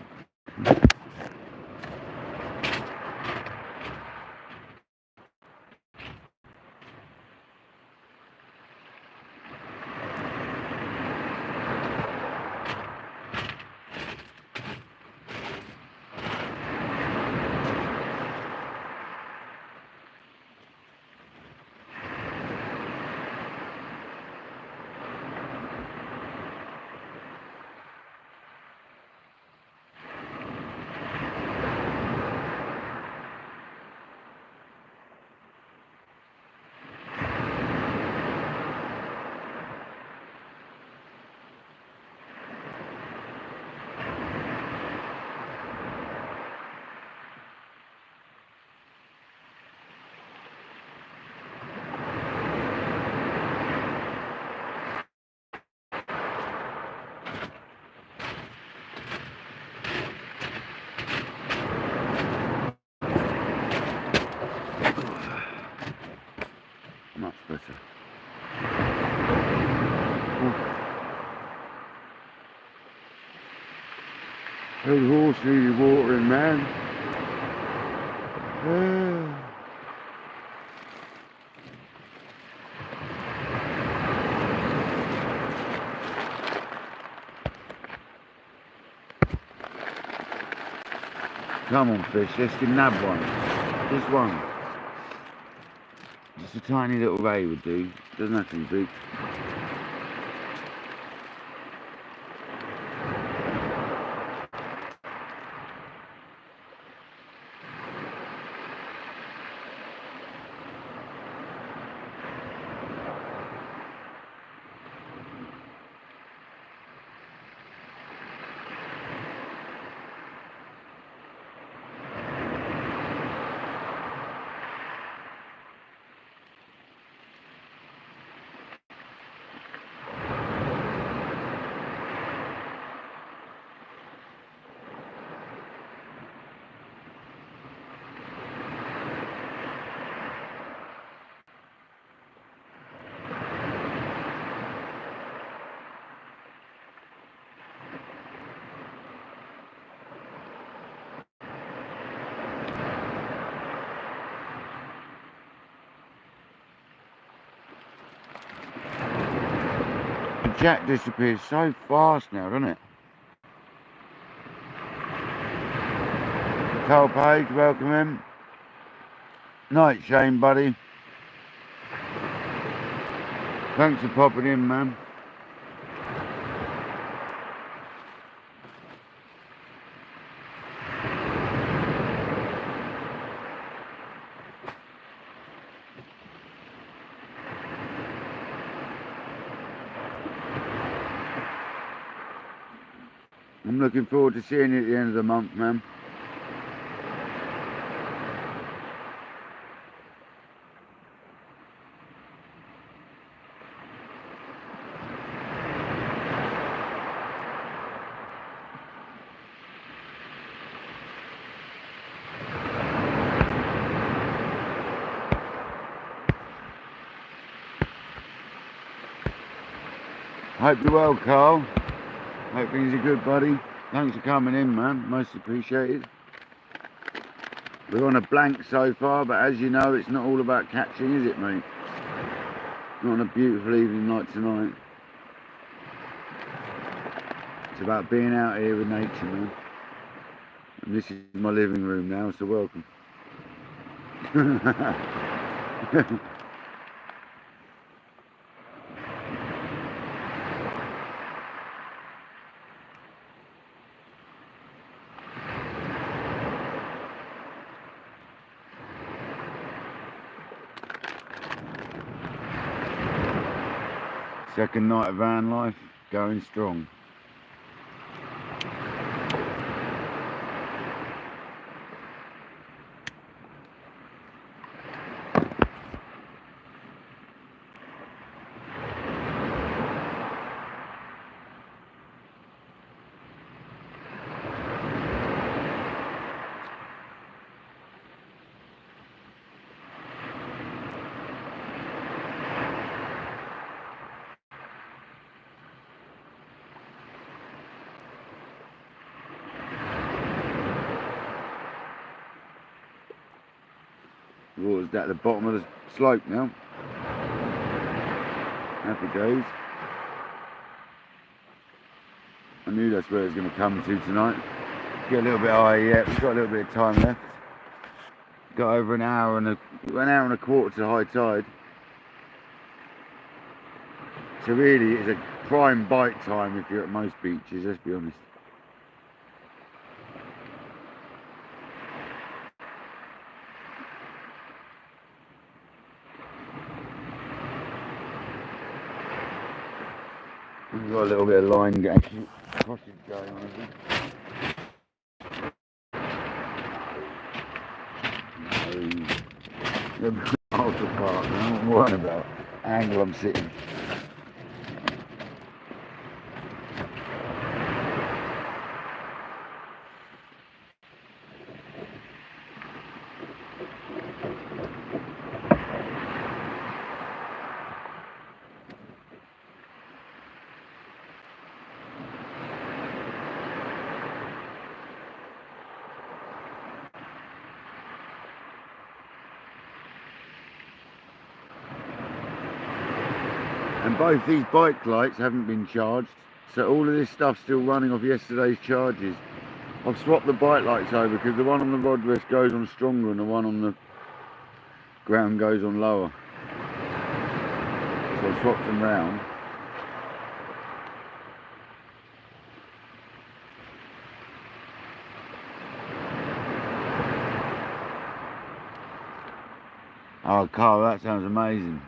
[SPEAKER 1] Much better. Good horse needed watering, man. Come on, fish, let's nab one. Just one. Just a tiny little ray would do. Doesn't have to be big. Jack disappears so fast now, doesn't it? Carl Page, welcome in. Night, Shane, buddy. Thanks for popping in, man. I'm looking forward to seeing you at the end of the month, man. Hope you're well, Carl. Hope things are good, buddy. Thanks for coming in, man. Most appreciated. We're on a blank so far, but as you know, it's not all about catching, is it, mate? Not on a beautiful evening like tonight. It's about being out here with nature, man. And this is my living room now, so welcome. Second night of van life, going strong. Water's at the bottom of the slope now. Happy days. I knew that's where it was going to come to tonight. Get a little bit higher yet. We've got a little bit of time left. Got over an hour and a quarter to high tide. So really, it's a prime bite time if you're at most beaches. Let's be honest. We've got a little bit of line going, crossage going on here. The altar part, I'm not worrying about angle I'm sitting. And both these bike lights haven't been charged, so all of this stuff's still running off yesterday's charges. I've swapped the bike lights over because the one on the rod rest goes on stronger and the one on the ground goes on lower. So I swapped them round. Oh, Carl, that sounds amazing.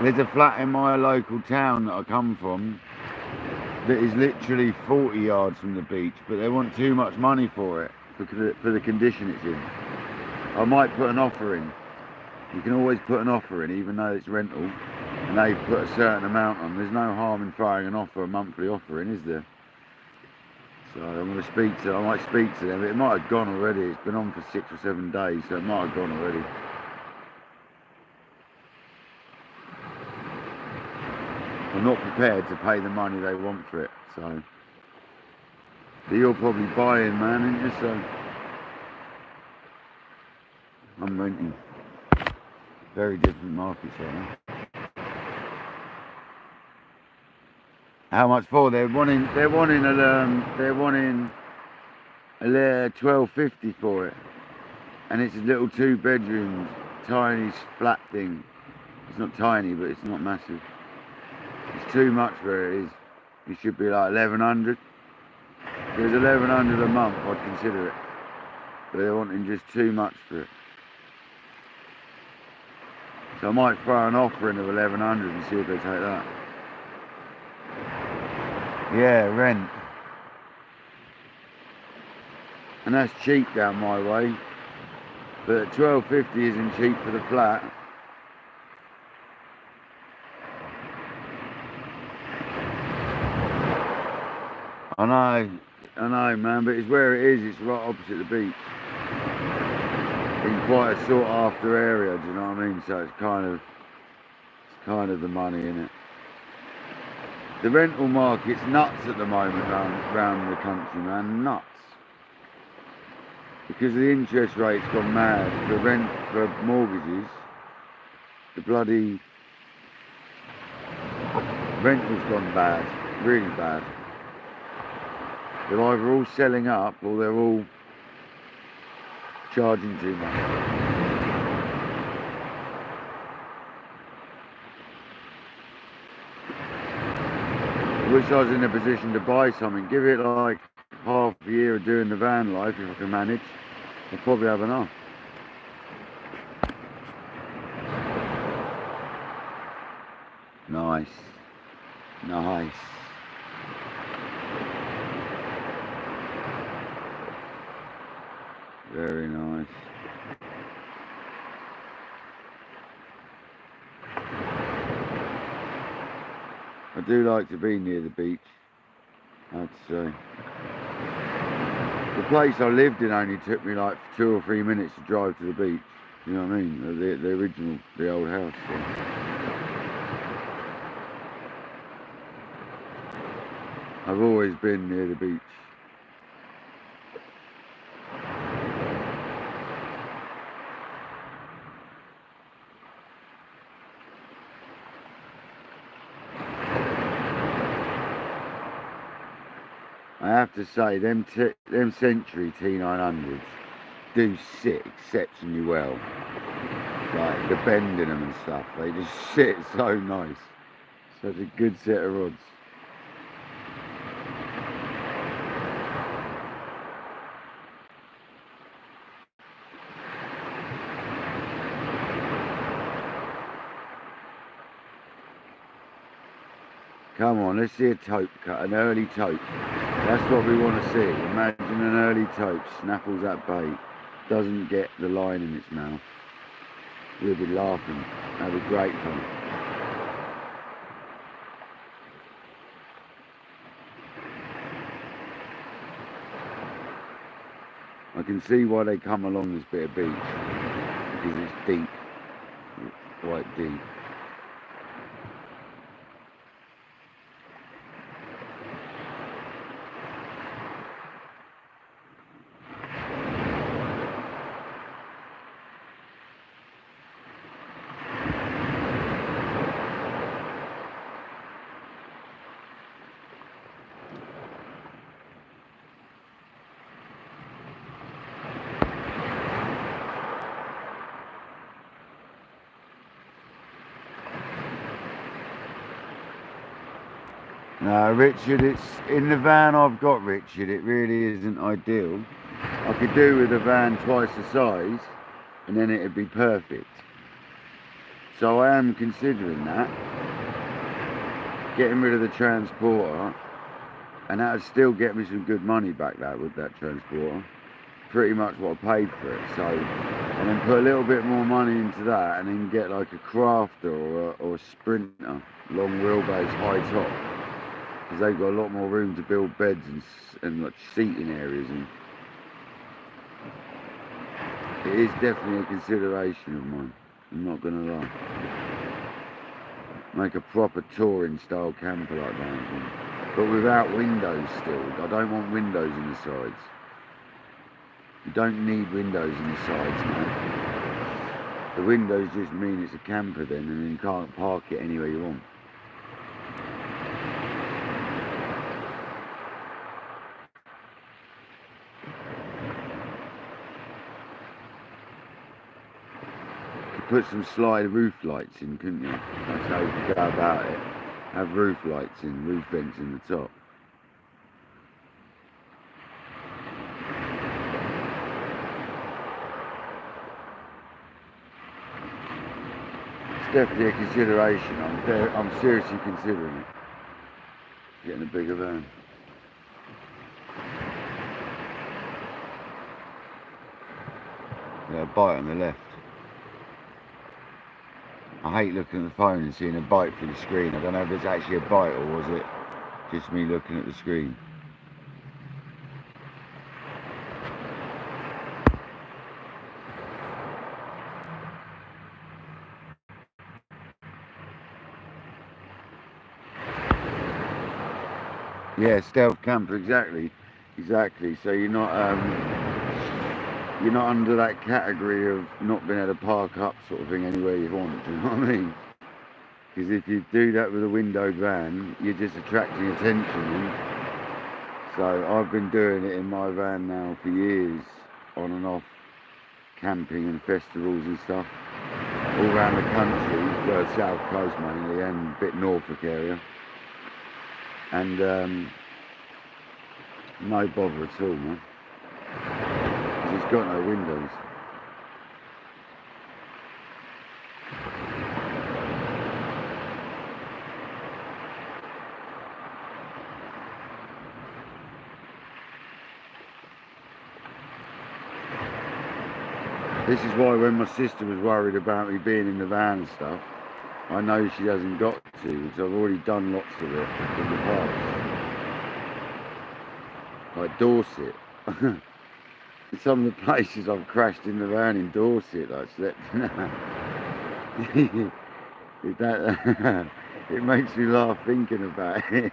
[SPEAKER 1] There's a flat in my local town that I come from that is literally 40 yards from the beach, but they want too much money for it, for the condition it's in. I might put an offer in. You can always put an offer in, even though it's rental, and they put a certain amount on. There's no harm in throwing an offer, a monthly offer in, is there? So I'm going to I might speak to them. It might have gone already. It's been on for 6 or 7 days, so it might have gone already. I'm not prepared to pay the money they want for it, so. But you're probably buying, man, aren't you? So I'm renting. Very different markets, right? How much for? They're wanting $12.50 for it, and it's a little 2 bedrooms, tiny flat thing. It's not tiny, but it's not massive. It's too much where it is. It should be like 1100. If it was 1100 a month, I'd consider it. But they're wanting just too much for it. So I might throw an offer in of 1100 and see if they take that. Yeah, rent. And that's cheap down my way. But $12.50 isn't cheap for the flat. I know, man, but it's where it is. It's right opposite the beach. In quite a sought after area, do you know what I mean? So it's kind of the money in it. The rental market's nuts at the moment around the country, man, nuts. Because the interest rate's gone mad for mortgages. The bloody rental's gone bad, really bad. They're either all selling up or they're all charging too much. I wish I was in a position to buy something. Give it like half a year of doing the van life, if I can manage. I'll probably have enough. Nice. Nice. Very nice. I do like to be near the beach, I'd say. The place I lived in only took me like 2 or 3 minutes to drive to the beach. You know what I mean? The original, the old house. So. I've always been near the beach. I have to say, them Century T900s do sit exceptionally well. Like the bend in them and stuff, they just sit so nice. Such a good set of rods. Come on, let's see a taupe cut, an early taupe. That's what we want to see. Imagine an early taupe snaffles that bait, doesn't get the line in its mouth. We'll be laughing. That'd be great fun. I can see why they come along this bit of beach, because it's deep, quite deep. No, Richard, it's in the van I've got, Richard, it really isn't ideal. I could do with a van twice the size and then it'd be perfect. So I am considering that, getting rid of the transporter, and that would still get me some good money back with that transporter. Pretty much what I paid for it. So, and then put a little bit more money into that and then get like a crafter or a sprinter, long wheelbase, high top. Because they've got a lot more room to build beds and like seating areas, and it is definitely a consideration of mine, I'm not gonna lie. Make a proper touring style camper like that, but without windows still. I don't want windows in the sides. You don't need windows in the sides, man. The windows just mean it's a camper then, and you can't park it anywhere you want. put some slide roof lights in, couldn't you? That's how you could go about it. Have roof lights in, roof vents in the top. It's definitely a consideration. I'm seriously considering it. Getting a bigger van. Yeah, a bite on the left. I hate looking at the phone and seeing a bite through the screen. I don't know if it's actually a bite or was it just me looking at the screen. Yeah, stealth camper, exactly. So you're not under that category of not being able to park up sort of thing anywhere you want. Do you know what I mean? Because if you do that with a windowed van, you're just attracting attention. So I've been doing it in my van now for years, on and off, camping and festivals and stuff, all around the country, well, south coast mainly, and a bit Norfolk area. And no bother at all, man. Because it's got no windows. This is why when my sister was worried about me being in the van and stuff, I know she hasn't got to, because I've already done lots of it in the past. Like Dorset. Some of the places I've crashed in the van in Dorset, like slept. It makes me laugh thinking about it.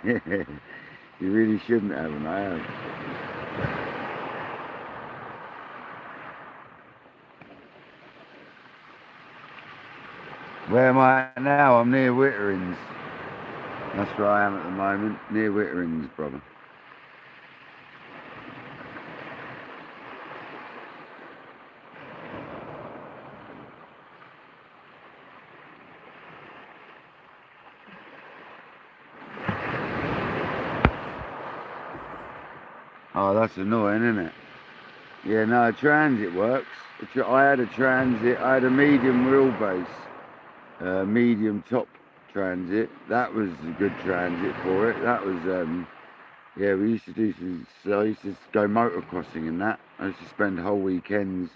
[SPEAKER 1] You really shouldn't have, and I have. Where am I at now? I'm near Witterings. That's where I am at the moment, near Witterings, brother. Oh, that's annoying, isn't it? Yeah, no, a transit works. I had a transit, I had a medium wheelbase, medium top transit. That was a good transit for it. That was, yeah, we used to do some, so I used to go motocrossing and that. I used to spend whole weekends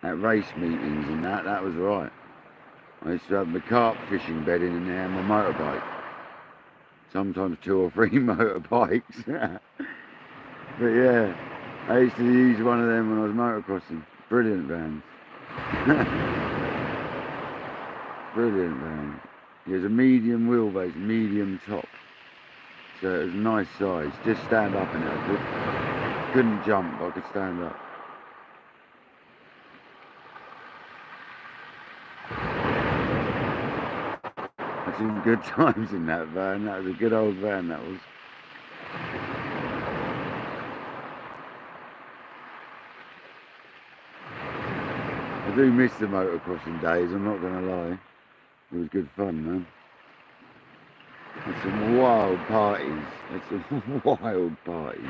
[SPEAKER 1] at race meetings and that. That was right. I used to have my carp fishing bed in there and my motorbike. Sometimes 2 or 3 motorbikes. But yeah, I used to use one of them when I was motocrossing. Brilliant vans. Brilliant vans. It was a medium wheelbase, medium top. So it was a nice size. Just stand up in it. I couldn't jump, but I could stand up. Had some good times in that van. That was a good old van, that was. I do miss the motocrossing days, I'm not going to lie. It was good fun, man. Had some wild parties. Had some wild parties.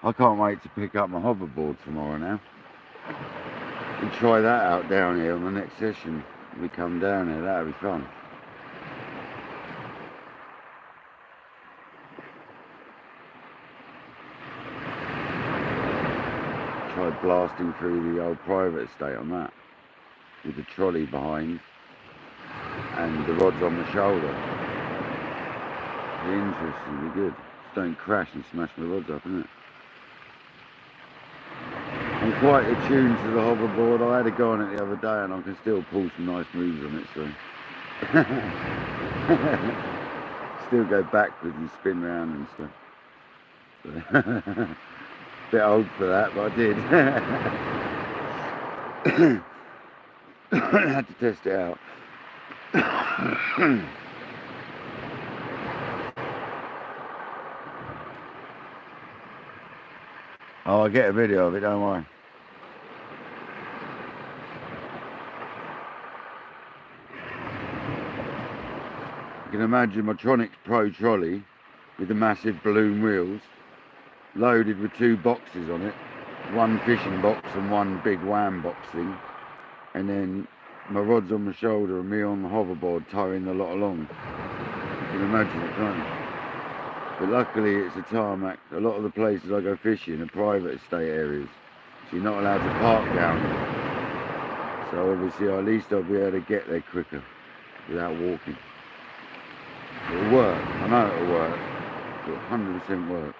[SPEAKER 1] I can't wait to pick up my hoverboard tomorrow now. And try that out down here on the next session. We come down here, that'll be fun. Try blasting through the old private estate on that. With the trolley behind. and the rod's on the shoulder. Be interesting, be good. Just don't crash and smash my rods up, innit? I'm quite attuned to the hoverboard. I had a go on it the other day and I can still pull some nice moves on it, so. Still go backwards and spin round and stuff. Bit old for that, but I did. I had to test it out. Oh, I'll get a video of it, don't worry. You can imagine my Tronics Pro trolley with the massive balloon wheels, loaded with 2 boxes on it, one fishing box and one big wham box thing, and then my rod's on my shoulder and me on the hoverboard towing the lot along. You can imagine it, can't you? But luckily it's a tarmac. A lot of the places I go fishing are private estate areas, so you're not allowed to park down there. So obviously at least I'll be able to get there quicker without walking. It'll work, I know it'll work. It'll 100% work.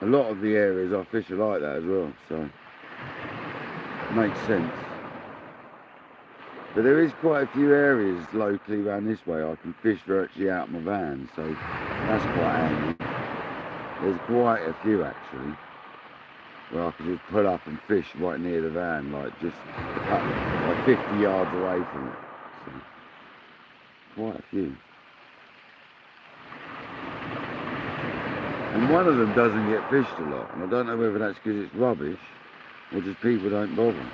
[SPEAKER 1] A lot of the areas I fish are like that as well, so it makes sense. But there is quite a few areas locally around this way I can fish virtually out my van, so that's quite handy. There's quite a few actually, where I can just pull up and fish right near the van, like just like 50 yards away from it. So, quite a few. And one of them doesn't get fished a lot, and I don't know whether that's because it's rubbish or just people don't bother.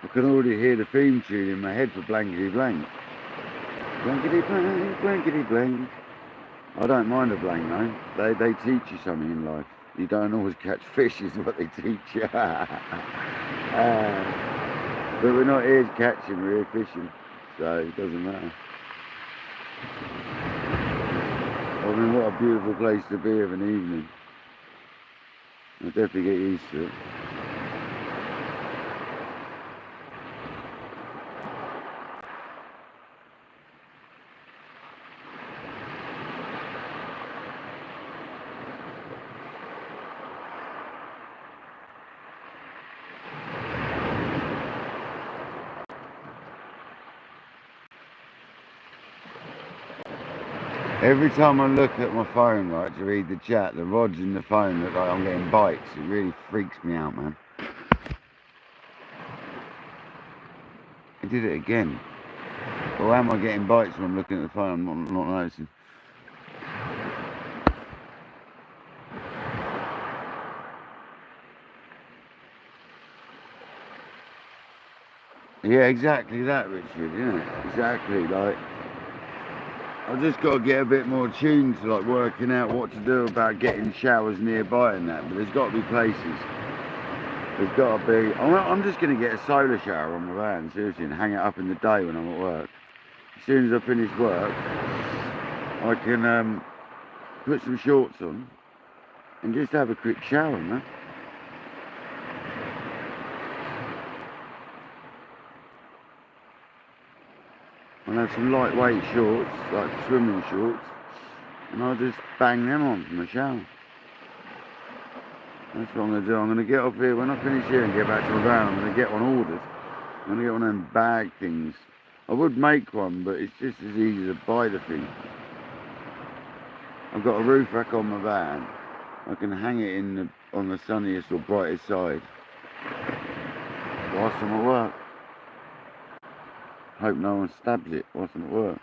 [SPEAKER 1] I can already hear the theme tune in my head for Blankety Blank. Blankety Blank, Blankety Blank. I don't mind a blank though. They teach you something in life. You don't always catch fish is what they teach you. But we're not here to catch them, we're here fishing. So it doesn't matter. I mean, what a beautiful place to be of an evening. I'll definitely get used to it. Every time I look at my phone, right, to read the chat, the rods in the phone look like I'm getting bites. It really freaks me out, man. I did it again. Or am I getting bites when I'm looking at the phone? I'm not noticing. Yeah, exactly that, Richard, yeah. Exactly, like, I've just got to get a bit more tuned to like working out what to do about getting showers nearby and that, but there's got to be places. There's got to be. I'm just going to get a solar shower on my van, seriously, and hang it up in the day when I'm at work. As soon as I finish work, I can put some shorts on and just have a quick shower, man. I'll have some lightweight shorts, like swimming shorts, and I'll just bang them on from the shower. That's what I'm going to do. I'm going to get off here, when I finish here and get back to my van, I'm going to get one ordered. I'm going to get one of them bag things. I would make one, but it's just as easy to buy the thing. I've got a roof rack on my van. I can hang it in on the sunniest or brightest side whilst I'm at work. Hope no one stabs it whilst I'm at work.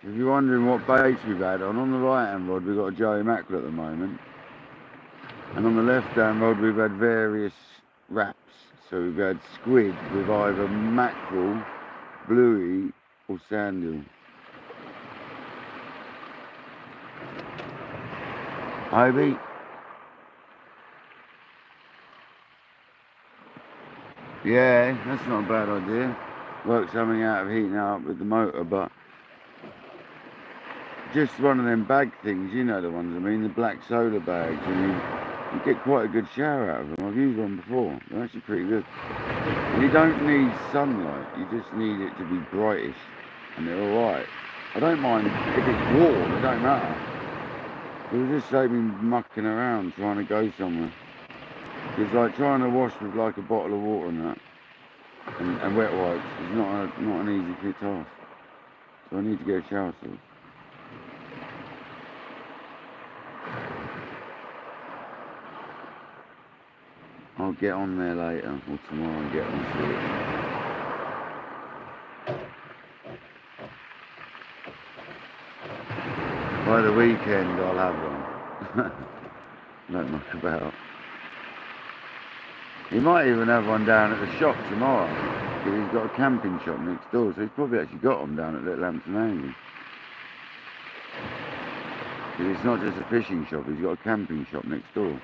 [SPEAKER 1] If you're wondering what baits we've had on the right hand rod we've got a Joey mackerel at the moment, and on the left hand rod we've had various wraps. So we've had squid with either mackerel, bluey or sandeel. Ivy? Yeah, that's not a bad idea. Work something out of heating up with the motor, but just one of them bag things, you know the ones I mean, the black soda bags, and you get quite a good shower out of them. I've used one before, they're actually pretty good. And you don't need sunlight, you just need it to be brightish, and they're alright. I don't mind if it's warm, it don't matter. It will just save me mucking around trying to go somewhere. It's like trying to wash with like a bottle of water and that, and wet wipes. It's not an easy fit task. So I need to get a shower sorted. I'll get on there later or tomorrow and get on to it. By the weekend I'll have one. Don't muck about. He might even have one down at the shop tomorrow, because he's got a camping shop next door, so he's probably actually got them down at Little Hampton Angle. Because it's not just a fishing shop, he's got a camping shop next door.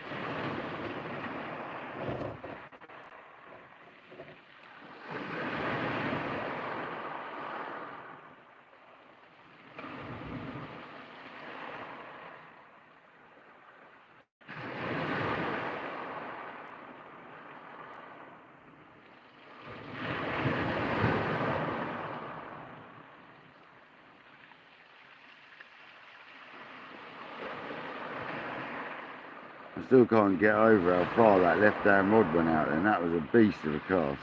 [SPEAKER 1] I still can't get over how far that left-hand rod went out there, and that was a beast of a cast.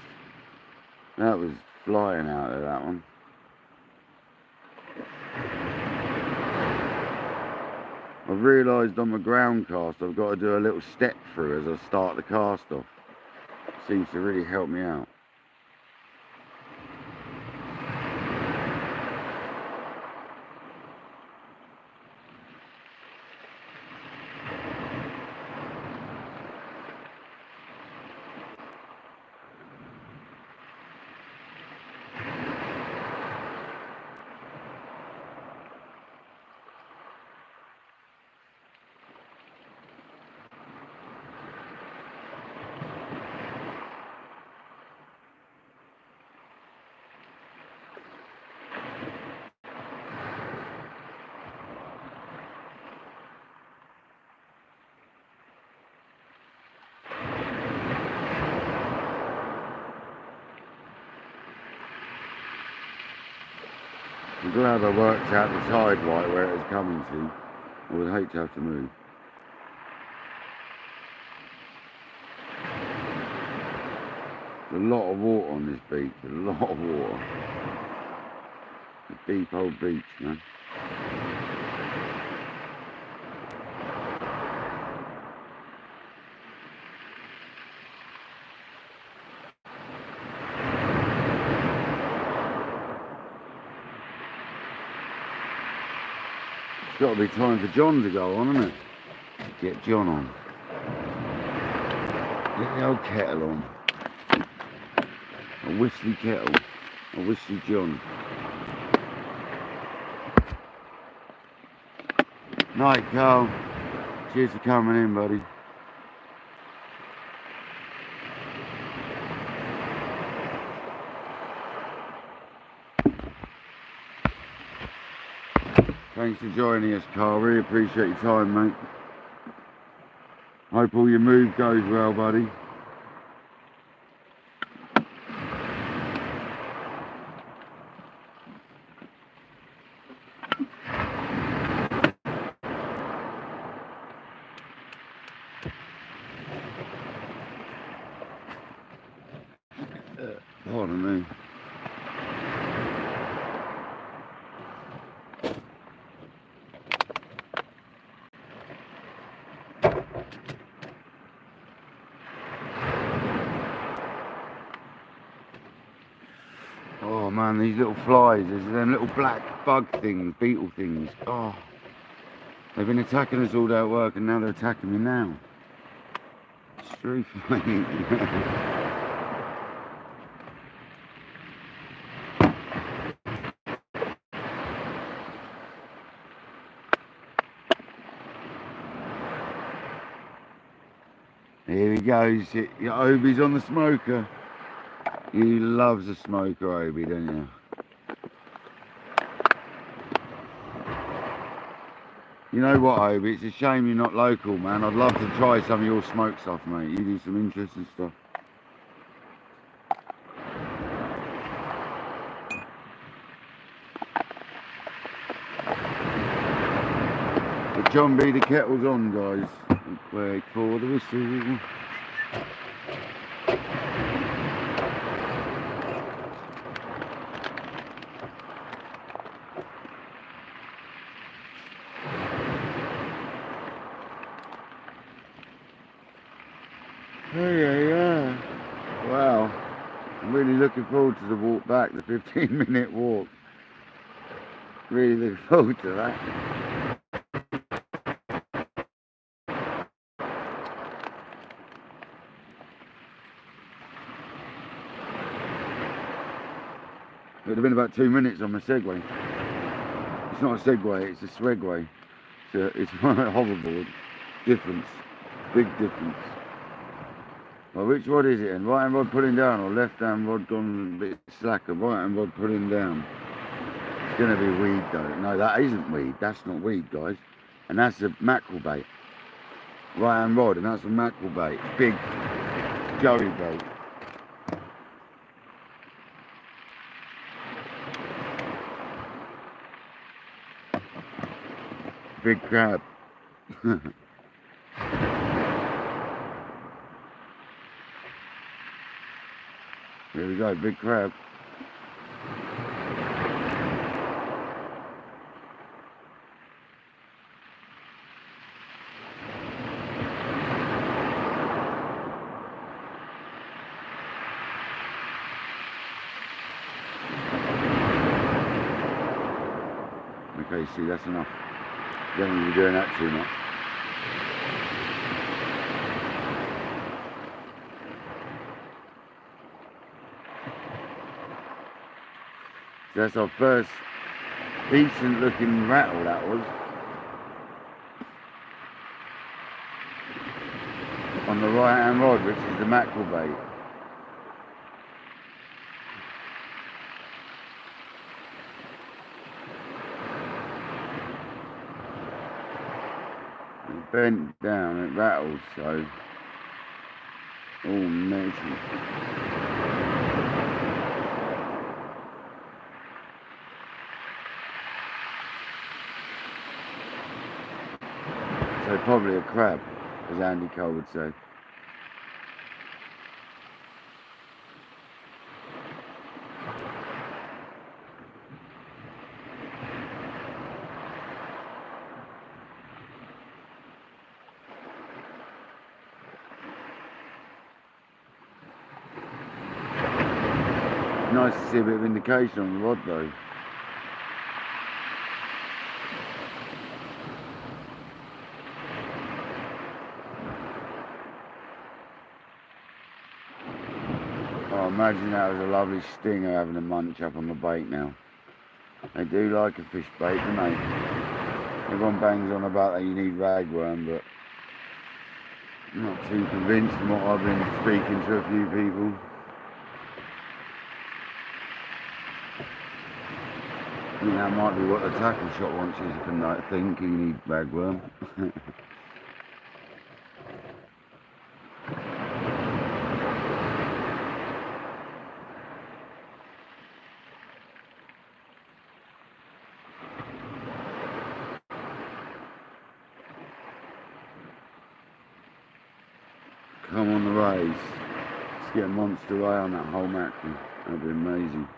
[SPEAKER 1] That was flying out there, that one. I've realised on my ground cast I've got to do a little step through as I start the cast off. It seems to really help me out. I'm glad I worked out the tide right where it was coming to. I would hate to have to move. There's a lot of water on this beach, a lot of water. A deep old beach, man. It's got to be time for John to go on, isn't it? Get John on. Get the old kettle on. A whistly kettle. A whistly John. Night, Carl. Cheers for coming in, buddy. Thanks for joining us, Carl. Really appreciate your time, mate. Hope all your move goes well, buddy. Pardon me. Oh man, these little flies, there's them little black bug things, beetle things. Oh, they've been attacking us all day at work and now they're attacking me now. It's terrifying. Here he goes, Obi's on the smoker. He loves a smoker, Obi, don't you? You know what, Obi, it's a shame you're not local, man. I'd love to try some of your smoke stuff, mate. You do some interesting stuff. But John B, the kettle's on, guys. Wait for the whistle. Yeah. Wow. I'm really looking forward to the walk back, the 15-minute walk. Really looking forward to that. It would have been about 2 minutes on my Segway. It's not a Segway, it's a Swegway. It's a hoverboard. Difference. Big difference. Well, which rod is it? And right hand rod pulling down or left hand rod gone a bit slacker? Right hand rod pulling down. It's going to be weed though. No, that isn't weed. That's not weed, guys. And that's a mackerel bait. Right hand rod, and that's a mackerel bait. Big joey bait. Big crab. There we go, big crab. Okay, see, that's enough. You don't need to be doing that too much. So that's our first decent looking rattle, that was. On the right hand rod, which is the mackerel bait. It bent down, it rattled, so all measured. So probably a crab, as Andy Cole would say. Nice to see a bit of indication on the rod though. Oh, imagine that was a lovely stinger having a munch up on the bait now. They do like a fish bait, don't they? Everyone bangs on about that you need ragworm, but I'm not too convinced from what I've been speaking to a few people. I think that might be what the tackle shop wants you to think you need ragworm. Come on the rays. Let's get a monster ray on that whole mackerel. That'd be amazing.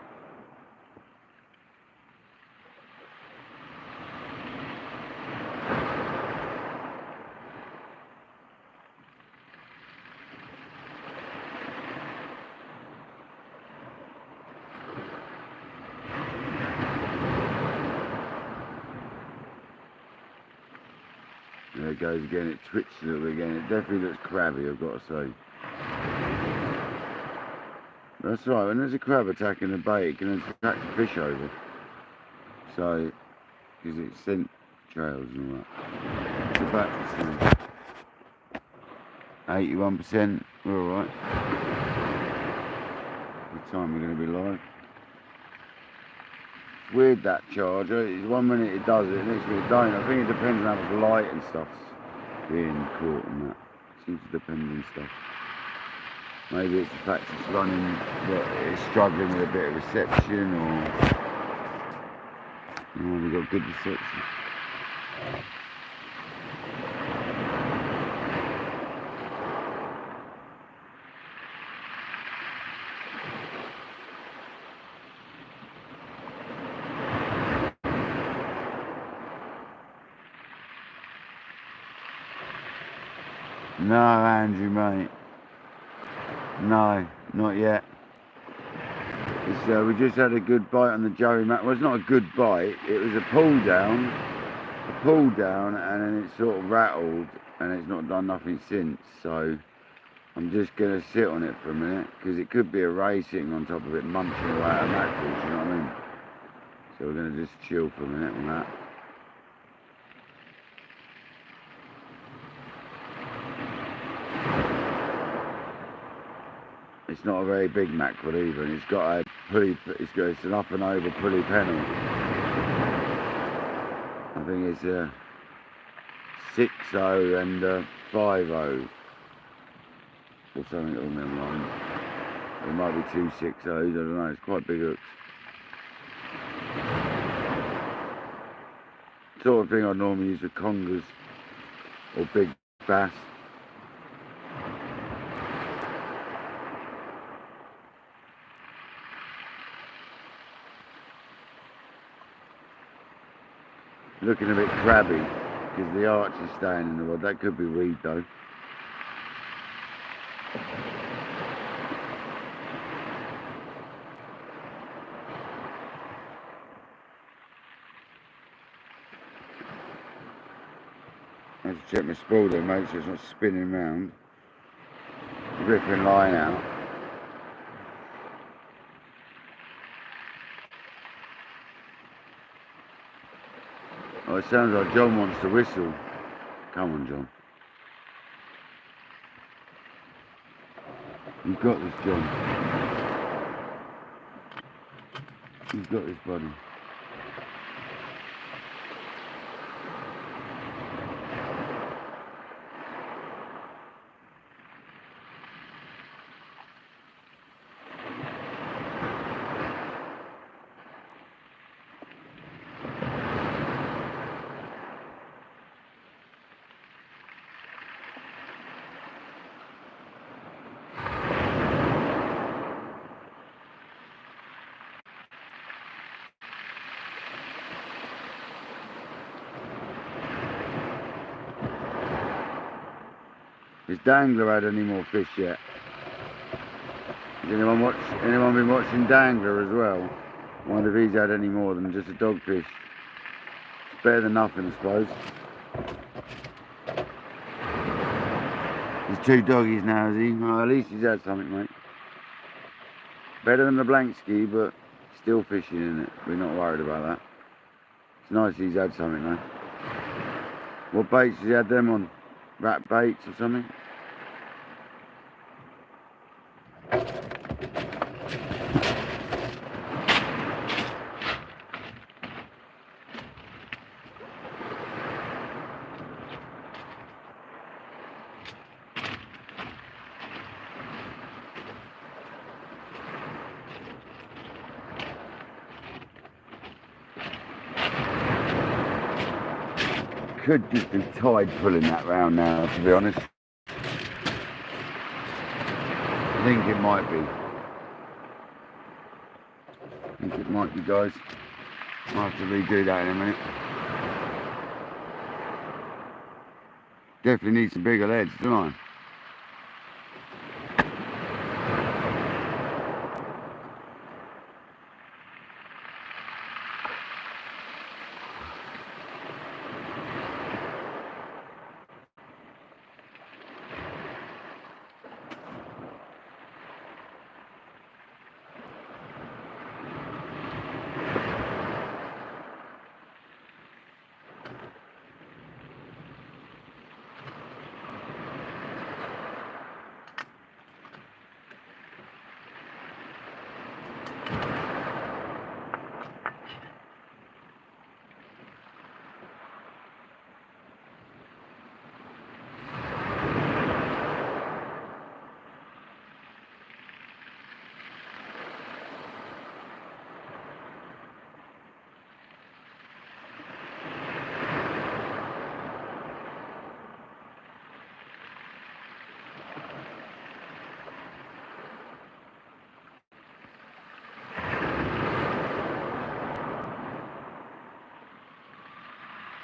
[SPEAKER 1] There it goes again, it twitched a little bit again. It definitely looks crabby, I've got to say. That's right, when there's a crab attacking the bait, it can attract the fish over. So, because it's scent trails and all that. The battery's 81%, we're alright. What time we're going to be live? It's weird that charger, it's 1 minute it does it, next minute it don't. I think it depends on how much light and stuff's being caught and that. It seems to depend on stuff. Maybe it's the fact it's running, that it's struggling with a bit of reception, or we've got good reception. No, Andrew, mate. No, not yet. We just had a good bite on the Joey Mac. Well, it's not a good bite. It was a pull down, and then it sort of rattled, and it's not done nothing since. So I'm just gonna sit on it for a minute, because it could be a ray sitting on top of it, munching away at mackerel. You know what I mean? So we're gonna just chill for a minute on that. It's not a very big mackerel either, and it's got a pulley. It's an up and over pulley pennel. I think it's a 6-0 and a 5-0 or something along them lines. There might be 2 6-0s. I don't know. It's quite big hooks. Sort of thing I normally use with congers or big bass. Looking a bit crabby because the arch is staying in the rod. That could be weed though. I have to check my spool there, make sure it's not spinning round. Ripping line out. Oh, it sounds like John wants to whistle. Come on, John. You've got this, John. You've got this, buddy. Has Dangler had any more fish yet? Has anyone been watching Dangler as well? I wonder if he's had any more than just a dogfish. It's better than nothing, I suppose. He's 2 doggies now, is he? Well, at least he's had something, mate. Better than the blank ski, but still fishing in it. We're not worried about that. It's nice he's had something though. What baits has he had them on? Rat baits or something? Could just be tide pulling that round now, to be honest. I think it might be. Guys. I'll have to redo that in a minute. Definitely need some bigger leads, don't I?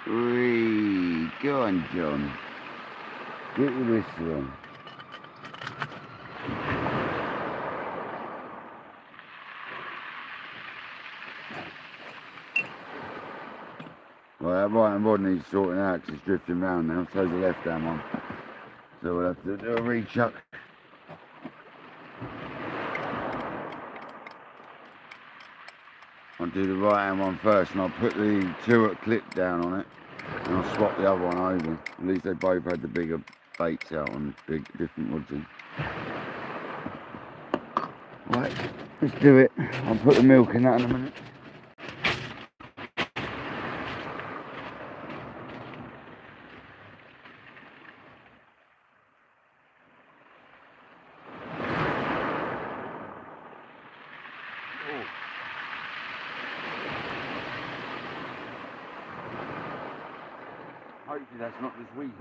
[SPEAKER 1] Whee! Go on, John. Get your whistle on. Well, that right hand rod needs sorting out because it's drifting round now. So's the left hand one. So we'll have to do a rechuck. I'll do the right hand one first and I'll put the turret clip down on it and I'll swap the other one over. At least they both had the bigger baits out on big different rods in. Right, let's do it. I'll put the milk in that in a minute. Hopefully that's not this weed.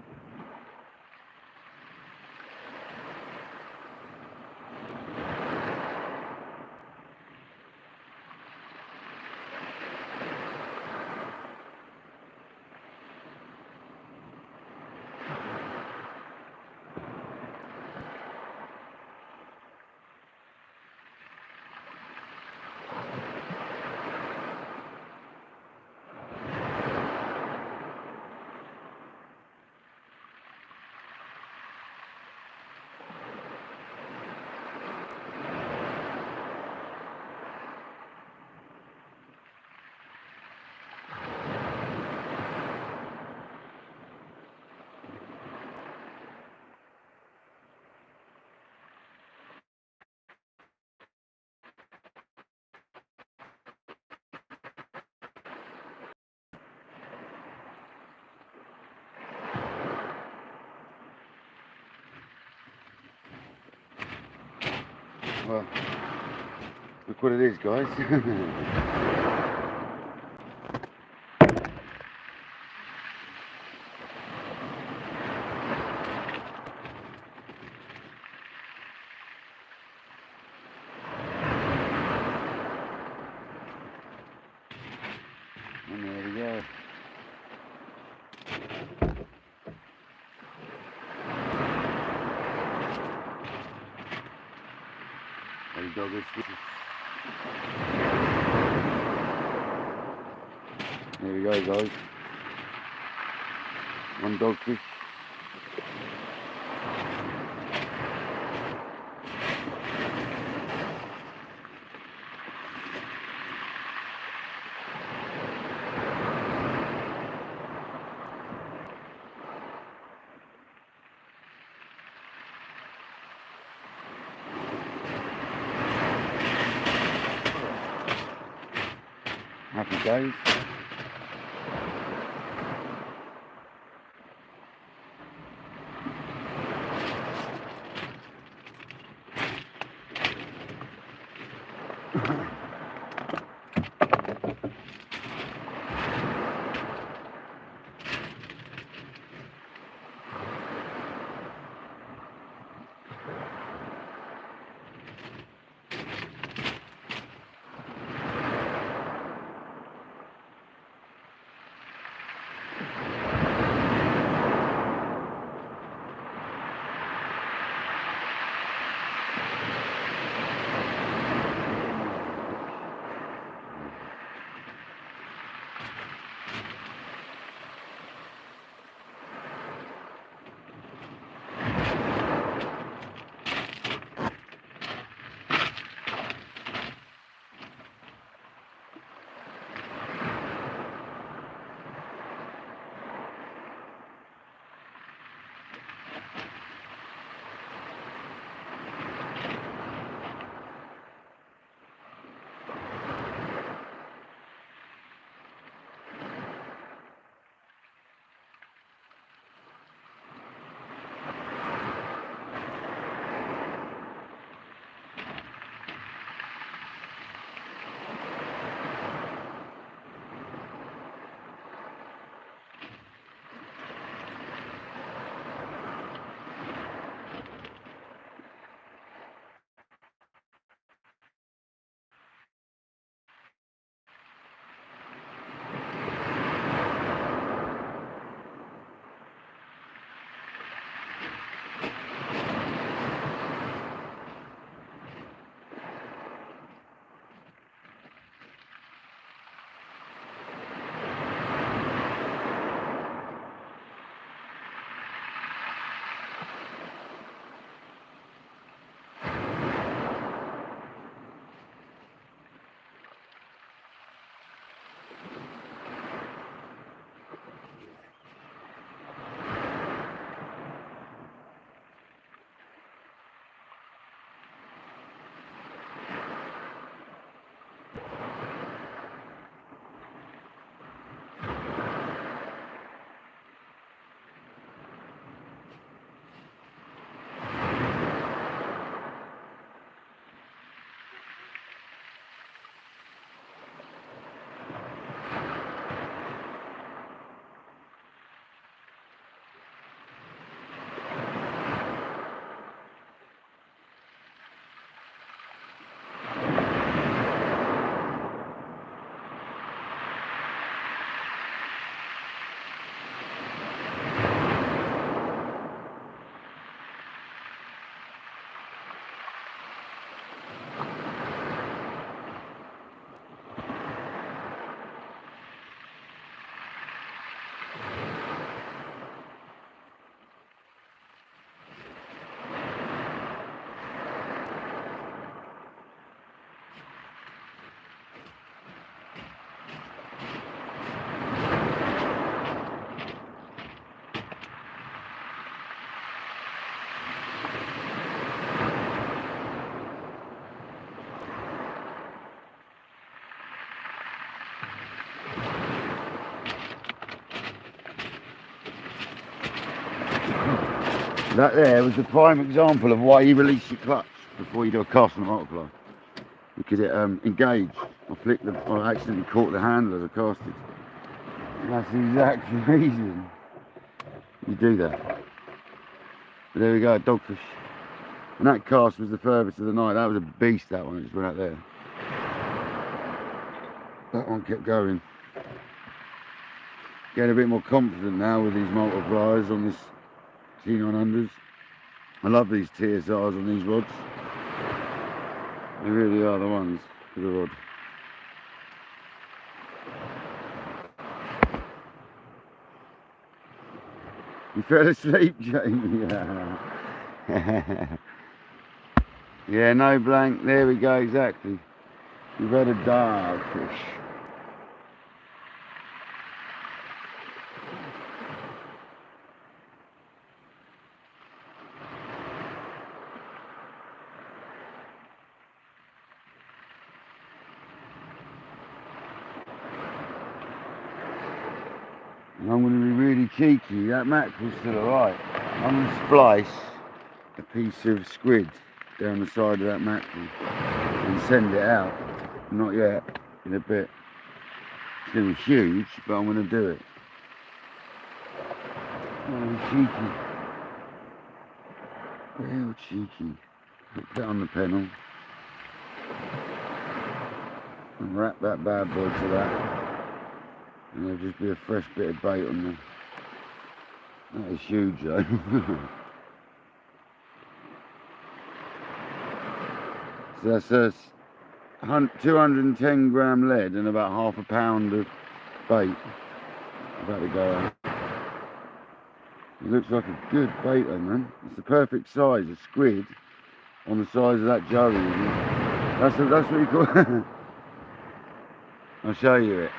[SPEAKER 1] Well, look what it is, guys. And there we go. There we go, guys. One dogfish. Happy days. That there was the prime example of why you release your clutch before you do a cast on a multiply. Because it engaged. I accidentally caught the handle as I casted. And that's the exact reason you do that. But there we go, dogfish. And that cast was the furthest of the night. That was a beast, that one. It just went out there. That one kept going. Getting a bit more confident now with these multipliers on this T900s. I love these TSRs on these rods. They really are the ones for the rod. You fell asleep, Jamie? Yeah, no blank. There we go, exactly. You've had a dogfish. And I'm going to be really cheeky. That mackerel's still alright. I'm going to splice a piece of squid down the side of that mackerel and send it out. Not yet, in a bit. It's going to be huge, but I'm going to do it. Oh, cheeky. Real cheeky. Put that on the pennel. And wrap that bad boy to that. And there'll just be a fresh bit of bait on there. That is huge though. So that's a 210 gram lead and about half a pound of bait. About to go out. It looks like a good bait though, man. It's the perfect size, a squid on the size of that joey. That's what you call it. I'll show you it.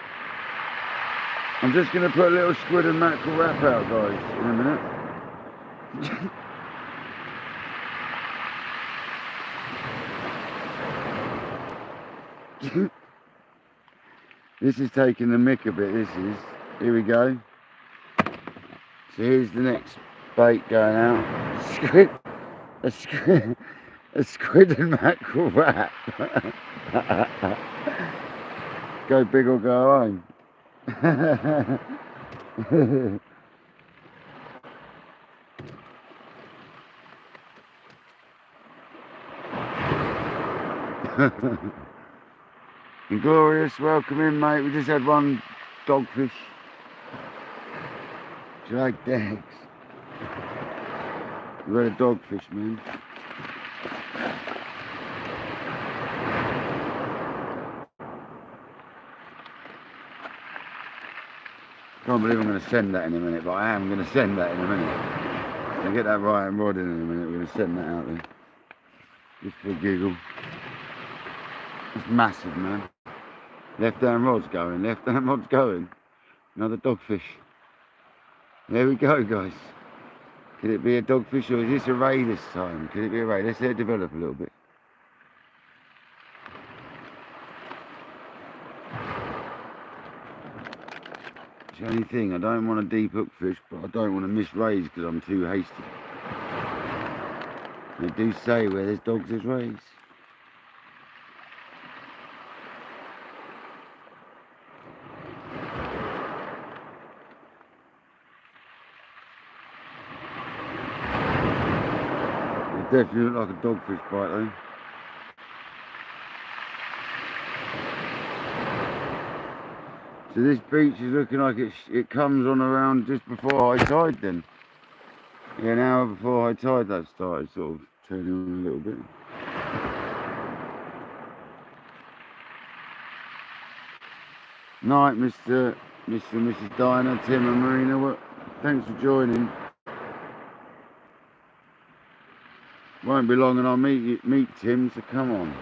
[SPEAKER 1] I'm just going to put a little squid and mackerel wrap out, guys, in a minute. This is taking the mick a bit, this is. Here we go. So here's the next bait going out. A squid and mackerel wrap. Go big or go home. Glorious, welcome in, mate. We just had one dogfish. Do you like dags? We've got a dogfish, man. Can't believe I'm going to send that in a minute, but I am going to send that in a minute. I'll get that right and rod in a minute. We're going to send that out there. Just for a giggle. It's massive, man. Left hand rod's going, left hand rod's going. Another dogfish. There we go, guys. Could it be a dogfish or is this a ray this time? Could it be a ray? Let's let it develop a little bit. It's the only thing, I don't want a deep hook fish, but I don't want to miss rays because I'm too hasty. They do say where there's dogs there's rays. It definitely looks like a dogfish bite though. So this beach is looking like it comes on around just before high tide then. Yeah, an hour before high tide that started sort of turning on a little bit. Night, Mr. and Mrs. Dinah, Tim and Marina. Thanks for joining. Won't be long and I'll meet Tim, so come on.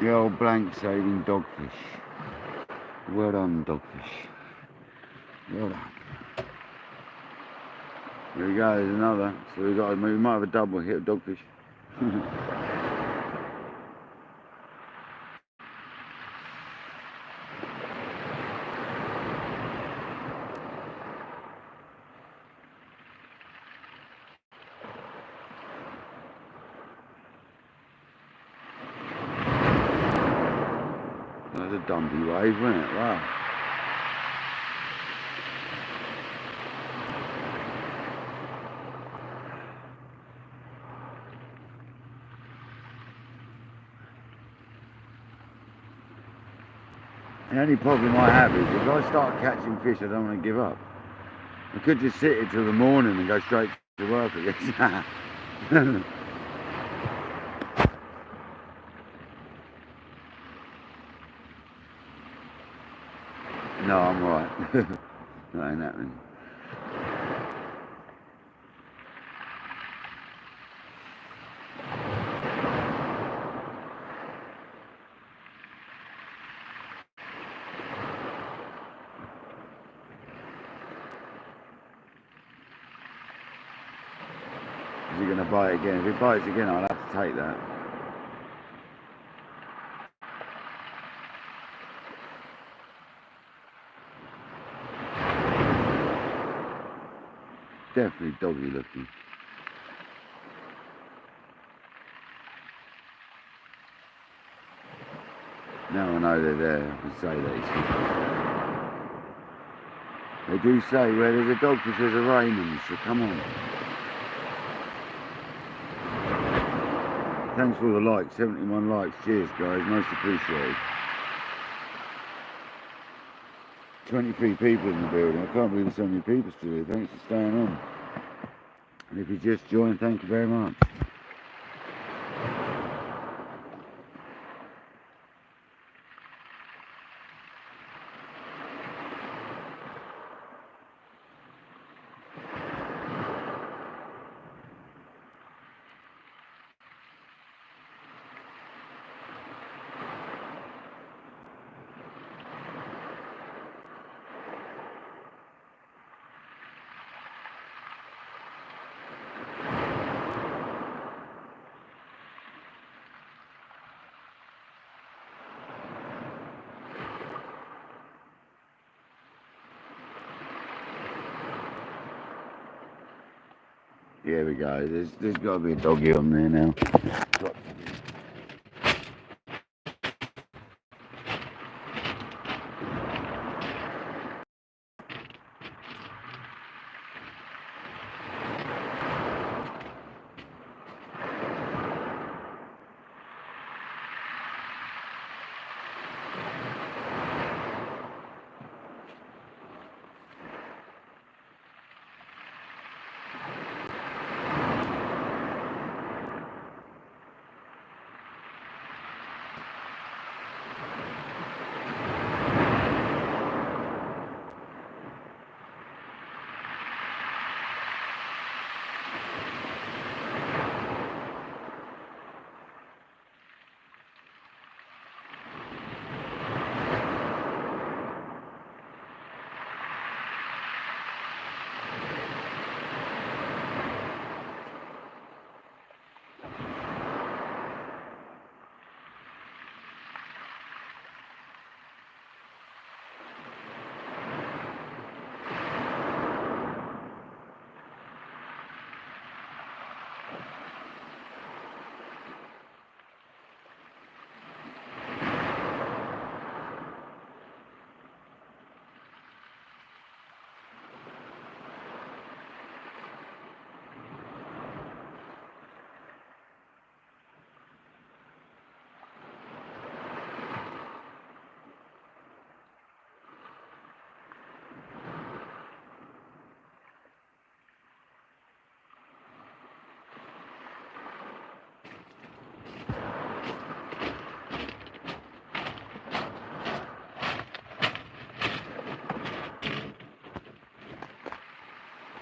[SPEAKER 1] The old blank sailing dogfish. Well done, dogfish. Well done. There we go, there's another. So we might have a double hit of dogfish. That's a dumpy wave, wasn't it? Wow. The only problem I have is if I start catching fish, I don't want to give up. I could just sit here till the morning and go straight to work again. No, I'm right. That ain't happening. Is he going to bite again? If he bites again, I'll have to take that. Definitely doggy looking. Now I know they're there, I can say that. They do say where there's a dogfish there's a Raymond, so come on. Thanks for all the likes, 71 likes, cheers guys, most appreciated. 23 people in the building, I can't believe there's so many people still here, thanks for staying on. And if you just joined, thank you very much. Here we go, there's got to be a doggy on there now.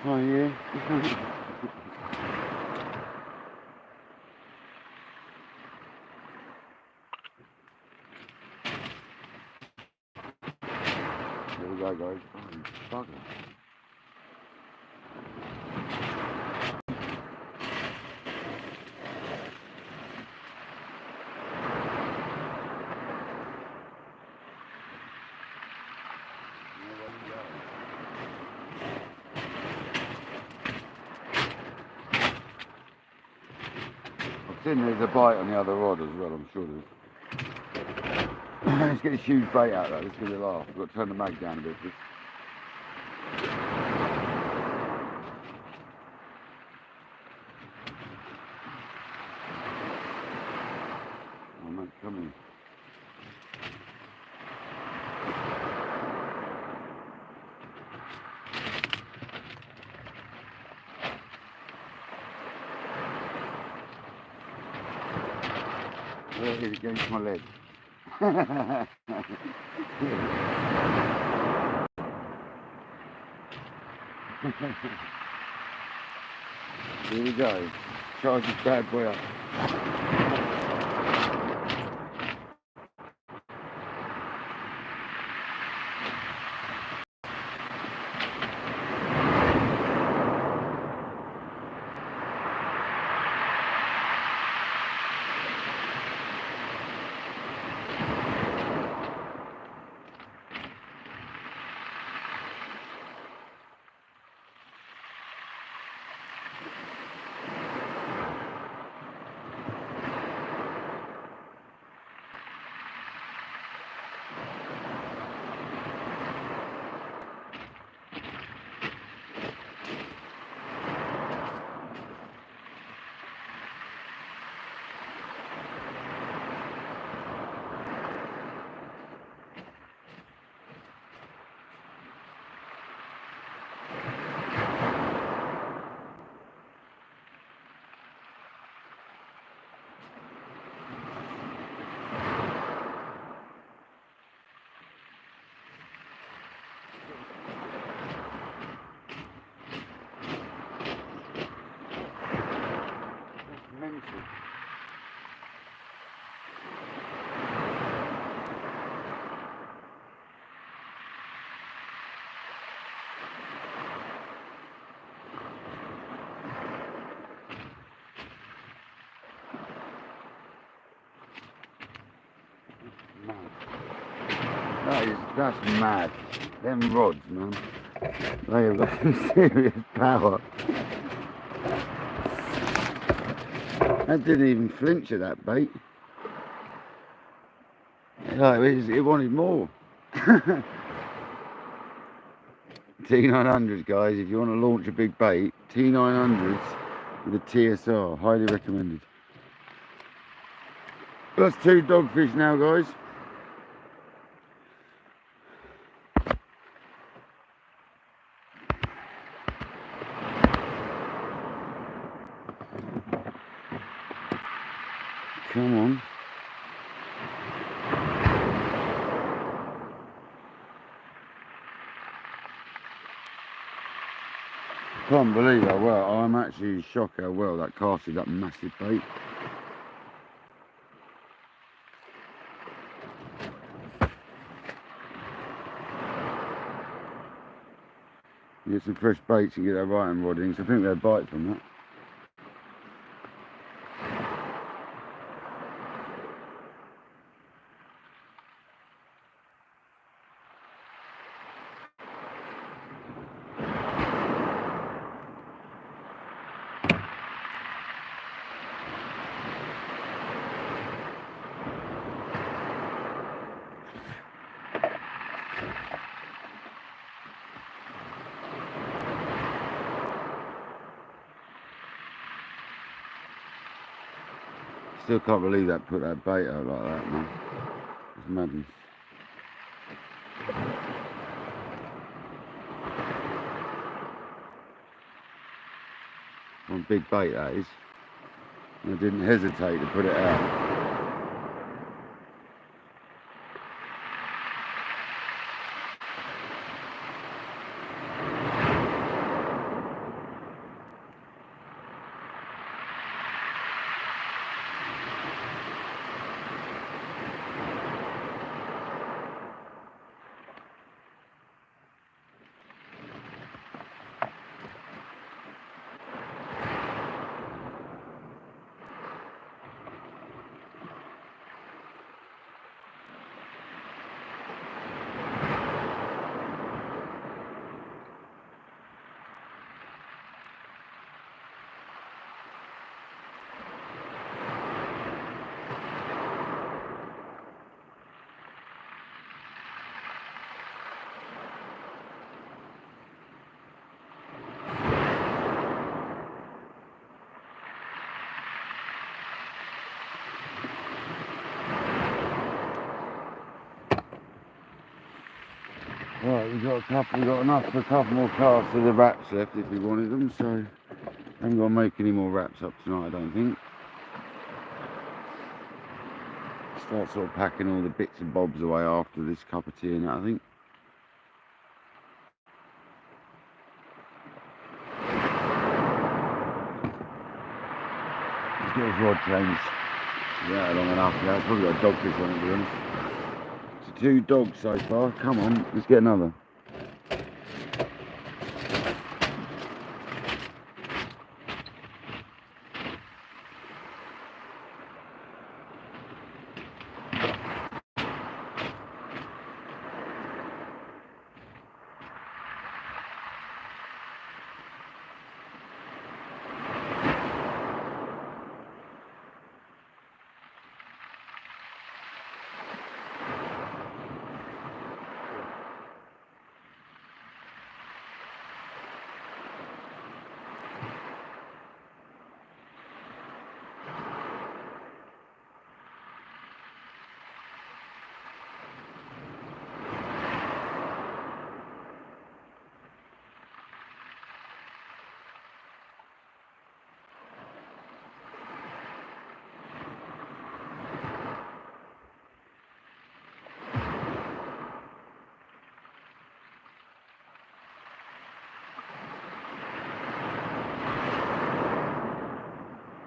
[SPEAKER 1] Oh yeah. There we go guys. Oh, bugger. I think there's a bite on the other rod as well, I'm sure there's. Let's get this huge bait out though, let's give it a laugh. I've got to turn the mag down a bit. Oh mate, come in. There it is against my leg. Here we go. Charge this bad boy up. That's mad. Them rods, man. They have got some serious power. That didn't even flinch at that bait. Like, it wanted more. T900s, guys, if you want to launch a big bait, T900s with a TSR, highly recommended. That's 2 dogfish now, guys. Come on. Can't believe how well, I'm actually shocked how well that casted that massive bait. Get some fresh baits and get that right and rodding, so I think they'll bite from that. Still can't believe that put that bait out like that, man. It's madness. One big bait that is. And I didn't hesitate to put it out. Right, we've got enough for a couple more casts of the wraps left if we wanted them, so I haven't got to make any more wraps up tonight, I don't think. start sort of packing all the bits and bobs away after this cup of tea and that, I think. Let's get his rod changed. Yeah, long enough. Yeah, it's probably got a dogfish on it, to be honest. So 2 dogs so far. Come on, let's get another.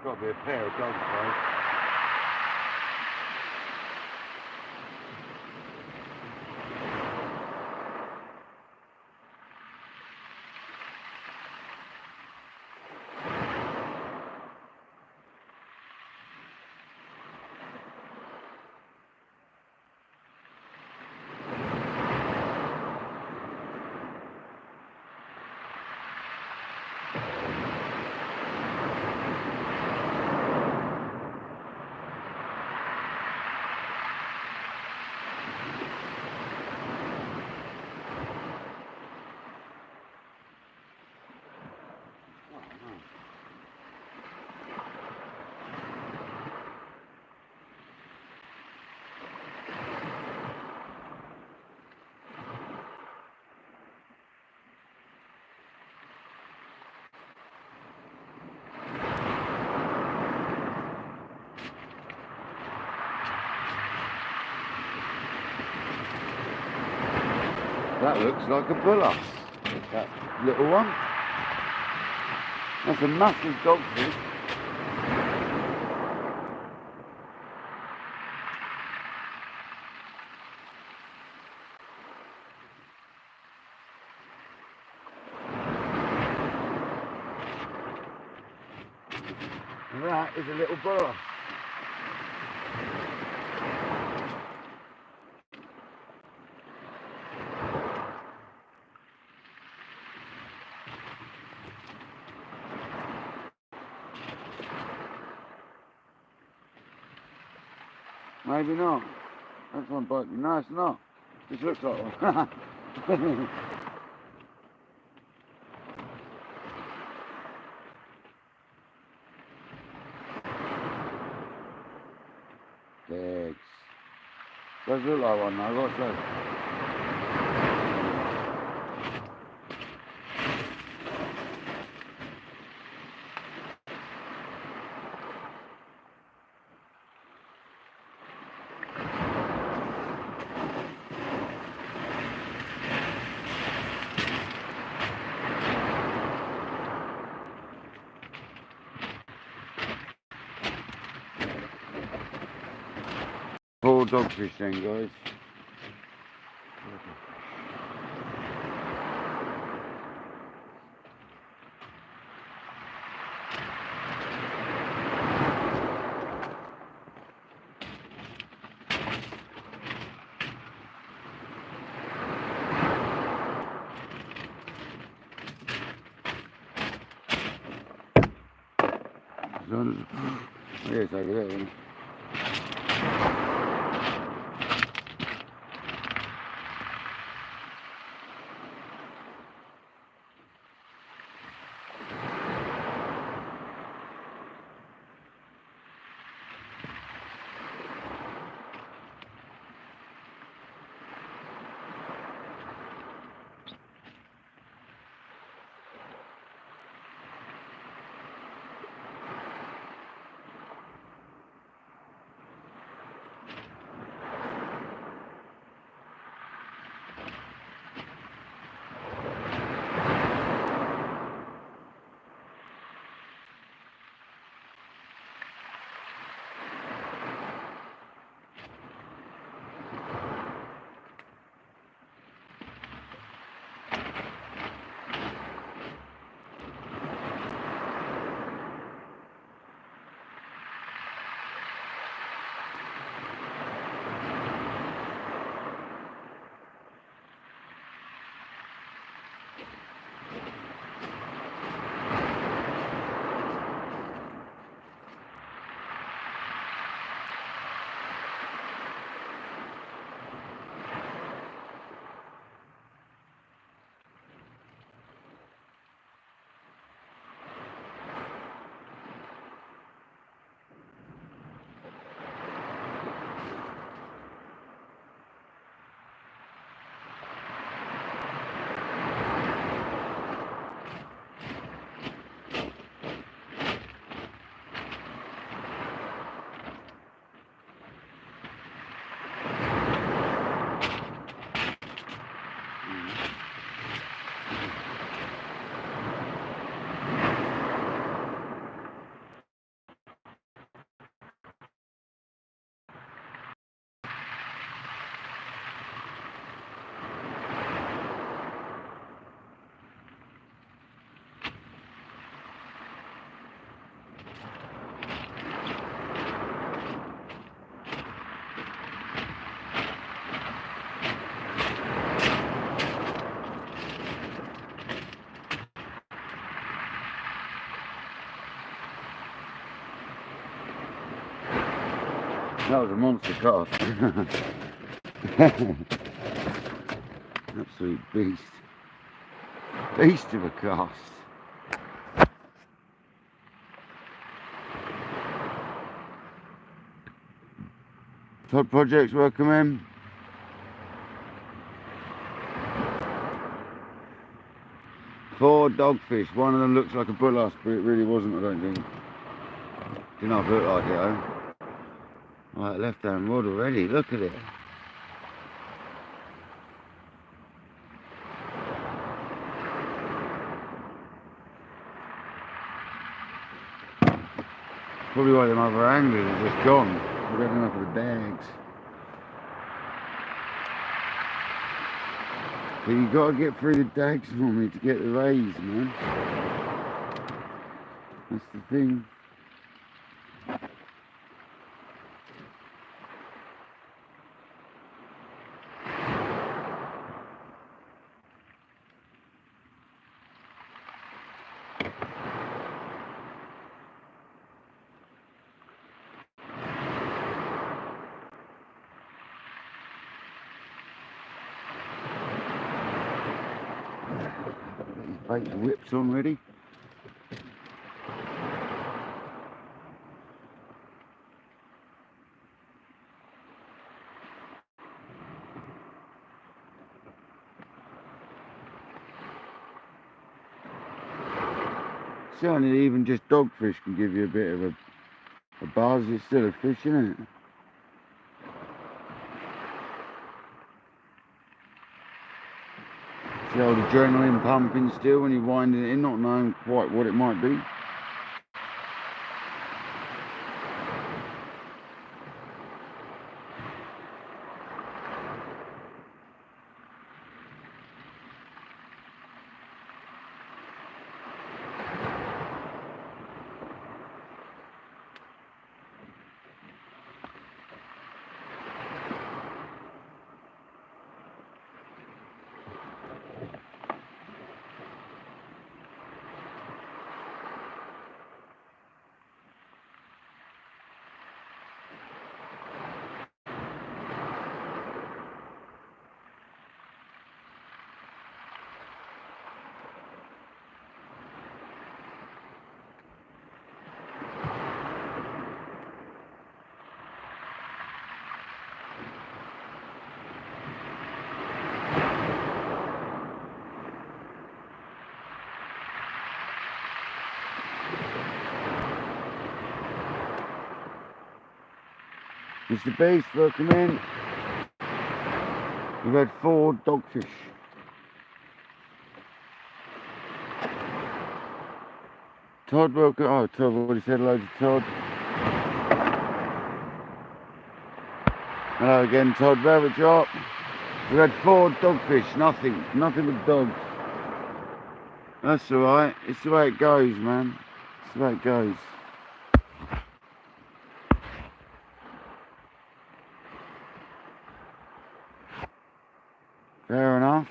[SPEAKER 1] Got to be a pair of dogs, right? That looks like a buller. That little one. That's a massive dogfish. And that is a little buller. Maybe not. That's one bite. No, it's not. This looks like one. Legs. Does look like one though, what's that? Poor dogfish then, guys. Yeah, it's over there, isn't it? That was a monster cast. Absolute beast. Beast of a cast. Todd Projects, welcome in. Four dogfish. One of them looks like a bullass, but it really wasn't, I don't think. Didn't have look like it, though. Right, left hand rod already, look at it. Probably why them other anglers are just gone. We've had enough of the bags. But you got to get through the dags normally to get the rays, man. That's the thing. Bait whips on ready. Certainly even just dogfish can give you a bit of a buzz. It's still a fish, isn't it? The old adrenaline pumping still when you're winding it in, not knowing quite what it might be. Mr. Beast, welcome in. We've had 4 dogfish. Todd, welcome. Oh, Todd, I've already said hello to Todd. Hello again, Todd. Rabbit drop. We've had 4 dogfish. Nothing but dogs. That's alright. It's the way it goes, man. It's the way it goes. Fair enough.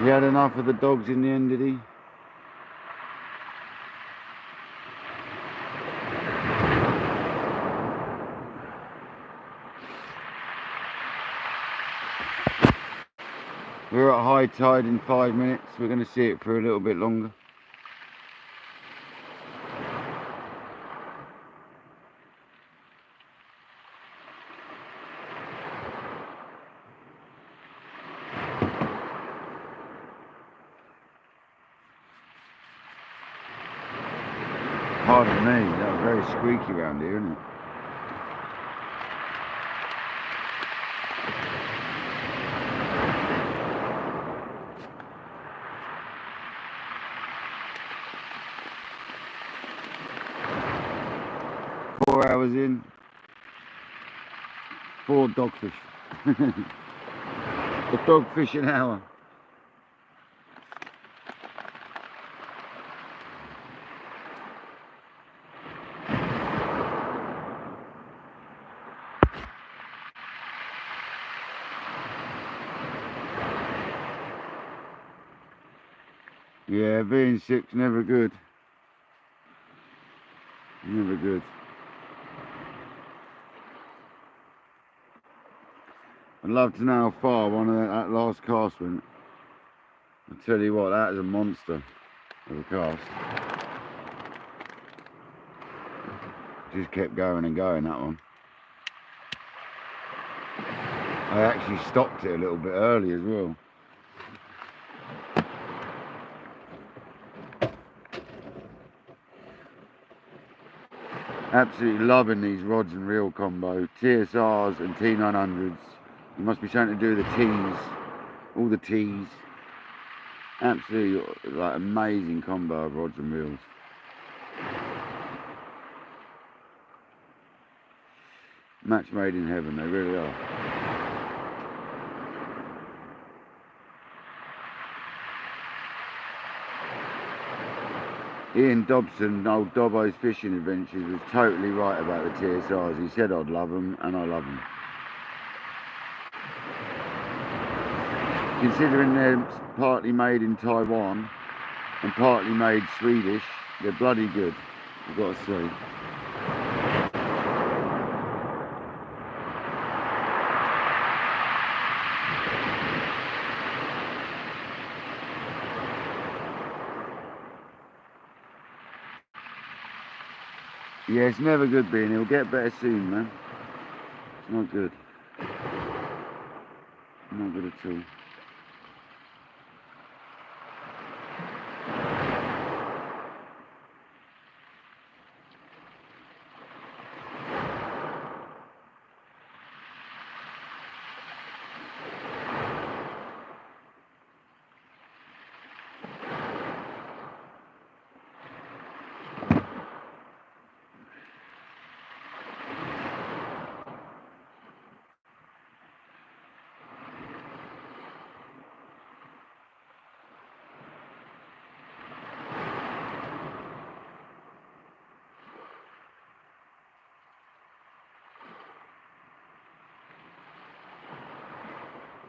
[SPEAKER 1] He had enough of the dogs in the end, did he? We're at high tide in 5 minutes. We're going to see it for a little bit longer. Pardon me, that was very squeaky around here, isn't it? Four hours in, 4 dogfish. A dogfish an hour. Yeah, being sick's never good. Never good. I'd love to know how far that last cast went. I'll tell you what, that is a monster of a cast. Just kept going and going, that one. I actually stopped it a little bit early as well. Absolutely loving these rods and reel combo. TSRs and T900s. It must be something to do with the T's. All the T's. Absolutely like amazing combo of rods and reels. Match made in heaven, they really are. Ian Dobson, old Dobbo's Fishing Adventures, was totally right about the TSRs. He said I'd love them, and I love them. Considering they're partly made in Taiwan and partly made Swedish, they're bloody good, I've got to say. Yeah, it's never good being. He'll get better soon, man. It's not good. Not good at all.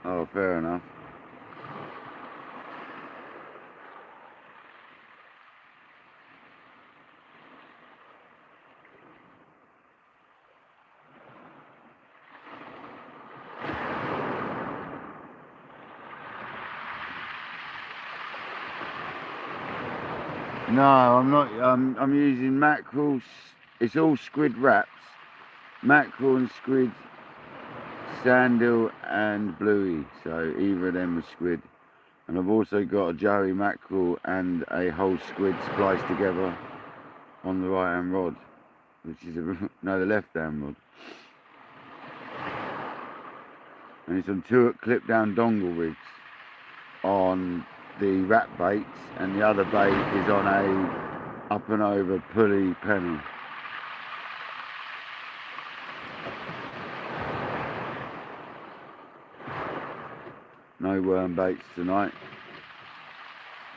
[SPEAKER 1] Oh, fair enough. No, I'm not. I'm using mackerel. It's all squid wraps. Mackerel and squid, sandeel and bluey. So either of them are squid. And I've also got a Joey mackerel and a whole squid spliced together on the right hand rod, which is no, the left hand rod. And it's on 2 clip down dongle rigs on the rat baits, and the other bait is on a up and over pulley pennel. No worm baits tonight,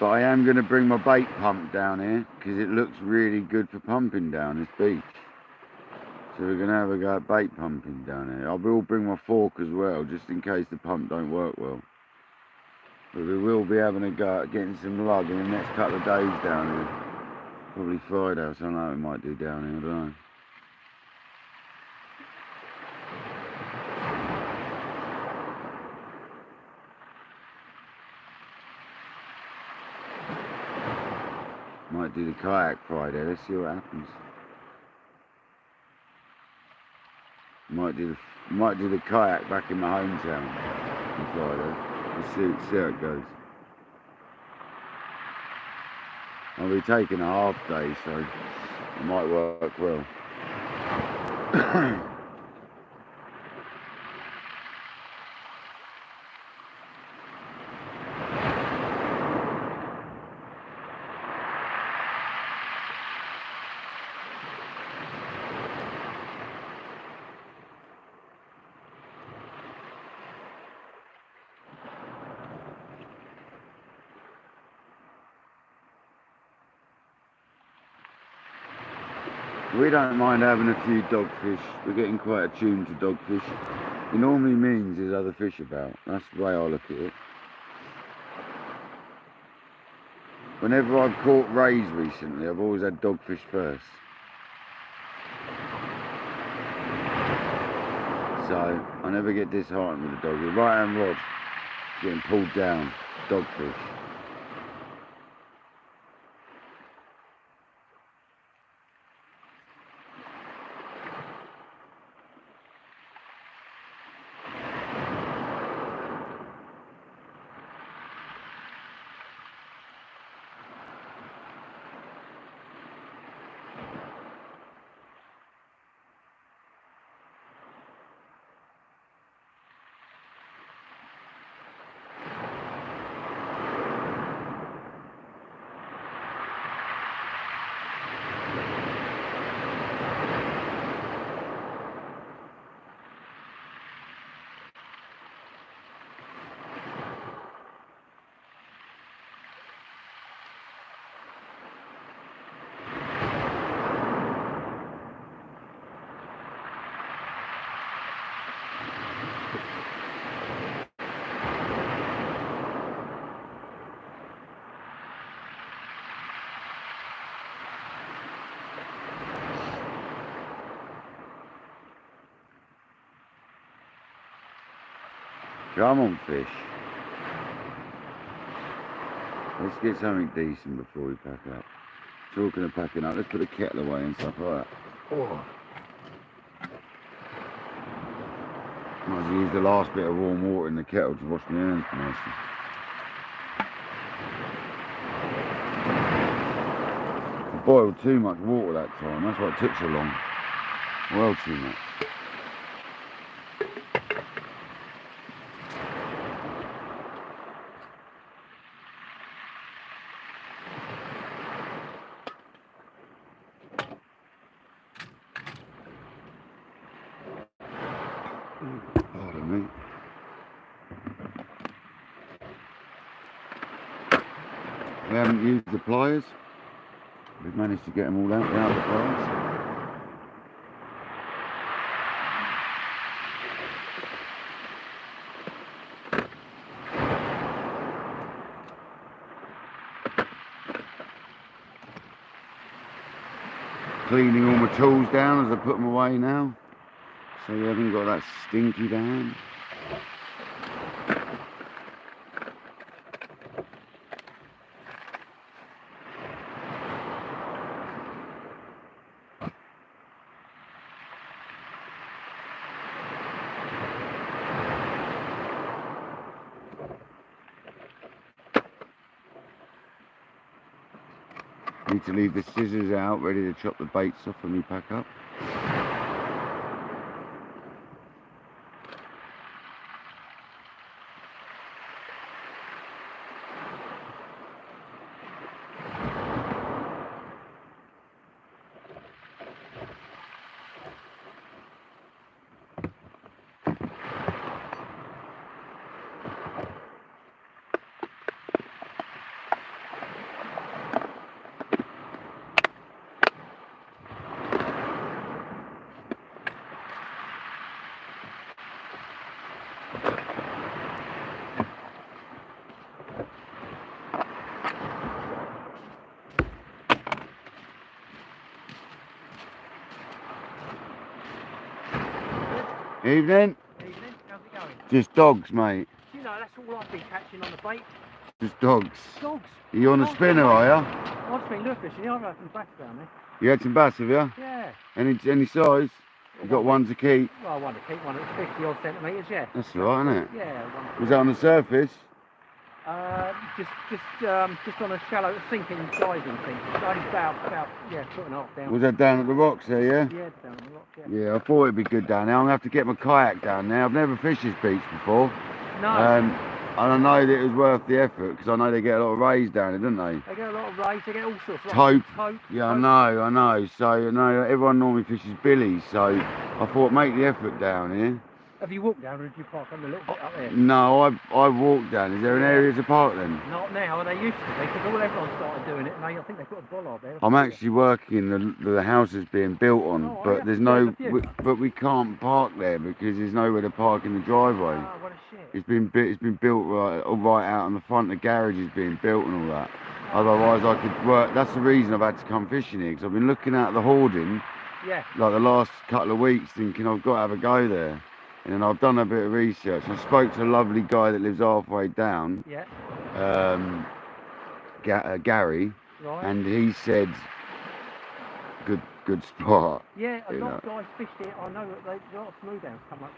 [SPEAKER 1] but I am going to bring my bait pump down here because it looks really good for pumping down this beach. So we're going to have a go at bait pumping down here. I will bring my fork as well, just in case the pump don't work well. But we will be having a go at getting some lug in the next couple of days down here. Probably Friday or something like that we might do down here, I don't know. Might do the kayak Friday, let's see what happens. Might do the kayak back in my hometown on Friday. Let's see how it goes. I'll be taking a half day, so it might work well. We don't mind having a few dogfish. We're getting quite attuned to dogfish. It normally means there's other fish about. That's the way I look at it. Whenever I've caught rays recently, I've always had dogfish first. So I never get disheartened with the dog. The right hand rod getting pulled down, dogfish. Come on, fish. Let's get something decent before we pack up. Talking of packing up, let's put the kettle away and stuff like that. Oh. Might as well use the last bit of warm water in the kettle to wash my hands nicely. I boiled too much water that time, that's why it took so long. Well too much. Pardon me. We haven't used the pliers. We've managed to get them all out without the pliers. Cleaning all my tools down as I put them away now, so you haven't got that stinky down. Need to leave the scissors out, ready to chop the baits off when we pack up. Evening.
[SPEAKER 2] Evening, how's it going?
[SPEAKER 1] Just dogs, mate.
[SPEAKER 2] You know, that's all I've been catching on the bait.
[SPEAKER 1] Just dogs.
[SPEAKER 2] Dogs.
[SPEAKER 1] Are you on a spinner, are you?
[SPEAKER 2] I've just been lure fishing. I've had some bass down there.
[SPEAKER 1] You had some bass, have you?
[SPEAKER 2] Yeah.
[SPEAKER 1] Any size? You got one to keep?
[SPEAKER 2] Well, one to keep, one at 50 odd centimetres, yeah.
[SPEAKER 1] That's all right, isn't it?
[SPEAKER 2] Yeah. One
[SPEAKER 1] Was that on the surface?
[SPEAKER 2] Just on a shallow sinking diving thing. Only about yeah, foot and a half down.
[SPEAKER 1] Was that down at the rocks there, yeah?
[SPEAKER 2] Yeah, down the rock, yeah.
[SPEAKER 1] Yeah, I thought it'd be good down there. I'm gonna have to get my kayak down there. I've never fished this beach before.
[SPEAKER 2] No.
[SPEAKER 1] And I know that it was worth the effort because I know they get a lot of rays down there, don't they?
[SPEAKER 2] They get a lot of rays, they get all sorts of
[SPEAKER 1] Tope.
[SPEAKER 2] Tope.
[SPEAKER 1] Yeah, I know. So I know everyone normally fishes billies, so I thought make the effort down here.
[SPEAKER 2] Have you walked down or did you park on a little bit up there?
[SPEAKER 1] No, I walked down. Is there an area to park then?
[SPEAKER 2] Not now, they used to be, because everyone started doing it, and I think they've got a bollard there.
[SPEAKER 1] I'm actually working the house is being built on,
[SPEAKER 2] Oh,
[SPEAKER 1] but
[SPEAKER 2] yeah.
[SPEAKER 1] there's no,
[SPEAKER 2] There's
[SPEAKER 1] but we can't park there because there's nowhere to park in the driveway.
[SPEAKER 2] Oh, what a shit.
[SPEAKER 1] It's been built right out on the front. The garage is being built and all that. Otherwise, I could work. That's the reason I've had to come fishing here because I've been looking at the hoarding,
[SPEAKER 2] Yeah.
[SPEAKER 1] like the last couple of weeks, thinking I've got to have a go there. And I've done a bit of research. I spoke to a lovely guy that lives halfway down,
[SPEAKER 2] Yeah.
[SPEAKER 1] Gary,
[SPEAKER 2] Right.
[SPEAKER 1] and he said, good spot.
[SPEAKER 2] Yeah, a
[SPEAKER 1] you
[SPEAKER 2] lot
[SPEAKER 1] know.
[SPEAKER 2] of guys fish here. I know that a lot of smooth hounds come up.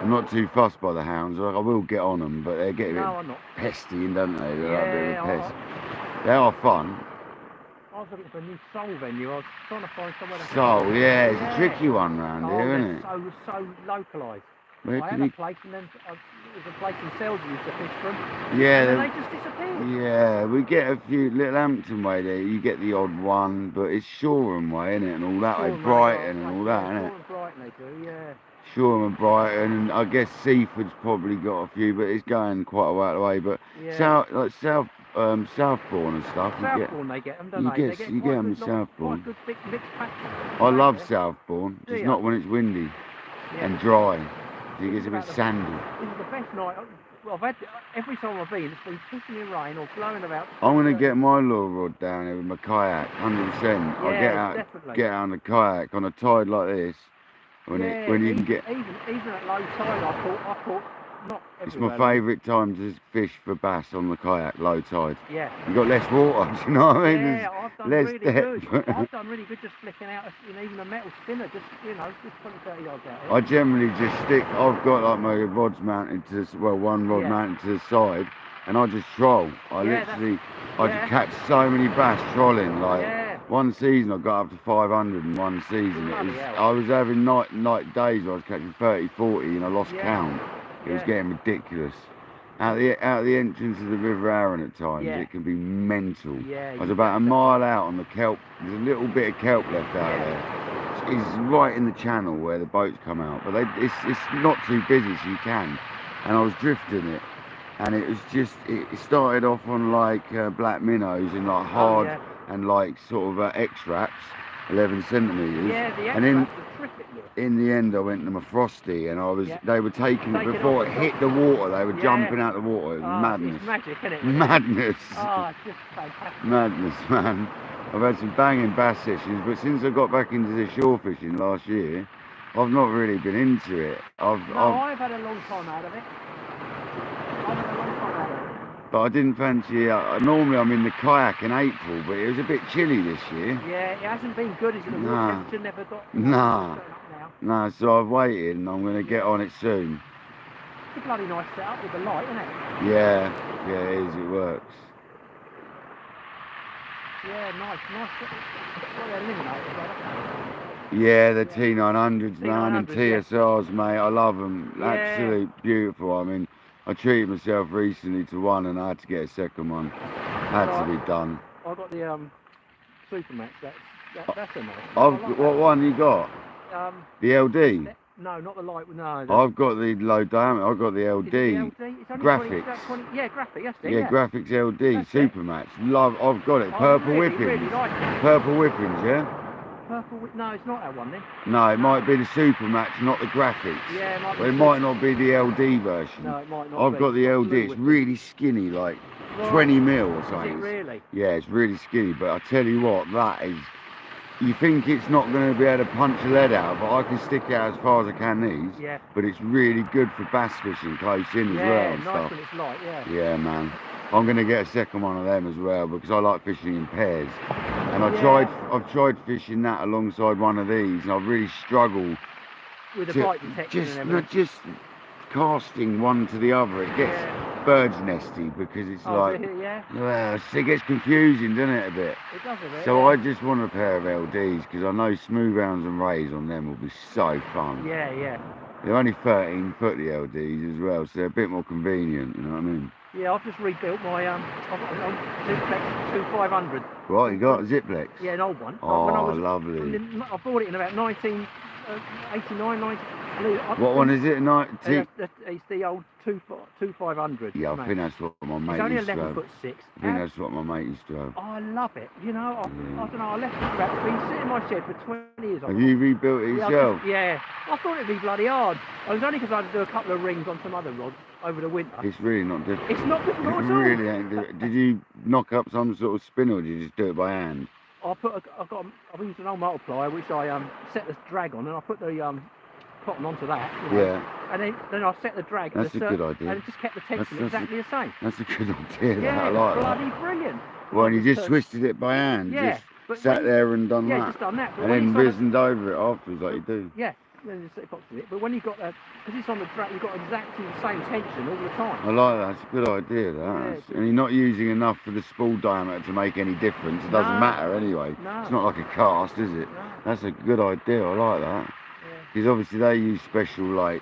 [SPEAKER 1] I'm not too fussed by the hounds. I will get on them, but they get a bit
[SPEAKER 2] No, I'm not.
[SPEAKER 1] pesty, don't they? They're like a bit of a
[SPEAKER 2] Yeah,
[SPEAKER 1] pest. They are fun.
[SPEAKER 2] I was looking for a new soul venue. I was trying to find somewhere to
[SPEAKER 1] So, yeah, it's a tricky one round here, isn't it?
[SPEAKER 2] So localised.
[SPEAKER 1] Where
[SPEAKER 2] I
[SPEAKER 1] can
[SPEAKER 2] had
[SPEAKER 1] you...
[SPEAKER 2] a place, and then there's a place in Sells we used to fish from.
[SPEAKER 1] Yeah,
[SPEAKER 2] and then they just disappeared.
[SPEAKER 1] Yeah, we get a few, Little Hampton way there, you get the odd one, but it's Shoreham way, isn't it, and all that way, Brighton and all that, isn't it?
[SPEAKER 2] Shoreham and Brighton they do, yeah.
[SPEAKER 1] Shoreham and Brighton, and I guess Seaford's probably got a few, but it's going quite a way away, but
[SPEAKER 2] Yeah.
[SPEAKER 1] Southbourne and stuff,
[SPEAKER 2] Southbourne they get them, don't
[SPEAKER 1] you
[SPEAKER 2] they?
[SPEAKER 1] get them in Southbourne.
[SPEAKER 2] Quite a good big mixed patch.
[SPEAKER 1] I love Southbourne,
[SPEAKER 2] Do
[SPEAKER 1] just
[SPEAKER 2] you?
[SPEAKER 1] not when it's windy
[SPEAKER 2] Yeah.
[SPEAKER 1] and dry. It gets a bit
[SPEAKER 2] About
[SPEAKER 1] sandy.
[SPEAKER 2] This is the best night. Well, I've had every time I've been, it's been pissing in rain or blowing about.
[SPEAKER 1] I'm gonna get my lure rod down here with my kayak, 100%. I'll
[SPEAKER 2] Definitely.
[SPEAKER 1] get out on the kayak on a tide like this. When you can get.
[SPEAKER 2] Even at low tide, I caught not
[SPEAKER 1] It's
[SPEAKER 2] everywhere.
[SPEAKER 1] my favourite time to fish for bass on the kayak, low tide.
[SPEAKER 2] Yeah.
[SPEAKER 1] You got less water, do you know what I mean?
[SPEAKER 2] Yeah, I've done
[SPEAKER 1] less
[SPEAKER 2] really
[SPEAKER 1] depth.
[SPEAKER 2] good. I've done really good just flicking out, even a metal spinner, just 20-30 yards out here.
[SPEAKER 1] I generally just stick. I've got like my rods mounted to one rod mounted to the side, and I just troll. I just catch so many bass trolling. One season I got up to 500 in one season. I was having night days where I was catching 30, 40, and I lost count. It was getting ridiculous. Out the entrance of the River Arun at times, it can be mental. I was about a mile out on the kelp. There's a little bit of kelp left out there. It's right in the channel where the boats come out, but it's not too busy, so you can. And I was drifting it, and it was just it started off on like black minnows and like hard and like sort of X-Raps, 11 centimetres.
[SPEAKER 2] Yeah, the
[SPEAKER 1] and
[SPEAKER 2] X-Raps are terrific.
[SPEAKER 1] In the end, I went to my Frosty, and they were taking it before it hit the water. They were jumping out the water. It was madness.
[SPEAKER 2] It's magic, isn't it?
[SPEAKER 1] Madness.
[SPEAKER 2] Oh, it's just fantastic.
[SPEAKER 1] Madness, man. I've had some banging bass sessions, but since I got back into the shore fishing last year, I've not really been into it.
[SPEAKER 2] I've had a long time out of it.
[SPEAKER 1] But I didn't fancy it. Normally I'm in the kayak in April, but it was a bit chilly this year.
[SPEAKER 2] Yeah, it hasn't been good, is it? The water temperature never got...
[SPEAKER 1] Nah, so I've waited and I'm going to get on it soon.
[SPEAKER 2] It's a bloody nice setup with the light, isn't it?
[SPEAKER 1] Yeah, it is, it works.
[SPEAKER 2] Yeah, nice.
[SPEAKER 1] Yeah, the T900s, man, and TSRs, mate. I love them. Absolutely beautiful. I mean, I treated myself recently to one and I had to get a second one. Had to be done.
[SPEAKER 2] I got the Supermax. That's a nice
[SPEAKER 1] one. What one you got? The LD?
[SPEAKER 2] No, not the light. No.
[SPEAKER 1] I've got the low diameter. I've got the LD. Graphics.
[SPEAKER 2] Graphics. That's it.
[SPEAKER 1] Yeah, Graphics LD. Supermax. I've got it. Purple whippings.
[SPEAKER 2] Really like it.
[SPEAKER 1] Purple whippings, yeah.
[SPEAKER 2] No, it's not that one then.
[SPEAKER 1] No, it might be the Supermax, not the graphics.
[SPEAKER 2] Yeah, it might be.
[SPEAKER 1] Well, it might not be the LD version.
[SPEAKER 2] No, it might not.
[SPEAKER 1] I've got the LD. It's really skinny, like 20 mil or something.
[SPEAKER 2] Is it really?
[SPEAKER 1] Yeah, it's really skinny. But I tell you what, that is. You think it's not going to be able to punch a lead out, but I can stick it out as far as I can these.
[SPEAKER 2] Yeah.
[SPEAKER 1] But it's really good for bass fishing close in as well and
[SPEAKER 2] nice when it's light. Yeah.
[SPEAKER 1] Yeah, man. I'm going to get a second one of them as well because I like fishing in pairs. And I've tried fishing that alongside one of these, and I've really struggled
[SPEAKER 2] with the bite detection
[SPEAKER 1] just casting one to the other. It gets bird's nesty because it's it gets confusing, doesn't it, a bit?
[SPEAKER 2] It does a bit.
[SPEAKER 1] So I just want a pair of LDs because I know smooth hounds and rays on them will be so fun.
[SPEAKER 2] Yeah.
[SPEAKER 1] They're only 13 foot, the LDs as well, so they're a bit more convenient, you know what I mean?
[SPEAKER 2] Yeah, I've just rebuilt my I've got an old Ziplex 2500.
[SPEAKER 1] Right, you got a Ziplex?
[SPEAKER 2] Yeah, an old one.
[SPEAKER 1] Oh, lovely.
[SPEAKER 2] I bought it in about 1989, 90.
[SPEAKER 1] What one is it?
[SPEAKER 2] It's the old 2500.
[SPEAKER 1] Yeah, I think that's what my mate
[SPEAKER 2] used to have.
[SPEAKER 1] It's only
[SPEAKER 2] 11'6".
[SPEAKER 1] I think that's what my mate used to have.
[SPEAKER 2] Oh, I love it. You know, I don't know, I left it about, been sitting in my shed for 20 years.
[SPEAKER 1] Have you rebuilt it yourself?
[SPEAKER 2] I thought it'd be bloody hard. It was only because I had to do a couple of rings on some other rods over the winter.
[SPEAKER 1] It's really not difficult.
[SPEAKER 2] It's not difficult at all.
[SPEAKER 1] It really ain't difficult. Did you knock up some sort of spin or did you just do it by hand?
[SPEAKER 2] I've used an old multiplier which I set the drag on, and I put the cotton onto that. You know,
[SPEAKER 1] Yeah.
[SPEAKER 2] And then I set the drag.
[SPEAKER 1] That's
[SPEAKER 2] at
[SPEAKER 1] a good idea.
[SPEAKER 2] And it just kept the tension
[SPEAKER 1] That's
[SPEAKER 2] exactly the same.
[SPEAKER 1] That's a good idea.
[SPEAKER 2] Yeah,
[SPEAKER 1] I
[SPEAKER 2] it
[SPEAKER 1] like
[SPEAKER 2] was
[SPEAKER 1] that.
[SPEAKER 2] bloody brilliant.
[SPEAKER 1] Well, and you just
[SPEAKER 2] turned-
[SPEAKER 1] twisted it by hand.
[SPEAKER 2] Yeah,
[SPEAKER 1] Just
[SPEAKER 2] but
[SPEAKER 1] sat
[SPEAKER 2] when-
[SPEAKER 1] there and done
[SPEAKER 2] Yeah,
[SPEAKER 1] that.
[SPEAKER 2] just done that. But
[SPEAKER 1] And
[SPEAKER 2] when
[SPEAKER 1] then
[SPEAKER 2] it's on a-
[SPEAKER 1] risened over it afterwards, like you do.
[SPEAKER 2] Yeah, then you set boxes it. But when you got because it's on the drag, you've got exactly the same tension all the time.
[SPEAKER 1] I like that. It's a good idea, that.
[SPEAKER 2] Yeah,
[SPEAKER 1] And you're not using enough for the spool diameter to make any difference. It doesn't
[SPEAKER 2] No.
[SPEAKER 1] matter anyway.
[SPEAKER 2] No.
[SPEAKER 1] It's not like a cast, is it?
[SPEAKER 2] No.
[SPEAKER 1] That's a good idea. I like that.
[SPEAKER 2] Yeah.
[SPEAKER 1] Because obviously they use special, like,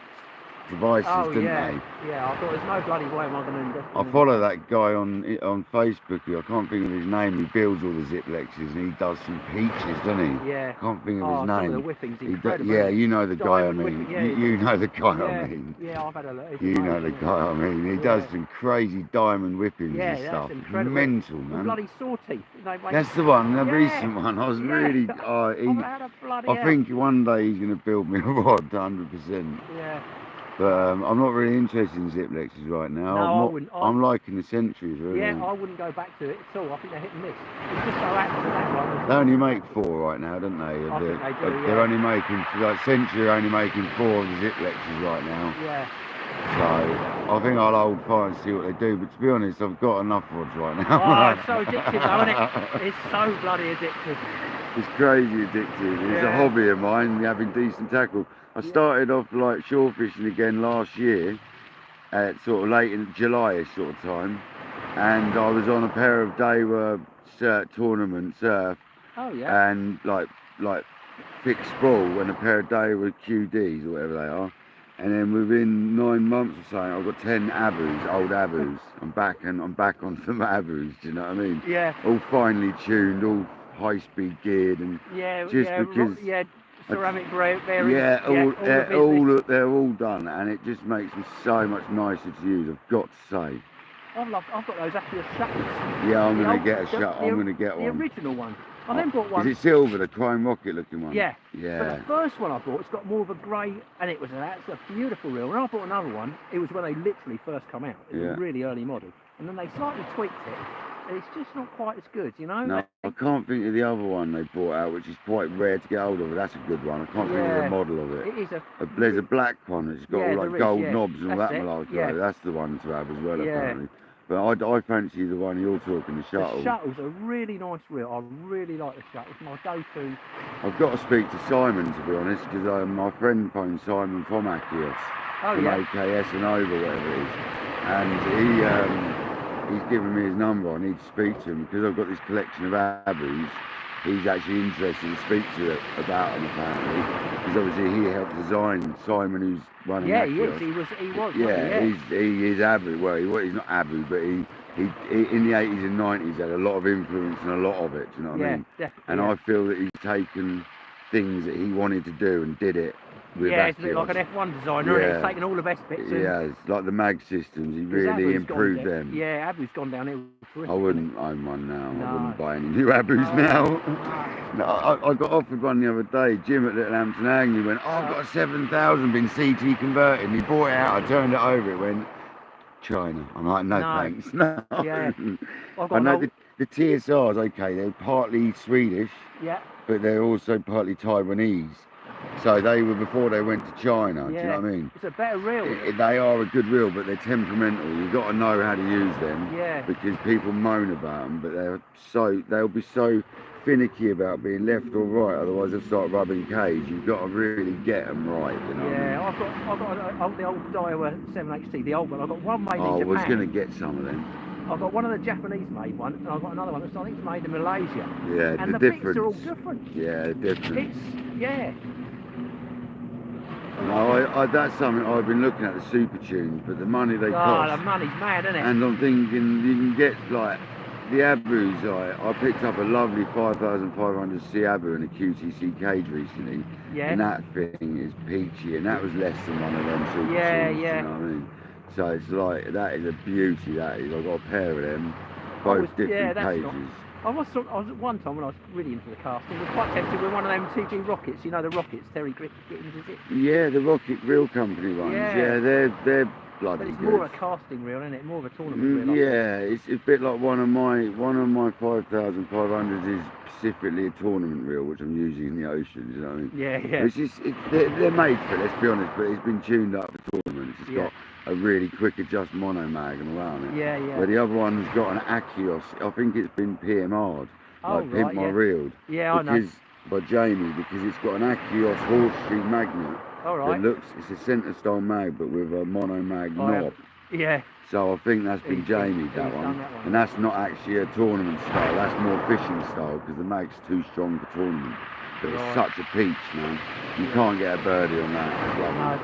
[SPEAKER 1] devices,
[SPEAKER 2] Oh
[SPEAKER 1] didn't
[SPEAKER 2] yeah,
[SPEAKER 1] they?
[SPEAKER 2] yeah. I thought there's no bloody way am I going to.
[SPEAKER 1] I follow that guy on Facebook. I can't think of his name. He builds all the Ziplexes and he does some peaches, doesn't he?
[SPEAKER 2] Yeah.
[SPEAKER 1] Can't think of
[SPEAKER 2] Oh,
[SPEAKER 1] his
[SPEAKER 2] some
[SPEAKER 1] name.
[SPEAKER 2] of the whipping's
[SPEAKER 1] He
[SPEAKER 2] incredible.
[SPEAKER 1] yeah, you know the guy I
[SPEAKER 2] Diamond
[SPEAKER 1] mean.
[SPEAKER 2] whipping, yeah.
[SPEAKER 1] You know the guy
[SPEAKER 2] Yeah,
[SPEAKER 1] I mean.
[SPEAKER 2] yeah, I've had a look. It's
[SPEAKER 1] You know the
[SPEAKER 2] amazing.
[SPEAKER 1] guy I mean. He
[SPEAKER 2] Yeah.
[SPEAKER 1] does some crazy diamond whippings
[SPEAKER 2] Yeah,
[SPEAKER 1] and
[SPEAKER 2] that's
[SPEAKER 1] stuff.
[SPEAKER 2] incredible.
[SPEAKER 1] Mental,
[SPEAKER 2] The
[SPEAKER 1] man.
[SPEAKER 2] bloody saw teeth. They make-
[SPEAKER 1] That's the one, the
[SPEAKER 2] Yeah.
[SPEAKER 1] recent one. I was
[SPEAKER 2] Yeah.
[SPEAKER 1] really.
[SPEAKER 2] I've had a bloody
[SPEAKER 1] I
[SPEAKER 2] hell.
[SPEAKER 1] think one day he's going to build me a rod, 100%.
[SPEAKER 2] Yeah.
[SPEAKER 1] But I'm not really interested in Ziplexes right now.
[SPEAKER 2] No, I wouldn't.
[SPEAKER 1] I'm liking the Centuries, really.
[SPEAKER 2] Yeah, I wouldn't go back to it at all. I think they're hit and miss. It's just so happens that that one. was-
[SPEAKER 1] They only make 4 right now, don't they?
[SPEAKER 2] I think they do,
[SPEAKER 1] They're
[SPEAKER 2] yeah.
[SPEAKER 1] only making, like Century are only making 4 of the Ziplexes right now.
[SPEAKER 2] Yeah.
[SPEAKER 1] So I think I'll hold fire and see what they do. But to be honest, I've got enough rods right now.
[SPEAKER 2] Oh, it's so addictive though, isn't it? It's so bloody addictive.
[SPEAKER 1] It's crazy addictive. It's a
[SPEAKER 2] Yeah.
[SPEAKER 1] hobby of mine, having decent tackle. I started off like shore fishing again last year, at sort of late in July-ish sort of time, and I was on a pair of Daywa tournament surf,
[SPEAKER 2] Oh yeah.
[SPEAKER 1] and like fixed spool and a pair of Daywa QDs or whatever they are, and then within 9 months or so, I've got 10 Abus, old Abus. I'm back on some Abus. Do you know what I mean?
[SPEAKER 2] Yeah.
[SPEAKER 1] All finely tuned, all high-speed geared, and
[SPEAKER 2] Yeah.
[SPEAKER 1] just
[SPEAKER 2] yeah.
[SPEAKER 1] because-
[SPEAKER 2] Yeah. Ceramic bearings.
[SPEAKER 1] yeah,
[SPEAKER 2] all the business.
[SPEAKER 1] they're all done, and it just makes them so much nicer to use. I've got to say.
[SPEAKER 2] I've got those actually shutters.
[SPEAKER 1] Yeah, I'm
[SPEAKER 2] The
[SPEAKER 1] gonna
[SPEAKER 2] old-
[SPEAKER 1] get a
[SPEAKER 2] the-
[SPEAKER 1] shut.
[SPEAKER 2] the-
[SPEAKER 1] I'm gonna get
[SPEAKER 2] The
[SPEAKER 1] one.
[SPEAKER 2] original one. I then bought one.
[SPEAKER 1] Is it silver, the chrome rocket looking one?
[SPEAKER 2] Yeah.
[SPEAKER 1] Yeah.
[SPEAKER 2] But the first one I bought, it's got more of a grey, and that's a beautiful reel. When I bought another one, it was when they literally first come out. It was
[SPEAKER 1] Yeah.
[SPEAKER 2] a really early model, and then they slightly tweaked it. And it's just not quite as good, you know.
[SPEAKER 1] No, I can't think of the other one they brought out, which is quite rare to get hold of. That's a good one. I can't think of
[SPEAKER 2] Yeah.
[SPEAKER 1] the model of it.
[SPEAKER 2] It is a.
[SPEAKER 1] There's a black one that's got
[SPEAKER 2] Yeah,
[SPEAKER 1] all
[SPEAKER 2] there
[SPEAKER 1] like
[SPEAKER 2] is,
[SPEAKER 1] gold
[SPEAKER 2] yeah.
[SPEAKER 1] knobs and all
[SPEAKER 2] That's
[SPEAKER 1] that
[SPEAKER 2] it,
[SPEAKER 1] malarkey.
[SPEAKER 2] yeah.
[SPEAKER 1] That's the one to have as well,
[SPEAKER 2] Yeah.
[SPEAKER 1] apparently. But I fancy the one you're talking, the shuttle.
[SPEAKER 2] The shuttle's a really nice reel. I really like the shuttle. It's my go-to.
[SPEAKER 1] I've got to speak to Simon, to be honest, because my friend phoned Simon from Akios,
[SPEAKER 2] Oh
[SPEAKER 1] from
[SPEAKER 2] yeah.
[SPEAKER 1] AKS and over, whatever it is, and he's given me his number. I need to speak to him because I've got this collection of Abus. He's actually interested to speak to it about them, apparently, because obviously he helped design Simon, who's running
[SPEAKER 2] Yeah,
[SPEAKER 1] Akios.
[SPEAKER 2] he is. He was.
[SPEAKER 1] Yeah,
[SPEAKER 2] Yeah.
[SPEAKER 1] he is Abu. Well, he's not Abu, but he in the 80s and 90s had a lot of influence and a lot of it. Do you know what I
[SPEAKER 2] Yeah,
[SPEAKER 1] mean?
[SPEAKER 2] definitely.
[SPEAKER 1] And
[SPEAKER 2] yeah.
[SPEAKER 1] I feel that he's taken things that he wanted to do and did it with
[SPEAKER 2] Yeah, it's a bit
[SPEAKER 1] Akios.
[SPEAKER 2] like an F1 designer, isn't it?
[SPEAKER 1] Yeah.
[SPEAKER 2] He's taken all the best bits. and-
[SPEAKER 1] Yeah, it's like the mag systems. He
[SPEAKER 2] 'cause
[SPEAKER 1] really
[SPEAKER 2] Abu's
[SPEAKER 1] improved
[SPEAKER 2] gone
[SPEAKER 1] them.
[SPEAKER 2] Yeah, Abu's gone downhill.
[SPEAKER 1] I wouldn't own one now. I
[SPEAKER 2] No.
[SPEAKER 1] wouldn't buy any new Abus now. No, I got offered one the other day. Jim at Little Hampton Agnew went, oh, I've got a 7000 been CT converted. And he bought it out. I turned it over. It went, China. I'm like, no,
[SPEAKER 2] No.
[SPEAKER 1] thanks. No.
[SPEAKER 2] Yeah. I've got
[SPEAKER 1] I
[SPEAKER 2] an
[SPEAKER 1] know
[SPEAKER 2] old-
[SPEAKER 1] the TSRs, okay, they're partly Swedish,
[SPEAKER 2] Yeah.
[SPEAKER 1] but they're also partly Taiwanese. So they were before they went to China. Do you know what I mean?
[SPEAKER 2] It's a better reel.
[SPEAKER 1] They are a good reel, but they're temperamental. You've got to know how to use them.
[SPEAKER 2] Yeah.
[SPEAKER 1] Because people moan about them, but they'll be so finicky about being left or right. Otherwise, they'll start rubbing cage. You've got to really get them right. You know.
[SPEAKER 2] Yeah, I've got the old Daiwa 7HT, the old one. I've got one made
[SPEAKER 1] Oh, I
[SPEAKER 2] in
[SPEAKER 1] was
[SPEAKER 2] Japan.
[SPEAKER 1] going to get some of them.
[SPEAKER 2] I've got one of the Japanese made one, and I've got another one that's I think it's made in Malaysia.
[SPEAKER 1] Yeah,
[SPEAKER 2] And
[SPEAKER 1] the
[SPEAKER 2] the
[SPEAKER 1] difference.
[SPEAKER 2] bits are all different.
[SPEAKER 1] Yeah, the difference.
[SPEAKER 2] It's yeah.
[SPEAKER 1] No, that's something I've been looking at, the super tunes, but the money they
[SPEAKER 2] Oh,
[SPEAKER 1] cost.
[SPEAKER 2] the money's mad, isn't it?
[SPEAKER 1] And I'm thinking you can get like the Abus. I picked up a lovely 5500C Abu in a QTC cage recently,
[SPEAKER 2] Yeah.
[SPEAKER 1] and that thing is peachy, and that was less than one of them super
[SPEAKER 2] Yeah,
[SPEAKER 1] tunes,
[SPEAKER 2] yeah.
[SPEAKER 1] You know what I mean? So it's like that is a beauty. That is. I've got a pair of them, both different
[SPEAKER 2] that's
[SPEAKER 1] cages.
[SPEAKER 2] not- I was one time when I was really into the casting, I was quite tempted with one of them TG rockets. You know the rockets, Terry Gittins, is it?
[SPEAKER 1] Yeah, the Rocket Reel Company ones.
[SPEAKER 2] Yeah.
[SPEAKER 1] Yeah, they're bloody
[SPEAKER 2] But it's
[SPEAKER 1] good.
[SPEAKER 2] more a casting reel, isn't it? More of a tournament reel.
[SPEAKER 1] Yeah, it's a bit like one of my 5,500s is specifically a tournament reel, which I'm using in the ocean. You know what I mean?
[SPEAKER 2] Yeah, yeah.
[SPEAKER 1] It's just they're made for it. Let's be honest, but it's been tuned up for tournaments. It's got a really quick adjust mono mag and all that on it.
[SPEAKER 2] Yeah, yeah.
[SPEAKER 1] Where the other one's got an Akios. I think it's been PMR'd, like Pimp My Reeled.
[SPEAKER 2] Yeah, I know.
[SPEAKER 1] By Jamie, because it's got an Akios horseshoe magnet.
[SPEAKER 2] All right.
[SPEAKER 1] It's a centre style mag, but with a mono mag knob.
[SPEAKER 2] Yeah.
[SPEAKER 1] So I think that's been Jamie, that one. And that's not actually a tournament style, that's more fishing style, because the mag's too strong for tournament. But it's such a peach, man. You can't get a birdie on that. It's lovely.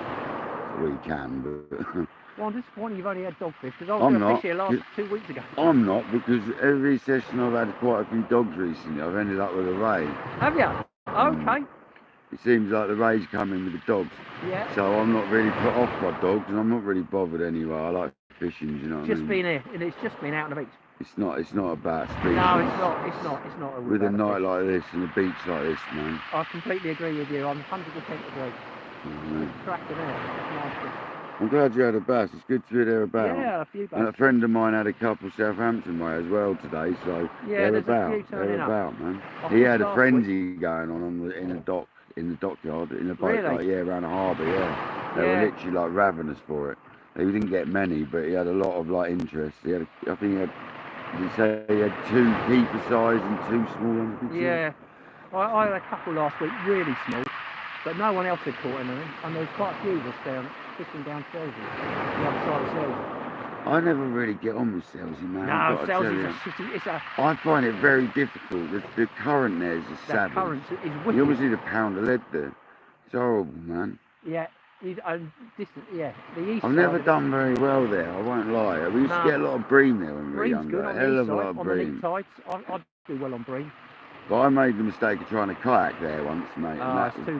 [SPEAKER 1] Well, you can, but...
[SPEAKER 2] Well, I'm disappointed you've only had dogfish, because I was going to fish here last 2 weeks ago.
[SPEAKER 1] I'm not, because every session I've had quite a few dogs recently, I've ended up with a ray.
[SPEAKER 2] Have you? Okay.
[SPEAKER 1] It seems like the ray's coming with the dogs.
[SPEAKER 2] Yeah.
[SPEAKER 1] So I'm not really put off by dogs, and I'm not really bothered anyway. I like fishing, you know what I mean?
[SPEAKER 2] Just been here, and it's just been out on the beach.
[SPEAKER 1] It's not about speed.
[SPEAKER 2] No, it's not.
[SPEAKER 1] With a night like this and a beach like this, man.
[SPEAKER 2] I completely agree with you. I'm 100% agree. It's cracking out.
[SPEAKER 1] I'm glad you had a bass. It's good to be there about.
[SPEAKER 2] Yeah, a few bass.
[SPEAKER 1] And a friend of mine had a couple Southampton way as well today, so they're about, man. He had a frenzy going on in the dockyard, in the boat, around the harbour, They were literally like ravenous for it. He didn't get many, but he had a lot of like interest. I think he had 2 keeper size and 2 small ones?
[SPEAKER 2] Yeah, I had a couple last week, really small, but no one else had caught anything, and there's quite a few of us down fishing down Selsey, the other side of Selsey.
[SPEAKER 1] I never really get on with Selsey, man.
[SPEAKER 2] No, Selsey's a shitty.
[SPEAKER 1] I find it very difficult. The current there is just savage.
[SPEAKER 2] The current is wicked.
[SPEAKER 1] You always need a pound of lead there. It's horrible, man.
[SPEAKER 2] Yeah. The east.
[SPEAKER 1] I've never done very well there, I won't lie. We used to get a lot of bream there when we were younger.
[SPEAKER 2] Good on
[SPEAKER 1] a hell of
[SPEAKER 2] a
[SPEAKER 1] lot of bream.
[SPEAKER 2] On the neat tides, I'd do well on bream.
[SPEAKER 1] But I made the mistake of trying to kayak there once, mate.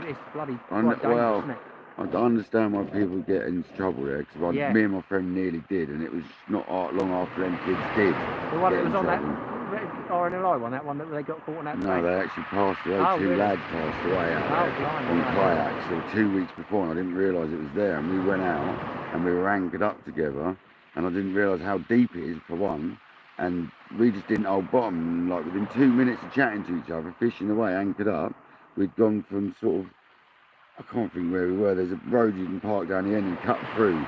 [SPEAKER 2] It's bloody quite dangerous, isn't it?
[SPEAKER 1] I understand why people get into trouble there, because me and my friend nearly did, and it was not long after them kids did.
[SPEAKER 2] The one that was on that RNLI one, that one that they got caught on that
[SPEAKER 1] No, they actually passed away. 2 lads passed away out there on kayaks. So 2 weeks before, and I didn't realise it was there. And we went out, and we were anchored up together, and I didn't realise how deep it is for one. And we just didn't hold bottom. And like within 2 minutes of chatting to each other, fishing away, anchored up, we'd gone from sort of, I can't think where we were. There's a road you can park down the end and cut through.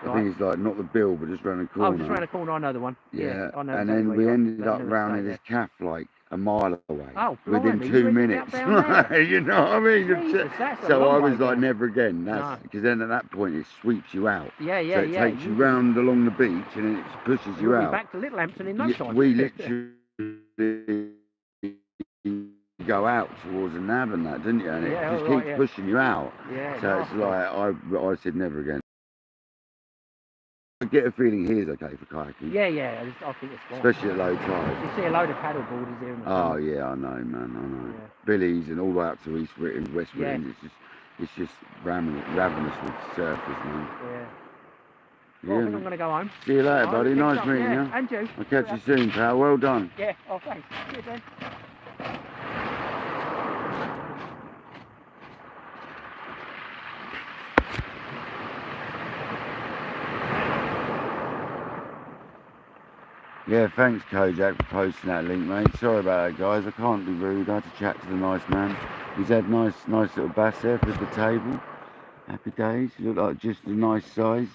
[SPEAKER 1] I think it's like not the bill, but just round the corner.
[SPEAKER 2] Oh, just round the corner, I know the one.
[SPEAKER 1] Yeah,
[SPEAKER 2] I know.
[SPEAKER 1] And then we ended up rounding this calf like a mile away.
[SPEAKER 2] Oh,
[SPEAKER 1] within 2 minutes. You know what I mean?
[SPEAKER 2] Jesus,
[SPEAKER 1] so I was like, never again. Because then at that point it sweeps you out.
[SPEAKER 2] Yeah.
[SPEAKER 1] So it takes you round along the beach and then it pushes you out.
[SPEAKER 2] Back to Little Hampton in no time.
[SPEAKER 1] We literally go out towards the nav and that, didn't you? And it just keeps pushing you out.
[SPEAKER 2] Yeah.
[SPEAKER 1] So it's like I said never again. I get a feeling he is okay for kayaking.
[SPEAKER 2] Yeah, I think it's fine.
[SPEAKER 1] Especially at low tide.
[SPEAKER 2] You see a load of paddle boarders here.
[SPEAKER 1] Oh yeah, I know, man, I know. Yeah. Billy's and all the way up to East Britain, West Britain. It's just ravenous with surfers, man.
[SPEAKER 2] Yeah. Well, I think I'm going to go home.
[SPEAKER 1] See you later, buddy. Nice meeting you.
[SPEAKER 2] And you.
[SPEAKER 1] I'll catch you soon, pal. Well done.
[SPEAKER 2] Yeah. Oh, thanks. Cheers, then.
[SPEAKER 1] Yeah, thanks Kojak for posting that link, mate. Sorry about that, guys. I can't be rude. I had to chat to the nice man. He's had nice little bass there for the table. Happy days. Look like just a nice size.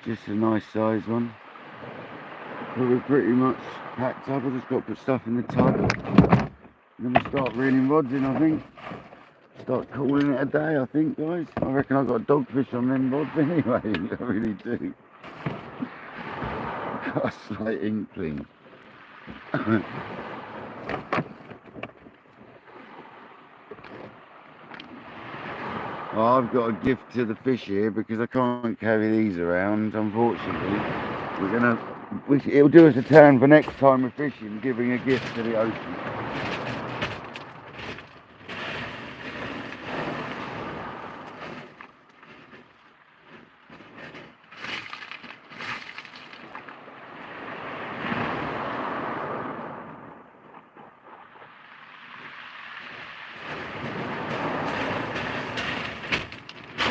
[SPEAKER 1] Just a nice size one. But we're pretty much packed up. I just got to put stuff in the tub. And then we'll start reeling rods in, I think. Start calling it a day, I think, guys. I reckon I've got dogfish on them rods anyway. I really do. Got a slight inkling. Well, I've got a gift to the fish here because I can't carry these around, unfortunately. It'll do us a turn for next time we're fishing, giving a gift to the ocean.